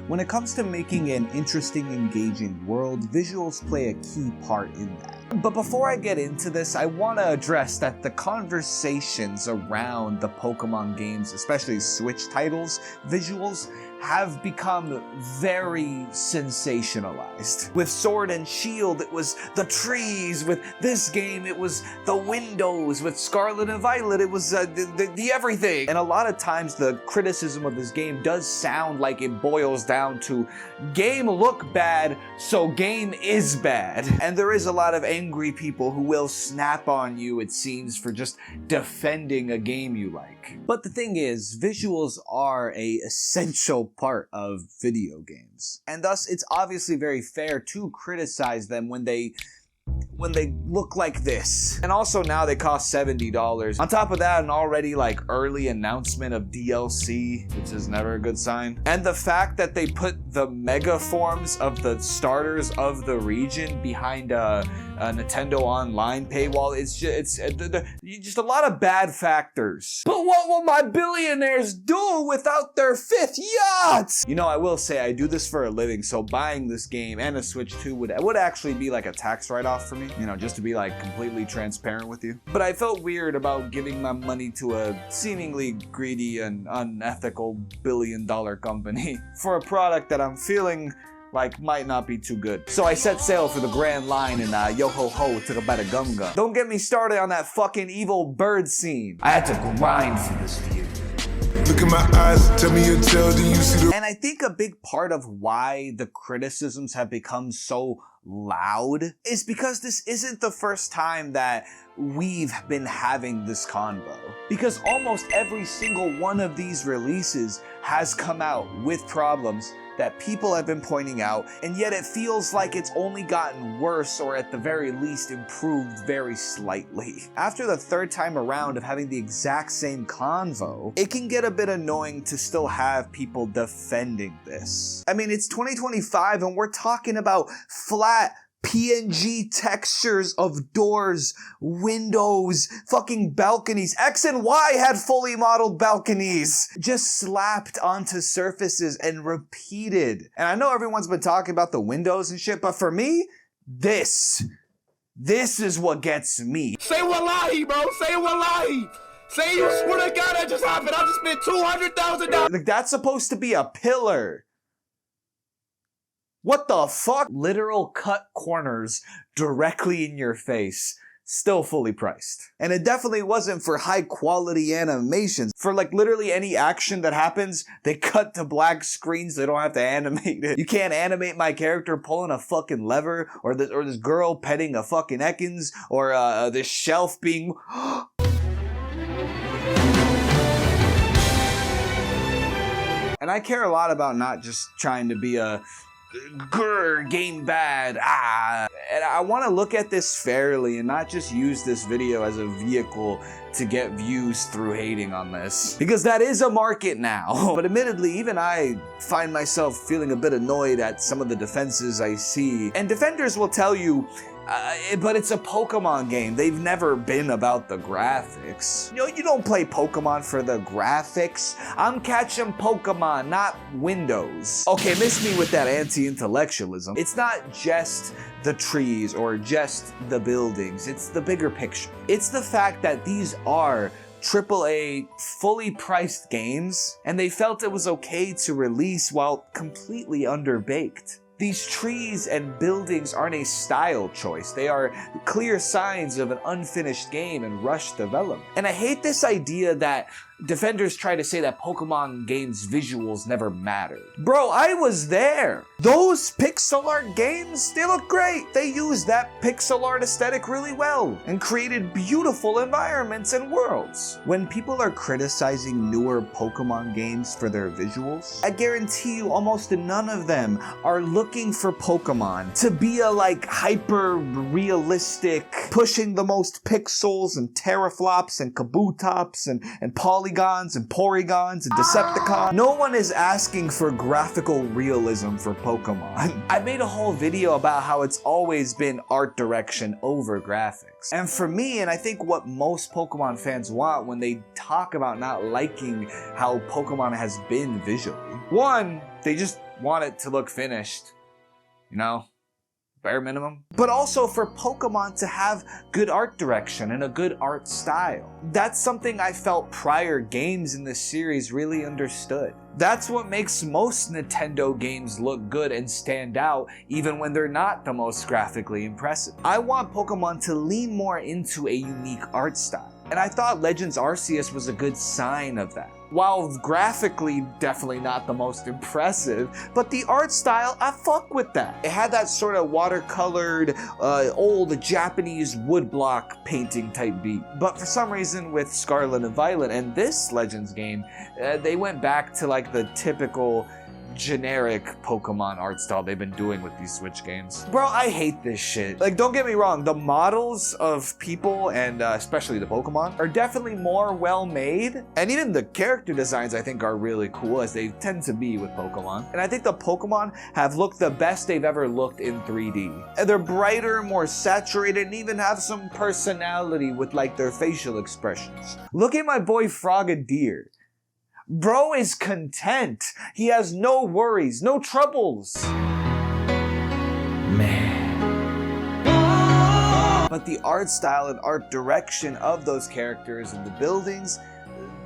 When it comes to making an interesting, engaging world, visuals play a key part in that. But before I get into this, I want to address that the conversations around the Pokemon games, especially Switch titles, visuals, have become very sensationalized. With Sword and Shield, it was the trees. With this game, it was the windows. With Scarlet and Violet, it was the everything. And a lot of times, the criticism of this game does sound like it boils down to game look bad, so game is bad. And there is a lot of angry people who will snap on you, it seems, for just defending a game you like. But the thing is, visuals are an essential part of video games. And thus, it's obviously very fair to criticize them when they look like this. And also now they cost $70. On top of that, an already early announcement of DLC, which is never a good sign. And the fact that they put the mega forms of the starters of the region behind a Nintendo Online paywall, it's just a lot of bad factors. But what will my billionaires do without their 5th yacht? You know, I will say I do this for a living, so buying this game and a Switch 2 would actually be like a tax write-off for me, you know, just to be completely transparent with you. But I felt weird about giving my money to a seemingly greedy and unethical billion-dollar company for a product that I'm feeling might not be too good. So I set sail for the Grand Line and yo-ho-ho to the Badagunga. Don't get me started on that fucking evil bird scene. I had to grind for this view. Look in my eyes, tell me your tale, do you see the... And I think a big part of why the criticisms have become so loud is because this isn't the first time that we've been having this convo. Because almost every single one of these releases has come out with problems that people have been pointing out, and yet it feels like it's only gotten worse, or at the very least improved very slightly. After the third time around of having the exact same convo, it can get a bit annoying to still have people defending this. I mean, it's 2025 and we're talking about flat PNG textures of doors, windows, fucking balconies. X and Y had fully modeled balconies, just slapped onto surfaces and repeated. And I know everyone's been talking about the windows and shit, but for me, this is what gets me. Say wallahi, bro. Say wallahi. Say you swear to God that just happened. I just spent $200,000. That's supposed to be a pillar. What the fuck? Literal cut corners directly in your face. Still fully priced. And it definitely wasn't for high quality animations. For literally any action that happens, they cut to black screens. They don't have to animate it. You can't animate my character pulling a fucking lever, or this girl petting a fucking Ekans, or this shelf being... And I care a lot about not just trying to be a grr, game bad, And I want to look at this fairly and not just use this video as a vehicle to get views through hating on this. Because that is a market now. But admittedly, even I find myself feeling a bit annoyed at some of the defenses I see. And defenders will tell you, But it's a Pokemon game. They've never been about the graphics. You don't play Pokemon for the graphics. I'm catching Pokemon, not Windows. Okay, miss me with that anti-intellectualism. It's not just the trees or just the buildings. It's the bigger picture. It's the fact that these are AAA, fully priced games, and they felt it was okay to release while completely underbaked. These trees and buildings aren't a style choice. They are clear signs of an unfinished game and rushed development. And I hate this idea that defenders try to say that Pokemon games' visuals never mattered. Bro, I was there. Those pixel art games, they look great. They used that pixel art aesthetic really well and created beautiful environments and worlds. When people are criticizing newer Pokemon games for their visuals, I guarantee you almost none of them are looking for Pokemon to be a hyper realistic, pushing the most pixels and teraflops and kabutops and polygons and porygons and Decepticons. No one is asking for graphical realism for Pokemon. I made a whole video about how it's always been art direction over graphics. And for me, and I think what most Pokemon fans want when they talk about not liking how Pokemon has been visually, one, they just want it to look finished. Bare minimum. But also for Pokemon to have good art direction and a good art style. That's something I felt prior games in this series really understood. That's what makes most Nintendo games look good and stand out even when they're not the most graphically impressive. I want Pokemon to lean more into a unique art style. And I thought Legends Arceus was a good sign of that. While graphically definitely not the most impressive, but the art style, I fuck with that. It had that sort of watercolored, old Japanese woodblock painting type beat. But for some reason with Scarlet and Violet and this Legends game, they went back to the typical generic Pokemon art style they've been doing with these Switch games. Bro, I hate this shit. Don't get me wrong, the models of people and especially the Pokemon are definitely more well made, and even the character designs I think are really cool, as they tend to be with Pokemon. And I think the Pokemon have looked the best they've ever looked in 3D. And they're brighter, more saturated, and even have some personality with their facial expressions. Look at my boy Frogadier. Bro is content. He has no worries, no troubles. Man. But the art style and art direction of those characters and the buildings,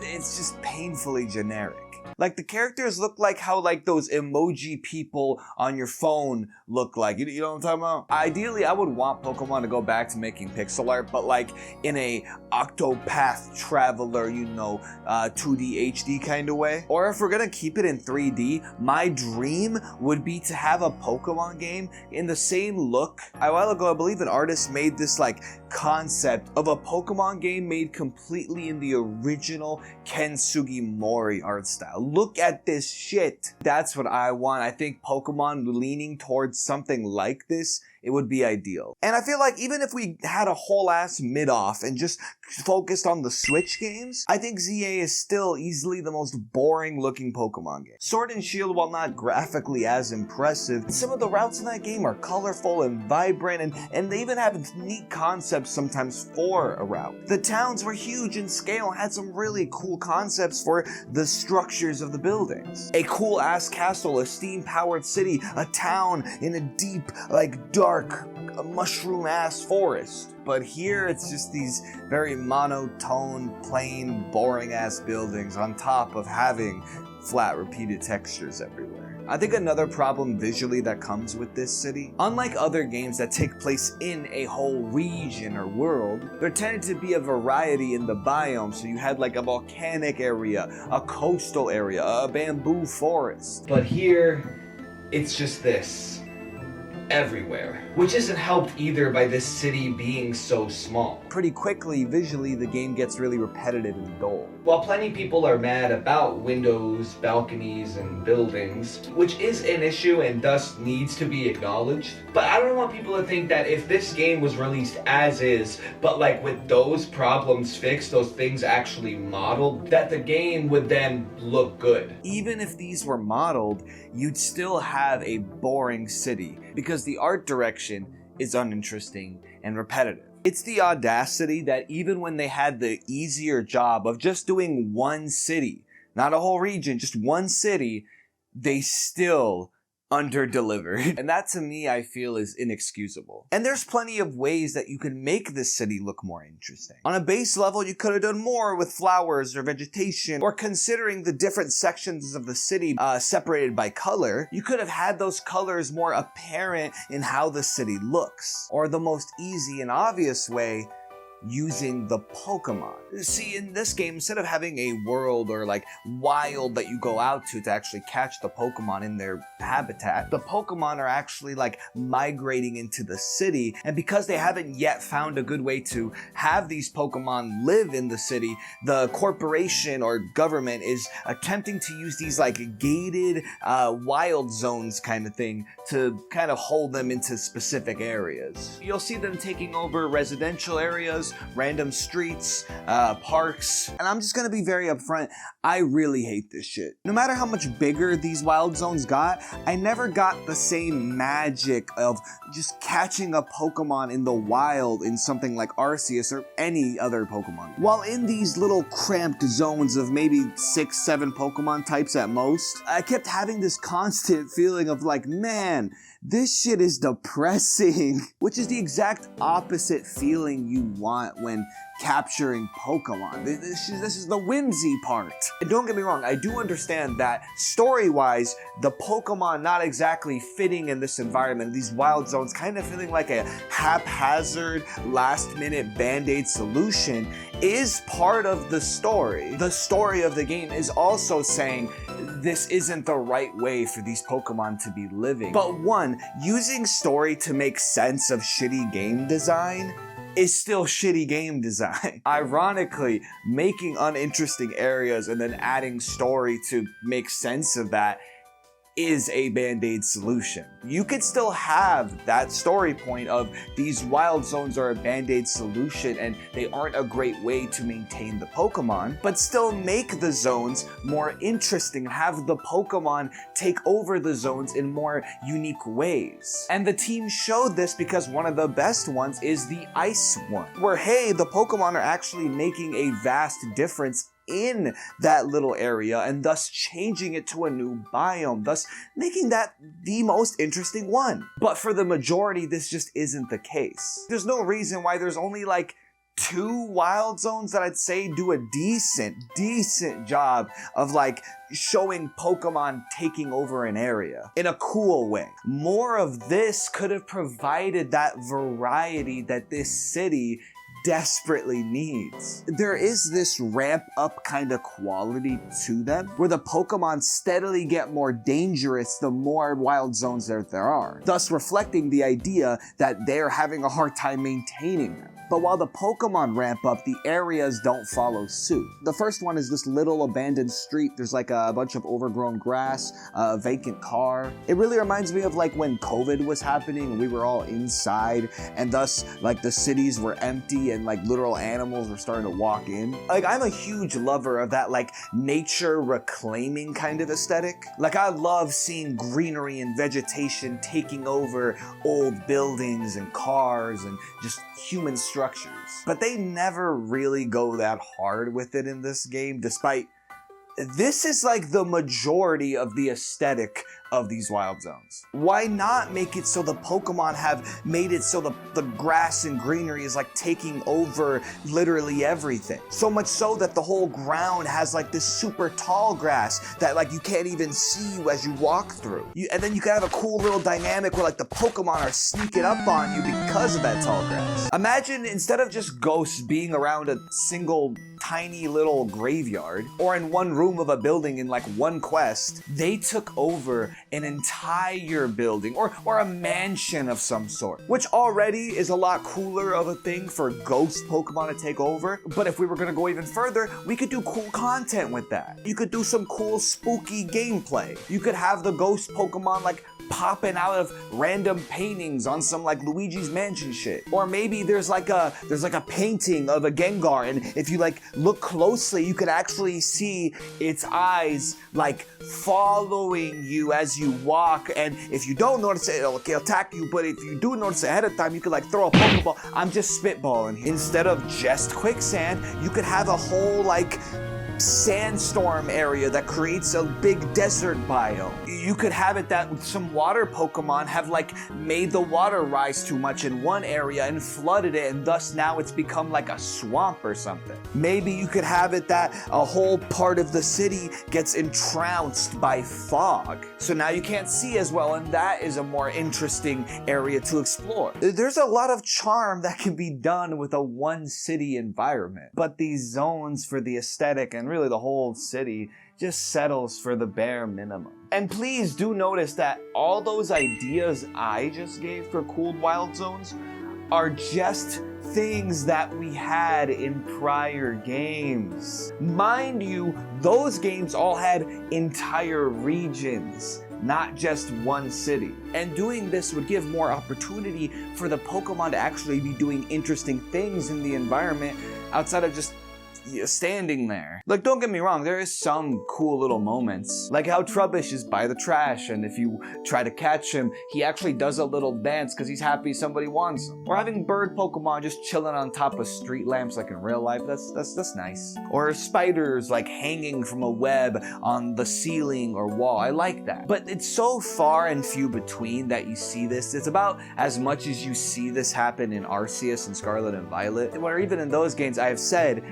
it's just painfully generic. The characters look like how those emoji people on your phone look like. You know what I'm talking about? Ideally, I would want Pokemon to go back to making pixel art, but in a Octopath Traveler, 2D HD kind of way. Or if we're gonna keep it in 3D, my dream would be to have a Pokemon game in the same look. A while ago, I believe an artist made this concept of a Pokemon game made completely in the original Ken Sugimori art style. Look at this shit. That's what I want. I think Pokemon leaning towards something like this, it would be ideal. And I feel even if we had a whole ass mid-off and just focused on the Switch games, I think ZA is still easily the most boring looking Pokemon game. Sword and Shield, while not graphically as impressive, some of the routes in that game are colorful and vibrant, and they even have neat concepts sometimes for a route. The towns were huge in scale and had some really cool concepts for the structures of the buildings. A cool ass castle, a steam powered city, a town in a deep, dark, mushroom ass forest. But here it's just these very monotone, plain, boring ass buildings on top of having flat repeated textures everywhere. I think another problem visually that comes with this city, unlike other games that take place in a whole region or world, there tended to be a variety in the biome. So you had a volcanic area, a coastal area, a bamboo forest. But here, it's just this. Everywhere, which isn't helped either by this city being so small. Pretty quickly, visually, the game gets really repetitive and dull. While plenty of people are mad about windows, balconies, and buildings, which is an issue and thus needs to be acknowledged, but I don't want people to think that if this game was released as is, but with those problems fixed, those things actually modeled, that the game would then look good. Even if these were modeled, you'd still have a boring city, because the art direction is uninteresting and repetitive. It's the audacity that even when they had the easier job of just doing one city, not a whole region, just one city, they still under-delivered. And that to me, I feel is inexcusable. And there's plenty of ways that you can make this city look more interesting. On a base level, you could have done more with flowers or vegetation, or considering the different sections of the city separated by color, you could have had those colors more apparent in how the city looks. Or the most easy and obvious way, using the Pokemon. See, in this game, instead of having a world or like wild that you go out to actually catch the Pokemon in their habitat, the Pokemon are actually like migrating into the city, and because they haven't yet found a good way to have these Pokemon live in the city, the corporation or government is attempting to use these like gated wild zones kind of thing to kind of hold them into specific areas. You'll see them taking over residential areas, random streets, parks, and I'm just gonna be very upfront, I really hate this shit. No matter how much bigger these wild zones got, I never got the same magic of just catching a Pokemon in the wild in something like Arceus or any other Pokemon. While in these little cramped zones of maybe 6-7 Pokemon types at most, I kept having this constant feeling of like, man, this shit is depressing, which is the exact opposite feeling you want when capturing Pokemon. This is the whimsy part. And don't get me wrong, I do understand that story-wise, the Pokemon not exactly fitting in this environment, these wild zones, kind of feeling like a haphazard, last-minute Band-Aid solution is part of the story. The story of the game is also saying this isn't the right way for these Pokemon to be living. But one, using story to make sense of shitty game design is still shitty game design. Ironically, making uninteresting areas and then adding story to make sense of that is a Band-Aid solution. You could still have that story point of these wild zones are a Band-Aid solution and they aren't a great way to maintain the Pokemon, but still make the zones more interesting, have the Pokemon take over the zones in more unique ways. And the team showed this because one of the best ones is the Ice one, where hey, the Pokemon are actually making a vast difference in that little area and thus changing it to a new biome, thus making that the most interesting one. But for the majority, this just isn't the case. There's no reason why there's only like 2 wild zones that I'd say do a decent job of like showing Pokemon taking over an area in a cool way. More of this could have provided that variety that this city desperately needs. There is this ramp up kind of quality to them where the Pokemon steadily get more dangerous the more wild zones there are, thus reflecting the idea that they're having a hard time maintaining them. But while the Pokemon ramp up, the areas don't follow suit. The first one is this little abandoned street. There's like a bunch of overgrown grass, a vacant car. It really reminds me of like when COVID was happening and we were all inside and thus like the cities were empty and like literal animals were starting to walk in. Like I'm a huge lover of that like nature reclaiming kind of aesthetic. Like I love seeing greenery and vegetation taking over old buildings and cars and just human structures. But they never really go that hard with it in this game, despite this is like the majority of the aesthetic of these wild zones. Why not make it so the Pokemon have made it so the grass and greenery is like taking over literally everything? So much so that the whole ground has like this super tall grass that like you can't even see as you walk through. And then you can have a cool little dynamic where like the Pokemon are sneaking up on you because of that tall grass. Imagine instead of just ghosts being around a single tiny little graveyard or in one room of a building in like one quest, they took over an entire building or a mansion of some sort, which already is a lot cooler of a thing for ghost Pokemon to take over. But if we were gonna go even further, we could do cool content with that. You could do some cool spooky gameplay. You could have the ghost Pokemon like popping out of random paintings on some like Luigi's Mansion shit. Or maybe there's like a painting of a Gengar, and if you like look closely, you could actually see its eyes like following you as as you walk, and if you don't notice it, it'll attack you, but if you do notice it ahead of time, you could like throw a Pokeball. I'm just spitballing here. Instead of just quicksand, you could have a whole like sandstorm area that creates a big desert biome. You could have it that some water Pokemon have like made the water rise too much in one area and flooded it, and thus now it's become like a swamp or something. Maybe you could have it that a whole part of the city gets entranced by fog, so now you can't see as well, and that is a more interesting area to explore. There's a lot of charm that can be done with a one city environment, but these zones for the aesthetic and really the whole city just settles for the bare minimum. And please do notice that all those ideas I just gave for cooled wild zones are just things that we had in prior games. Mind you, those games all had entire regions, not just one city. And doing this would give more opportunity for the Pokemon to actually be doing interesting things in the environment outside of just standing there. Like, don't get me wrong, there is some cool little moments, like how Trubbish is by the trash, and if you try to catch him, he actually does a little dance because he's happy somebody wants him. Or having bird Pokemon just chilling on top of street lamps like in real life, that's nice. Or spiders like hanging from a web on the ceiling or wall, I like that. But it's so far and few between that you see this. It's about as much as you see this happen in Arceus and Scarlet and Violet, where even in those games I have said,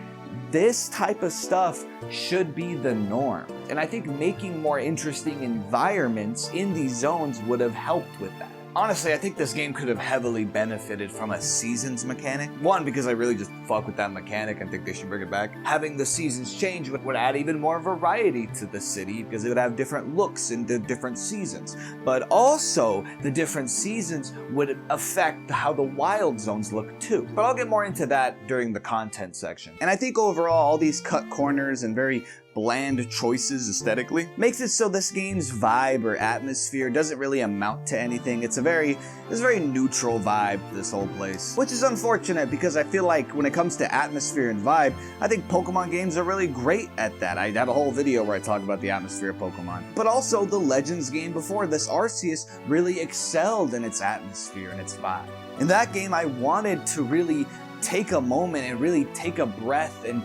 this type of stuff should be the norm. And I think making more interesting environments in these zones would have helped with that. Honestly, I think this game could have heavily benefited from a seasons mechanic. One, because I really just fuck with that mechanic and think they should bring it back. Having the seasons change would add even more variety to the city because it would have different looks in the different seasons. But also, the different seasons would affect how the wild zones look too. But I'll get more into that during the content section. And I think overall, all these cut corners and very bland choices aesthetically makes it so this game's vibe or atmosphere doesn't really amount to anything. It's a very neutral vibe, this whole place, which is unfortunate because I feel like when it comes to atmosphere and vibe, I think Pokemon games are really great at that. I have a whole video where I talk about the atmosphere of Pokemon, but also the Legends game before this, Arceus, really excelled in its atmosphere and its vibe. In that game, I wanted to really take a moment and really take a breath and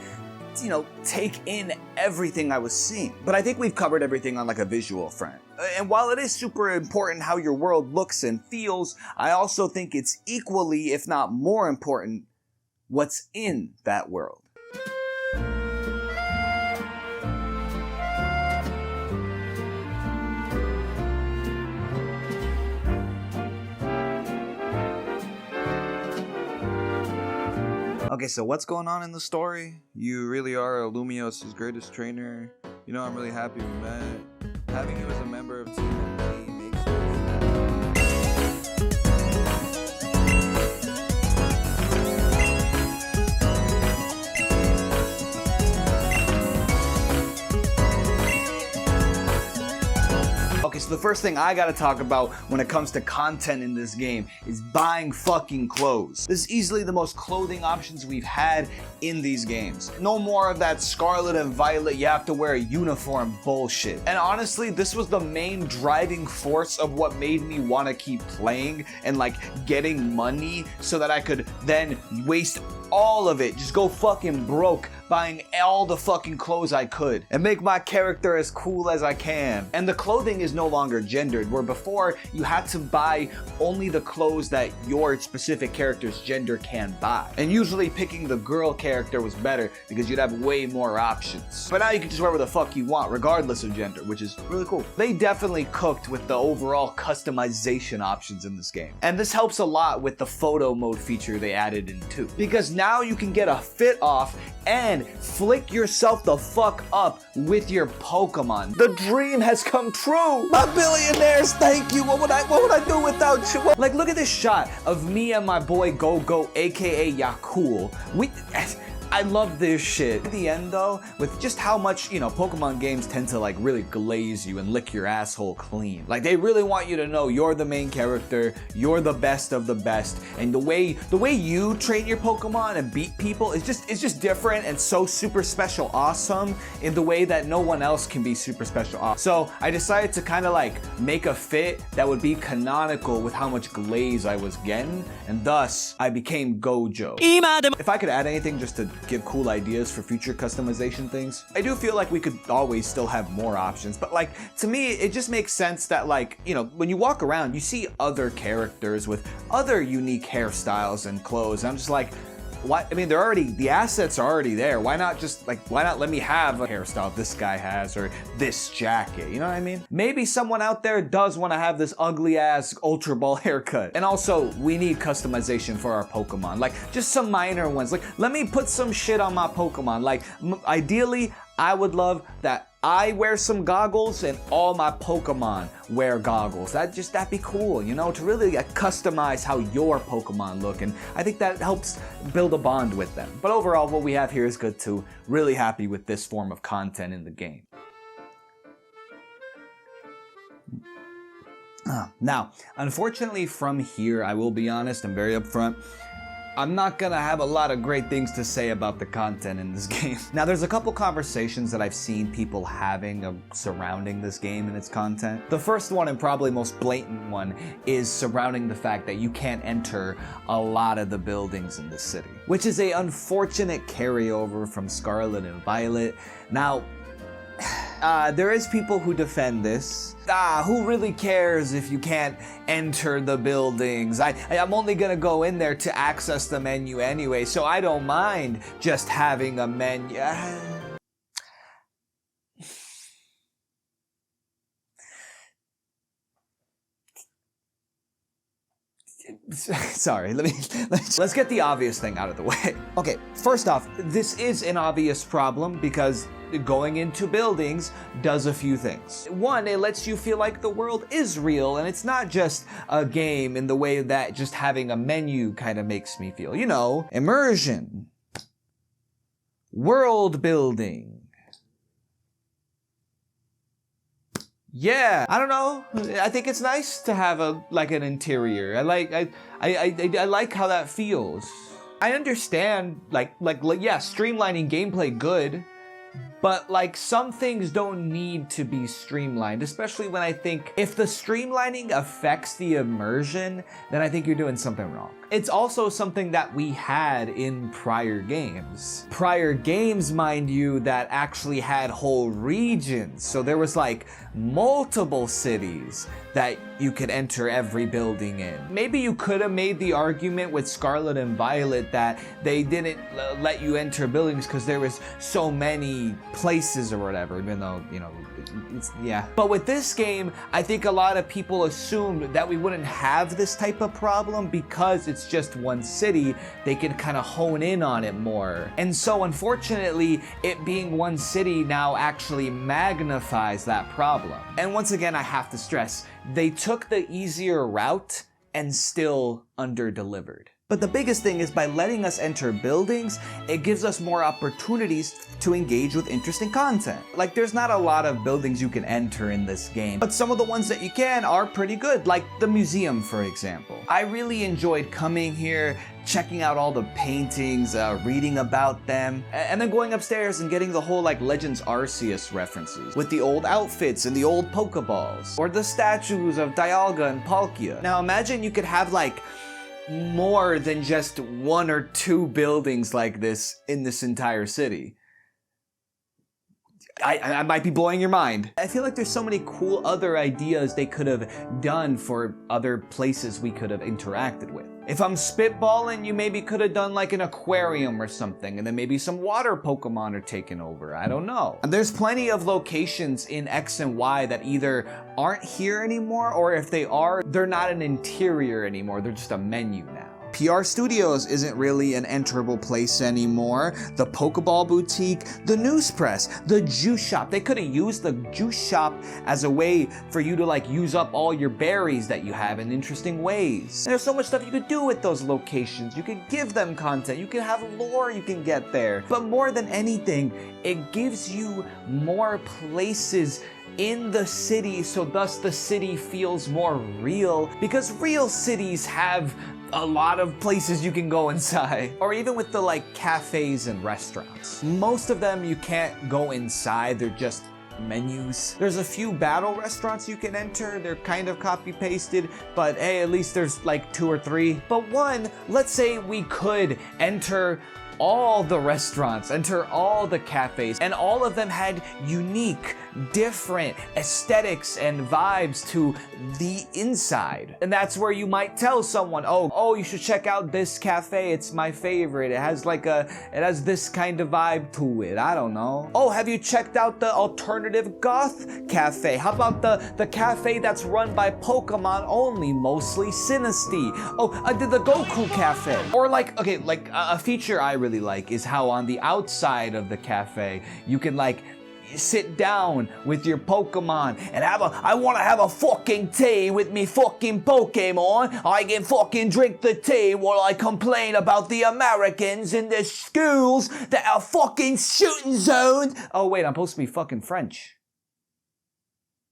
take in everything I was seeing. But I think we've covered everything on like a visual front. And while it is super important how your world looks and feels, I also think it's equally, if not more important, what's in that world. Okay, so what's going on in the story? You really are Lumios's greatest trainer. You know, I'm really happy we met. Having you as a member of Team MD makes me Okay, so the first thing I gotta talk about when it comes to content in this game is buying fucking clothes. This is easily the most clothing options we've had in these games. No more of that Scarlet and Violet, you have to wear a uniform bullshit. And honestly, this was the main driving force of what made me want to keep playing and like getting money so that I could then waste all of it, just go fucking broke buying all the fucking clothes I could and make my character as cool as I can. And the clothing is no longer gendered, where before you had to buy only the clothes that your specific character's gender can buy. And usually picking the girl character was better because you'd have way more options. But now you can just wear whatever the fuck you want regardless of gender, which is really cool. They definitely cooked with the overall customization options in this game. And this helps a lot with the photo mode feature they added in too. Because now you can get a fit off and flick yourself the fuck up with your Pokemon. The dream has come true. My billionaires, thank you. What would I do without you? Like, look at this shot of me and my boy Go-Go, aka Yakul. I love this shit. In the end though, with just how much, Pokemon games tend to like really glaze you and lick your asshole clean. Like they really want you to know you're the main character, you're the best of the best, and the way you train your Pokemon and beat people is just different and so super special awesome in the way that no one else can be super special awesome. So I decided to kind of like make a fit that would be canonical with how much glaze I was getting, and thus I became Gojo. If I could add anything just to give cool ideas for future customization things, I do feel like we could always still have more options, but like to me it just makes sense that like, when you walk around you see other characters with other unique hairstyles and clothes, and I'm just like, why? I mean, the assets are already there. Why not let me have a hairstyle this guy has, or this jacket, you know what I mean? Maybe someone out there does want to have this ugly ass Ultra Ball haircut. And also, we need customization for our Pokemon. Like, just some minor ones. Like, let me put some shit on my Pokemon. Like, ideally, I would love that I wear some goggles and all my Pokemon wear goggles. That'd be cool, to really customize how your Pokemon look, and I think that helps build a bond with them. But overall, what we have here is good too. Really happy with this form of content in the game. Now, unfortunately from here, I will be honest, I'm very upfront, I'm not gonna have a lot of great things to say about the content in this game. Now, there's a couple conversations that I've seen people having surrounding this game and its content. The first one, and probably most blatant one, is surrounding the fact that you can't enter a lot of the buildings in the city, which is an unfortunate carryover from Scarlet and Violet. Now, there is people who defend this. Who really cares if you can't enter the buildings? I'm only gonna go in there to access the menu anyway, so I don't mind just having a menu. Sorry, let's get the obvious thing out of the way. Okay, first off, this is an obvious problem because going into buildings does a few things. One, it lets you feel like the world is real and it's not just a game in the way that just having a menu kind of makes me feel. Immersion, world building. Yeah, I don't know. I think it's nice to have an interior. I like how that feels. I understand yeah, streamlining gameplay good, but some things don't need to be streamlined, especially when I think if the streamlining affects the immersion, then I think you're doing something wrong. It's also something that we had in prior games. Prior games, mind you, that actually had whole regions. So there was multiple cities that you could enter every building in. Maybe you could have made the argument with Scarlet and Violet that they didn't let you enter buildings because there was so many places or whatever, even though, yeah. But with this game, I think a lot of people assumed that we wouldn't have this type of problem because it's just one city. They can kind of hone in on it more. And so unfortunately, it being one city now actually magnifies that problem. And once again, I have to stress, they took the easier route and still under-delivered. But the biggest thing is by letting us enter buildings, it gives us more opportunities to engage with interesting content. There's not a lot of buildings you can enter in this game, but some of the ones that you can are pretty good, like the museum, for example. I really enjoyed coming here, checking out all the paintings, reading about them, and then going upstairs and getting the whole Legends Arceus references with the old outfits and the old Pokeballs, or the statues of Dialga and Palkia. Now imagine you could have more than just one or two buildings like this in this entire city. I might be blowing your mind. I feel like there's so many cool other ideas they could have done for other places we could have interacted with. If I'm spitballing, you maybe could have done an aquarium or something, and then maybe some water Pokemon are taken over. I don't know. And there's plenty of locations in X and Y that either aren't here anymore, or if they are, they're not an interior anymore. They're just a menu now. PR Studios isn't really an enterable place anymore. The Pokeball Boutique, the News Press, the Juice Shop. They could have used the Juice Shop as a way for you to like use up all your berries that you have in interesting ways. And there's so much stuff you could do with those locations. You could give them content. You can have lore you can get there. But more than anything, it gives you more places in the city, so thus the city feels more real, because real cities have a lot of places you can go inside. Or even with the like cafes and restaurants. Most of them you can't go inside, they're just menus. There's a few battle restaurants you can enter, they're kind of copy pasted, but hey, at least there's like 2 or 3. But one, let's say we could enter all the restaurants, enter all the cafes, and all of them had unique, different aesthetics and vibes to the inside. And that's where you might tell someone, oh, you should check out this cafe, it's my favorite. It has this kind of vibe to it. I don't know. Oh, have you checked out the alternative goth cafe? How about the cafe that's run by Pokemon only, mostly Sinnoh? Oh, I did the Goku cafe. Or like, okay, like a feature I really like is how on the outside of the cafe, you can like sit down with your Pokemon and I want to have a fucking tea with me fucking Pokemon. I can fucking drink the tea while I complain about the Americans in the schools that are fucking shooting zones. Oh wait, I'm supposed to be fucking French.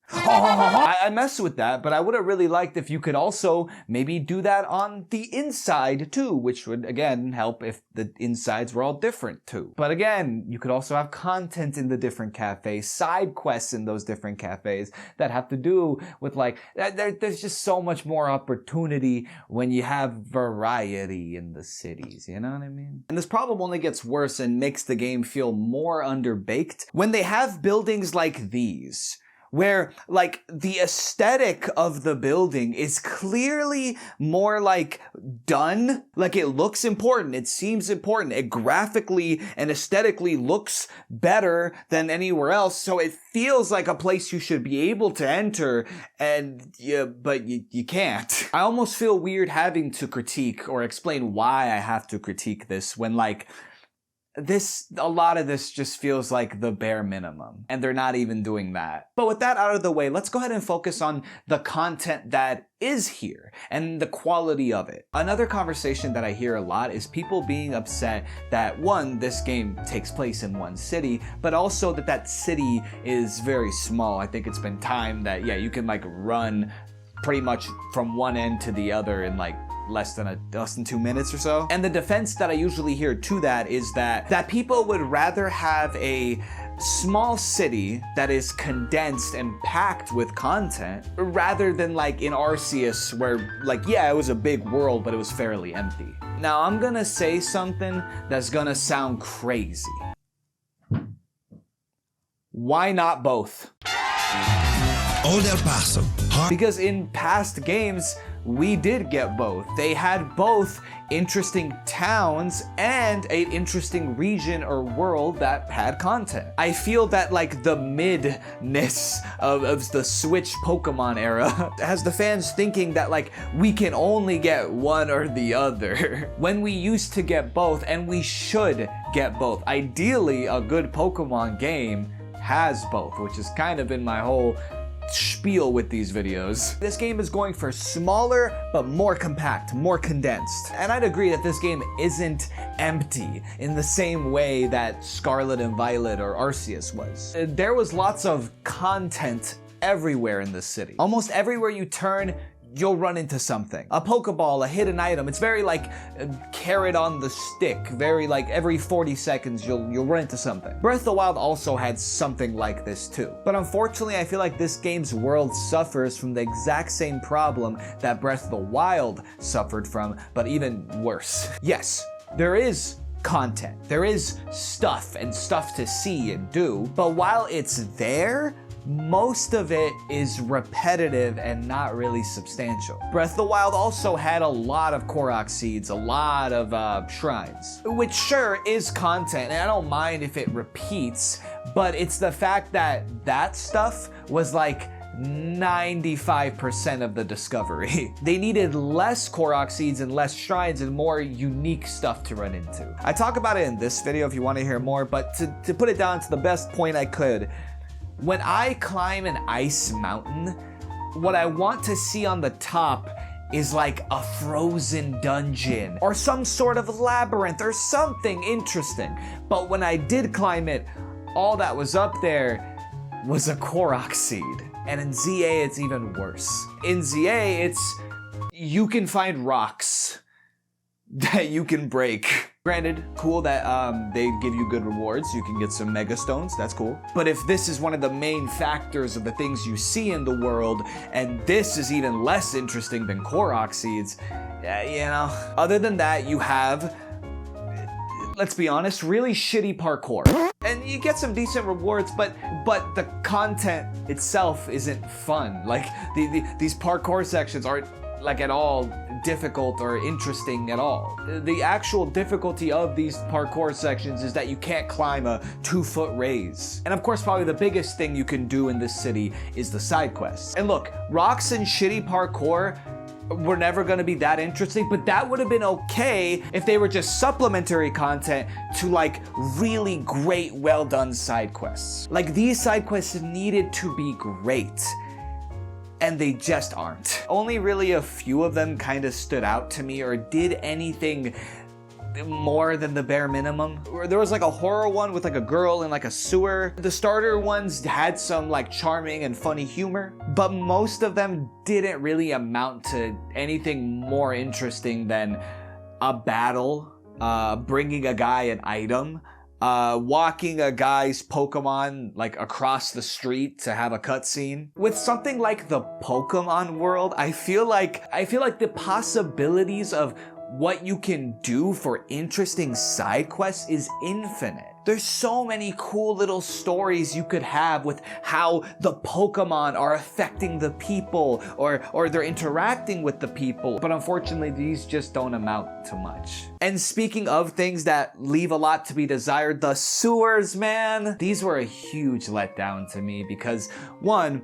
I messed with that, but I would have really liked if you could also maybe do that on the inside too, which would again help if the insides were all different too. But again, you could also have content in the different cafes, side quests in those different cafes that have to do with like, there's just so much more opportunity when you have variety in the cities, you know what I mean? And this problem only gets worse and makes the game feel more underbaked when they have buildings like these, where like the aesthetic of the building is clearly more like done. Like it looks important, it seems important, it graphically and aesthetically looks better than anywhere else, so it feels like a place you should be able to enter, but you can't. I almost feel weird having to critique or explain why I have to critique this when like a lot of this just feels like the bare minimum, and they're not even doing that. But with that out of the way, let's go ahead and focus on the content that is here and the quality of it. Another conversation that I hear a lot is people being upset that one, this game takes place in one city, but also that city is very small. I think it's been timed that, yeah, you can like run pretty much from one end to the other in like less than 2 minutes or so. And the defense that I usually hear to that is that people would rather have a small city that is condensed and packed with content rather than like in Arceus where like, yeah, it was a big world, but it was fairly empty. Now I'm gonna say something that's gonna sound crazy. Why not both? Old El Paso. Because in past games, we did get both. They had both interesting towns and an interesting region or world that had content. I feel that like the midness of the Switch Pokemon era has the fans thinking that like we can only get one or the other when we used to get both, and we should get both. Ideally, a good Pokemon game has both, which is kind of in my whole spiel with these videos. This game is going for smaller but more compact, more condensed. And I'd agree that this game isn't empty in the same way that Scarlet and Violet or Arceus was. There was lots of content everywhere in this city. Almost everywhere you turn, you'll run into something. A Pokeball, a hidden item. It's very like carrot on the stick. Very like every 40 seconds you'll run into something. Breath of the Wild also had something like this too. But unfortunately, I feel like this game's world suffers from the exact same problem that Breath of the Wild suffered from, but even worse. Yes, there is content. There is stuff and stuff to see and do, but while it's there, most of it is repetitive and not really substantial. Breath of the Wild also had a lot of Korok seeds, a lot of shrines, which sure is content, and I don't mind if it repeats, but it's the fact that that stuff was like 95% of the discovery. They needed less Korok seeds and less shrines and more unique stuff to run into. I talk about it in this video if you want to hear more, but to put it down to the best point I could, when I climb an ice mountain, what I want to see on the top is like a frozen dungeon or some sort of labyrinth or something interesting. But when I did climb it, all that was up there was a Korok seed. And in ZA, it's even worse. In ZA, you can find rocks that you can break. Granted, cool that they give you good rewards. You can get some Mega Stones, that's cool. But if this is one of the main factors of the things you see in the world, and this is even less interesting than Korok seeds, you know. Other than that, you have, let's be honest, really shitty parkour. And you get some decent rewards, but the content itself isn't fun. Like, these parkour sections aren't like at all difficult or interesting at all. The actual difficulty of these parkour sections is that you can't climb a 2-foot raise. And of course, probably the biggest thing you can do in this city is the side quests. And look, rocks and shitty parkour were never going to be that interesting, but that would have been okay if they were just supplementary content to like really great, well done side quests. Like, these side quests needed to be great, and they just aren't. Only really a few of them kind of stood out to me or did anything more than the bare minimum. There was like a horror one with like a girl in like a sewer. The starter ones had some like charming and funny humor, but most of them didn't really amount to anything more interesting than a battle, bringing a guy an item, walking a guy's Pokemon like across the street to have a cutscene. With something like the Pokemon world, I feel like the possibilities of what you can do for interesting side quests is infinite. There's so many cool little stories you could have with how the Pokemon are affecting the people or they're interacting with the people. But unfortunately, these just don't amount to much. And speaking of things that leave a lot to be desired, the sewers, man. These were a huge letdown to me because, one,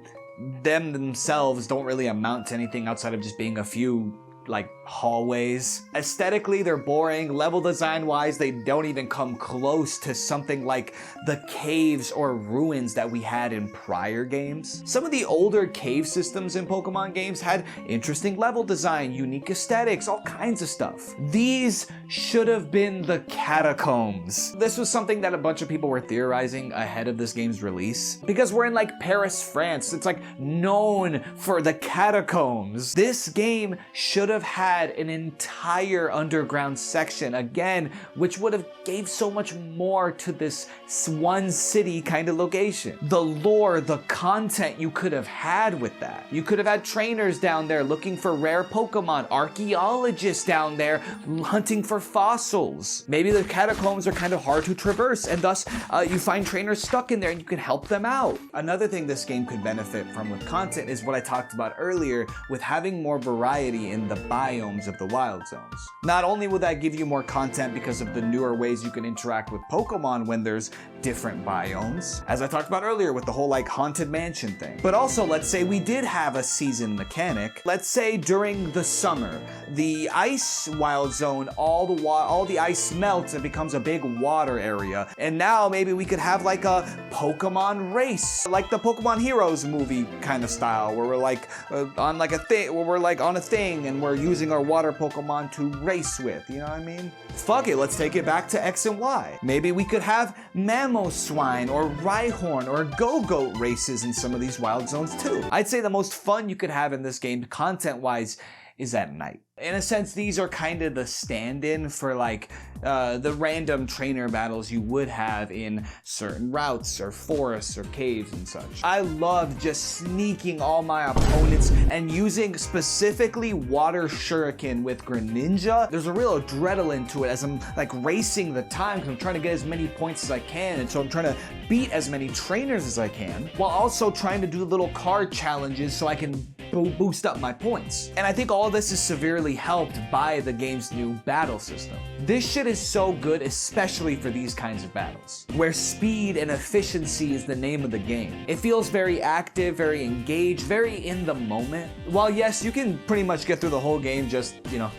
them themselves don't really amount to anything outside of just being a few like hallways. Aesthetically, they're boring. Level design wise, they don't even come close to something like the caves or ruins that we had in prior games. Some of the older cave systems in Pokemon games had interesting level design, unique aesthetics, all kinds of stuff. These should have been the catacombs. This was something that a bunch of people were theorizing ahead of this game's release because we're in like Paris, France. It's like known for the catacombs. This game should have had an entire underground section again, which would have gave so much more to this one city kind of location. The lore, the content you could have had with that. You could have had trainers down there looking for rare Pokemon, archaeologists down there hunting for fossils. Maybe the catacombs are kind of hard to traverse and thus you find trainers stuck in there and you can help them out. Another thing this game could benefit from with content is what I talked about earlier with having more variety in the biomes of the wild zones. Not only will that give you more content because of the newer ways you can interact with Pokemon when there's different biomes, as I talked about earlier with the whole like haunted mansion thing, but also let's say we did have a season mechanic. Let's say during the summer, the ice wild zone, all the ice melts and becomes a big water area, and now maybe we could have like a Pokemon race, like the Pokemon Heroes movie kind of style, where we're like on like a thing, where we're like on a thing and we're using our water Pokemon to race with, you know what I mean? Fuck it, let's take it back to X and Y. Maybe we could have Mamoswine or Rhyhorn or Go-Goat races in some of these wild zones too. I'd say the most fun you could have in this game, content-wise, is at night. In a sense, these are kind of the stand-in for like the random trainer battles you would have in certain routes or forests or caves and such. I love just sneaking all my opponents and using specifically Water Shuriken with Greninja. There's a real adrenaline to it as I'm like racing the time because I'm trying to get as many points as I can, and so I'm trying to beat as many trainers as I can while also trying to do little card challenges so I can boost up my points. And I think all this is severely helped by the game's new battle system. This shit is so good, especially for these kinds of battles, where speed and efficiency is the name of the game. It feels very active, very engaged, very in the moment. While yes, you can pretty much get through the whole game just, you know,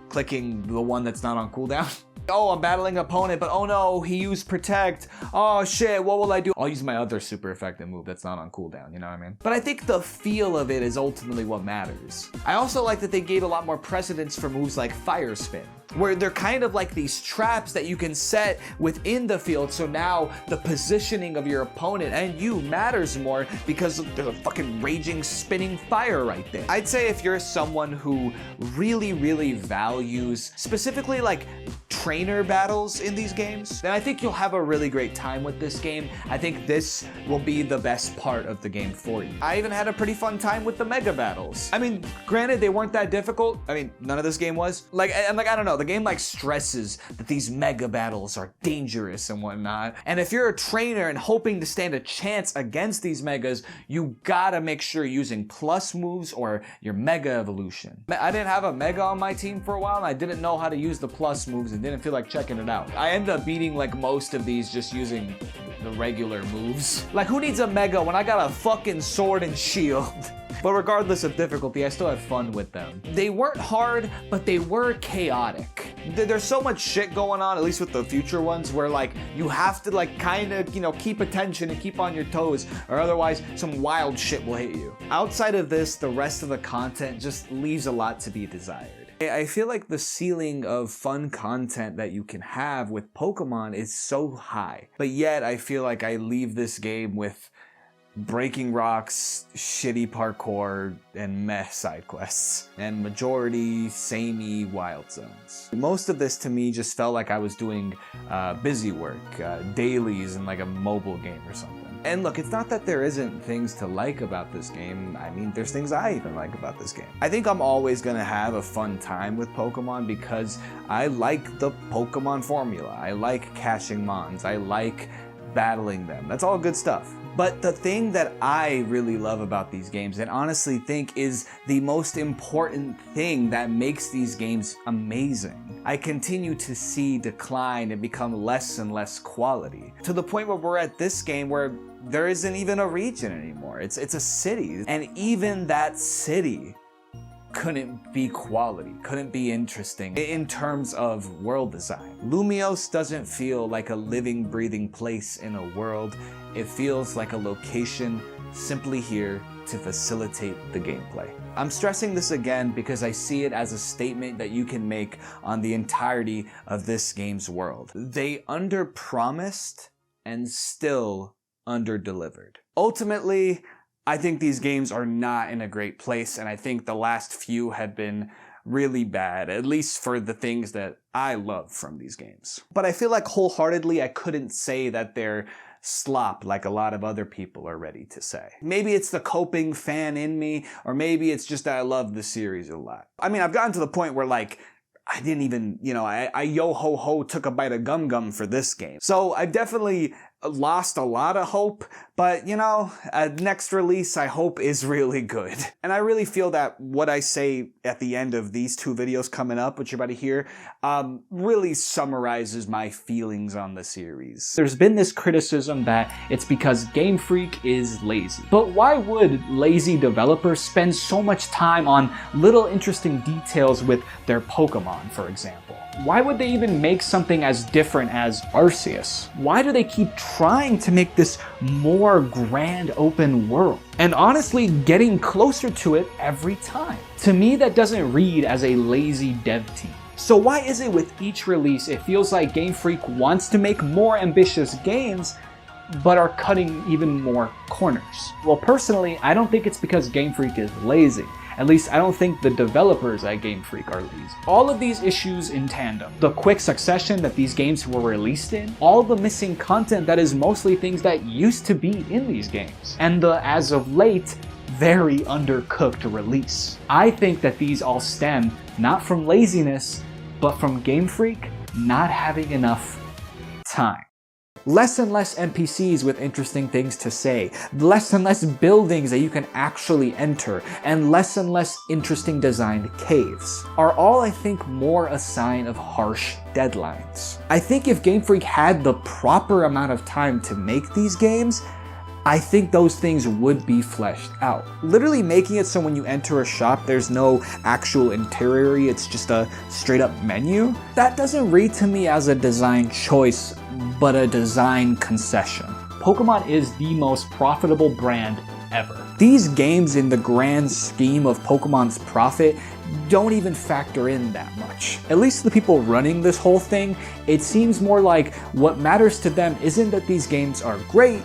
clicking the one that's not on cooldown. Oh, I'm battling an opponent, but oh no, he used Protect. Oh shit, what will I do? I'll use my other super effective move that's not on cooldown, you know what I mean? But I think the feel of it is ultimately what matters. I also like that they gave a lot more precedence for moves like Fire Spin, where they're kind of like these traps that you can set within the field, so now the positioning of your opponent and you matters more because there's a fucking raging spinning fire right there. I'd say if you're someone who really values specifically like trainer battles in these games, then I think you'll have a really great time with this game. I think this will be the best part of the game for you. I even had a pretty fun time with the mega battles. I mean, granted, they weren't that difficult. I mean, none of this game was. Like, I'm like, I don't know, the game like stresses that these mega battles are dangerous and whatnot. And if you're a trainer and hoping to stand a chance against these megas, you gotta make sure you're using plus moves or your mega evolution. I didn't have a mega on my team for a while and I didn't know how to use the plus moves and didn't feel like checking it out. I ended up beating like most of these just using the regular moves. Like, who needs a mega when I got a fucking sword and shield? But regardless of difficulty, I still had fun with them. They weren't hard, but they were chaotic. There's so much shit going on, at least with the future ones, where like you have to like kind of, you know, keep attention and keep on your toes, or otherwise some wild shit will hit you. Outside of this, the rest of the content just leaves a lot to be desired. I feel like the ceiling of fun content that you can have with Pokemon is so high, but yet I feel like I leave this game with breaking rocks, shitty parkour, and meh side quests, and majority samey wild zones. Most of this to me just felt like I was doing busy work, dailies in like a mobile game or something. And look, it's not that there isn't things to like about this game. I mean, there's things I even like about this game. I think I'm always gonna have a fun time with Pokemon because I like the Pokemon formula. I like catching Mons. I like battling them. That's all good stuff. But the thing that I really love about these games, and honestly think is the most important thing that makes these games amazing, I continue to see decline and become less and less quality. To the point where we're at this game where there isn't even a region anymore. It's a city. And even that city couldn't be quality, couldn't be interesting in terms of world design. Lumiose doesn't feel like a living, breathing place in a world. It feels like a location simply here to facilitate the gameplay. I'm stressing this again because I see it as a statement that you can make on the entirety of this game's world. They under-promised and still under-delivered. Ultimately, I think these games are not in a great place, and I think the last few have been really bad, at least for the things that I love from these games. But I feel like wholeheartedly I couldn't say that they're slop like a lot of other people are ready to say. Maybe it's the coping fan in me, or maybe it's just that I love the series a lot. I mean, I've gotten to the point where like, I didn't even, you know, I yo-ho-ho took a bite of gum-gum for this game. So I definitely lost a lot of hope, but you know, next release I hope is really good. And I really feel that what I say at the end of these two videos coming up, which you're about to hear, really summarizes my feelings on the series. There's been this criticism that it's because Gamefreak is lazy. But why would lazy developers spend so much time on little interesting details with their Pokemon, for example? Why would they even make something as different as Arceus? Why do they keep trying to make this more grand open world? And honestly, getting closer to it every time. To me, that doesn't read as a lazy dev team. So why is it with each release it feels like Game Freak wants to make more ambitious games, but are cutting even more corners? Well, personally, I don't think it's because Game Freak is lazy. At least I don't think the developers at Game Freak are lazy. All of these issues in tandem, the quick succession that these games were released in, all the missing content that is mostly things that used to be in these games, and the, as of late, very undercooked release. I think that these all stem not from laziness, but from Game Freak not having enough time. less and less NPCs with interesting things to say, less and less buildings that you can actually enter, and less interesting designed caves are all, I think, more a sign of harsh deadlines. I think if Game Freak had the proper amount of time to make these games, I think those things would be fleshed out. Literally making it so when you enter a shop, there's no actual interior, it's just a straight up menu. That doesn't read to me as a design choice, but a design concession. Pokemon is the most profitable brand ever. These games, in the grand scheme of Pokemon's profit, don't even factor in that much. At least the people running this whole thing, it seems more like what matters to them isn't that these games are great,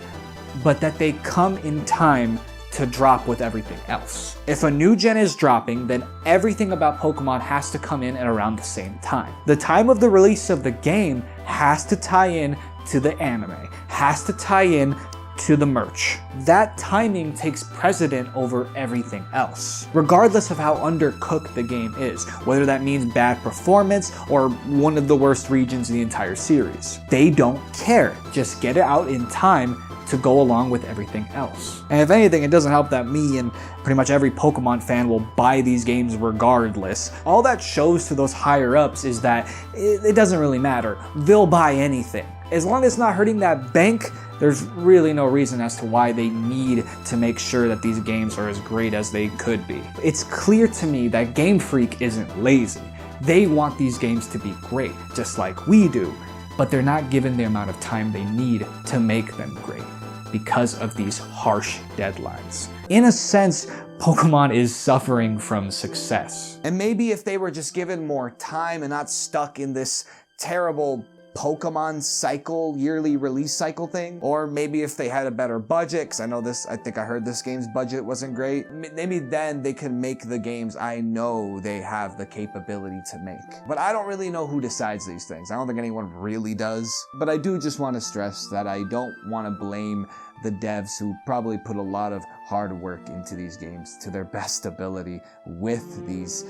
but that they come in time to drop with everything else. If a new gen is dropping, then everything about Pokemon has to come in at around the same time. The time of the release of the game has to tie in to the anime, has to tie in to the merch. That timing takes precedent over everything else, regardless of how undercooked the game is, whether that means bad performance or one of the worst regions in the entire series. They don't care. Just get it out in time to go along with everything else. And if anything, it doesn't help that me and pretty much every Pokemon fan will buy these games regardless. All that shows to those higher ups is that it doesn't really matter. They'll buy anything. As long as it's not hurting that bank, there's really no reason as to why they need to make sure that these games are as great as they could be. It's clear to me that Game Freak isn't lazy. They want these games to be great, just like we do, but they're not given the amount of time they need to make them great because of these harsh deadlines. In a sense, Pokemon is suffering from success. And maybe if they were just given more time and not stuck in this terrible Pokemon cycle, yearly release cycle thing, or maybe if they had a better budget, because I think I heard this game's budget wasn't great, maybe then they could make the games I know they have the capability to make. But I don't really know who decides these things. I don't think anyone really does. But I do just want to stress that I don't want to blame the devs who probably put a lot of hard work into these games to their best ability with these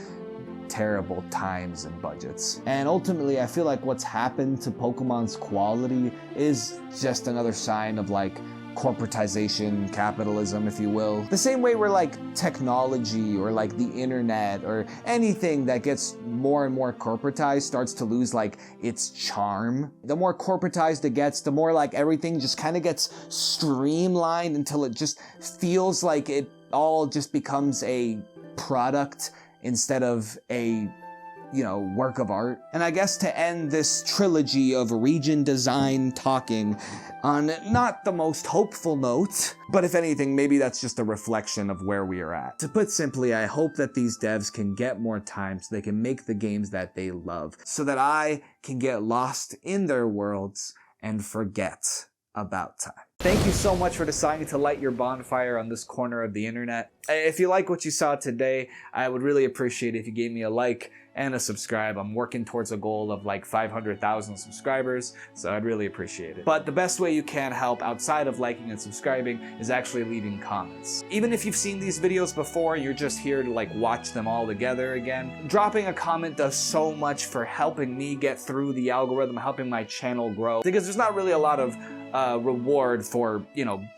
terrible times and budgets. And ultimately, I feel like what's happened to Pokemon's quality is just another sign of like corporatization, capitalism, if you will. The same way where like technology or like the internet or anything that gets more and more corporatized starts to lose like its charm. The more corporatized it gets, the more like everything just kind of gets streamlined until it just feels like it all just becomes a product instead of a, work of art. And I guess to end this trilogy of region design talking on not the most hopeful note, but if anything, maybe that's just a reflection of where we are at. To put simply, I hope that these devs can get more time so they can make the games that they love, so that I can get lost in their worlds and forget about time. Thank you so much for deciding to light your bonfire on this corner of the internet. If you like what you saw today, I would really appreciate it if you gave me a like and a subscribe. I'm working towards a goal of like 500,000 subscribers, so I'd really appreciate it. But the best way you can help outside of liking and subscribing is actually leaving comments. Even if you've seen these videos before, you're just here to like watch them all together again, dropping a comment does so much for helping me get through the algorithm, helping my channel grow, because there's not really a lot of reward for,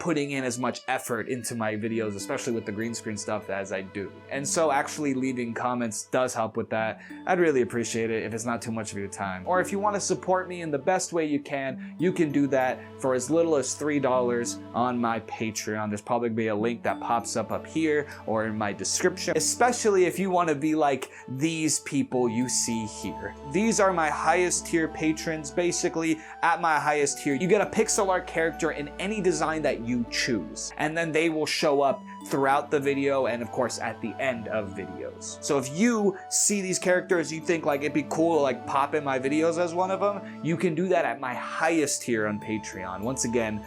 putting in as much effort into my videos, especially with the green screen stuff as I do. And so actually leaving comments does help with that. I'd really appreciate it if it's not too much of your time. Or if you want to support me in the best way you can do that for as little as $3 on my Patreon. There's probably gonna be a link that pops up here or in my description, especially if you want to be like these people you see here. These are my highest tier patrons. Basically, at my highest tier, you get a pixel art character in any design that you choose, and then they will show up throughout the video and of course at the end of videos. So if you see these characters, you think like it'd be cool to like pop in my videos as one of them, you can do that at my highest tier on Patreon. Once again,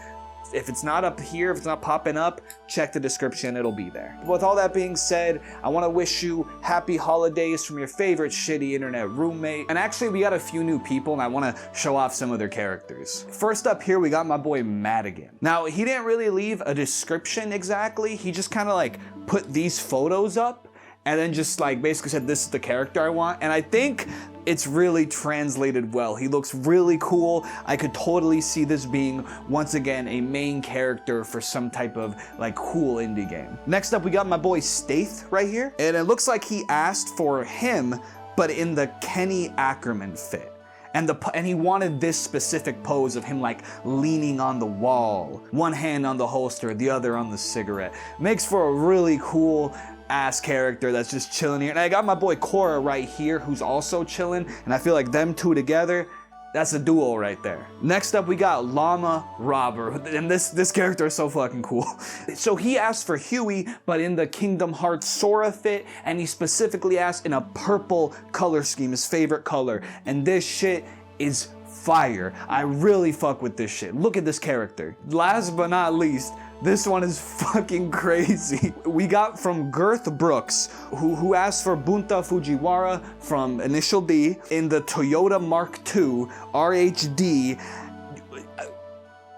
if it's not up here, if it's not popping up, check the description, it'll be there. With all that being said, I want to wish you happy holidays from your favorite shitty internet roommate. And actually, we got a few new people, and I want to show off some of their characters. First up here, we got my boy Madigan. Now, he didn't really leave a description exactly. He just kind of like put these photos up and then just like basically said, this is the character I want. And I think it's really translated well. He looks really cool. I could totally see this being, once again, a main character for some type of like cool indie game. Next up, we got my boy Staith right here. And it looks like he asked for him, but in the Kenny Ackerman fit. And he wanted this specific pose of him like leaning on the wall, one hand on the holster, the other on the cigarette. Makes for a really cool ass character that's just chilling here. And I got my boy Korra right here who's also chilling, and I feel like them two together, that's a duo right there. Next up, we got Llama Robber, and this character is so fucking cool. So he asked for Huey, but in the Kingdom Hearts Sora fit, and he specifically asked in a purple color scheme, his favorite color. And this shit is fire. I really fuck with this shit. Look at this character. Last but not least, this one is fucking crazy. We got from Girth Brooks, who asked for Bunta Fujiwara from Initial D in the Toyota Mark II RHD.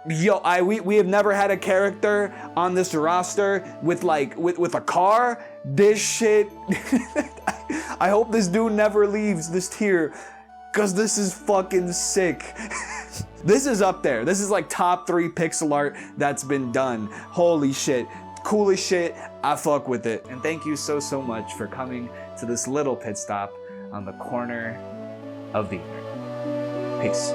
Yo, we have never had a character on this roster with like with a car. This shit. I hope this dude never leaves this tier, cause this is fucking sick. This is up there. This is like top 3 pixel art that's been done. Holy shit. Coolest shit. I fuck with it. And thank you so much for coming to this little pit stop on the corner of the internet. Peace.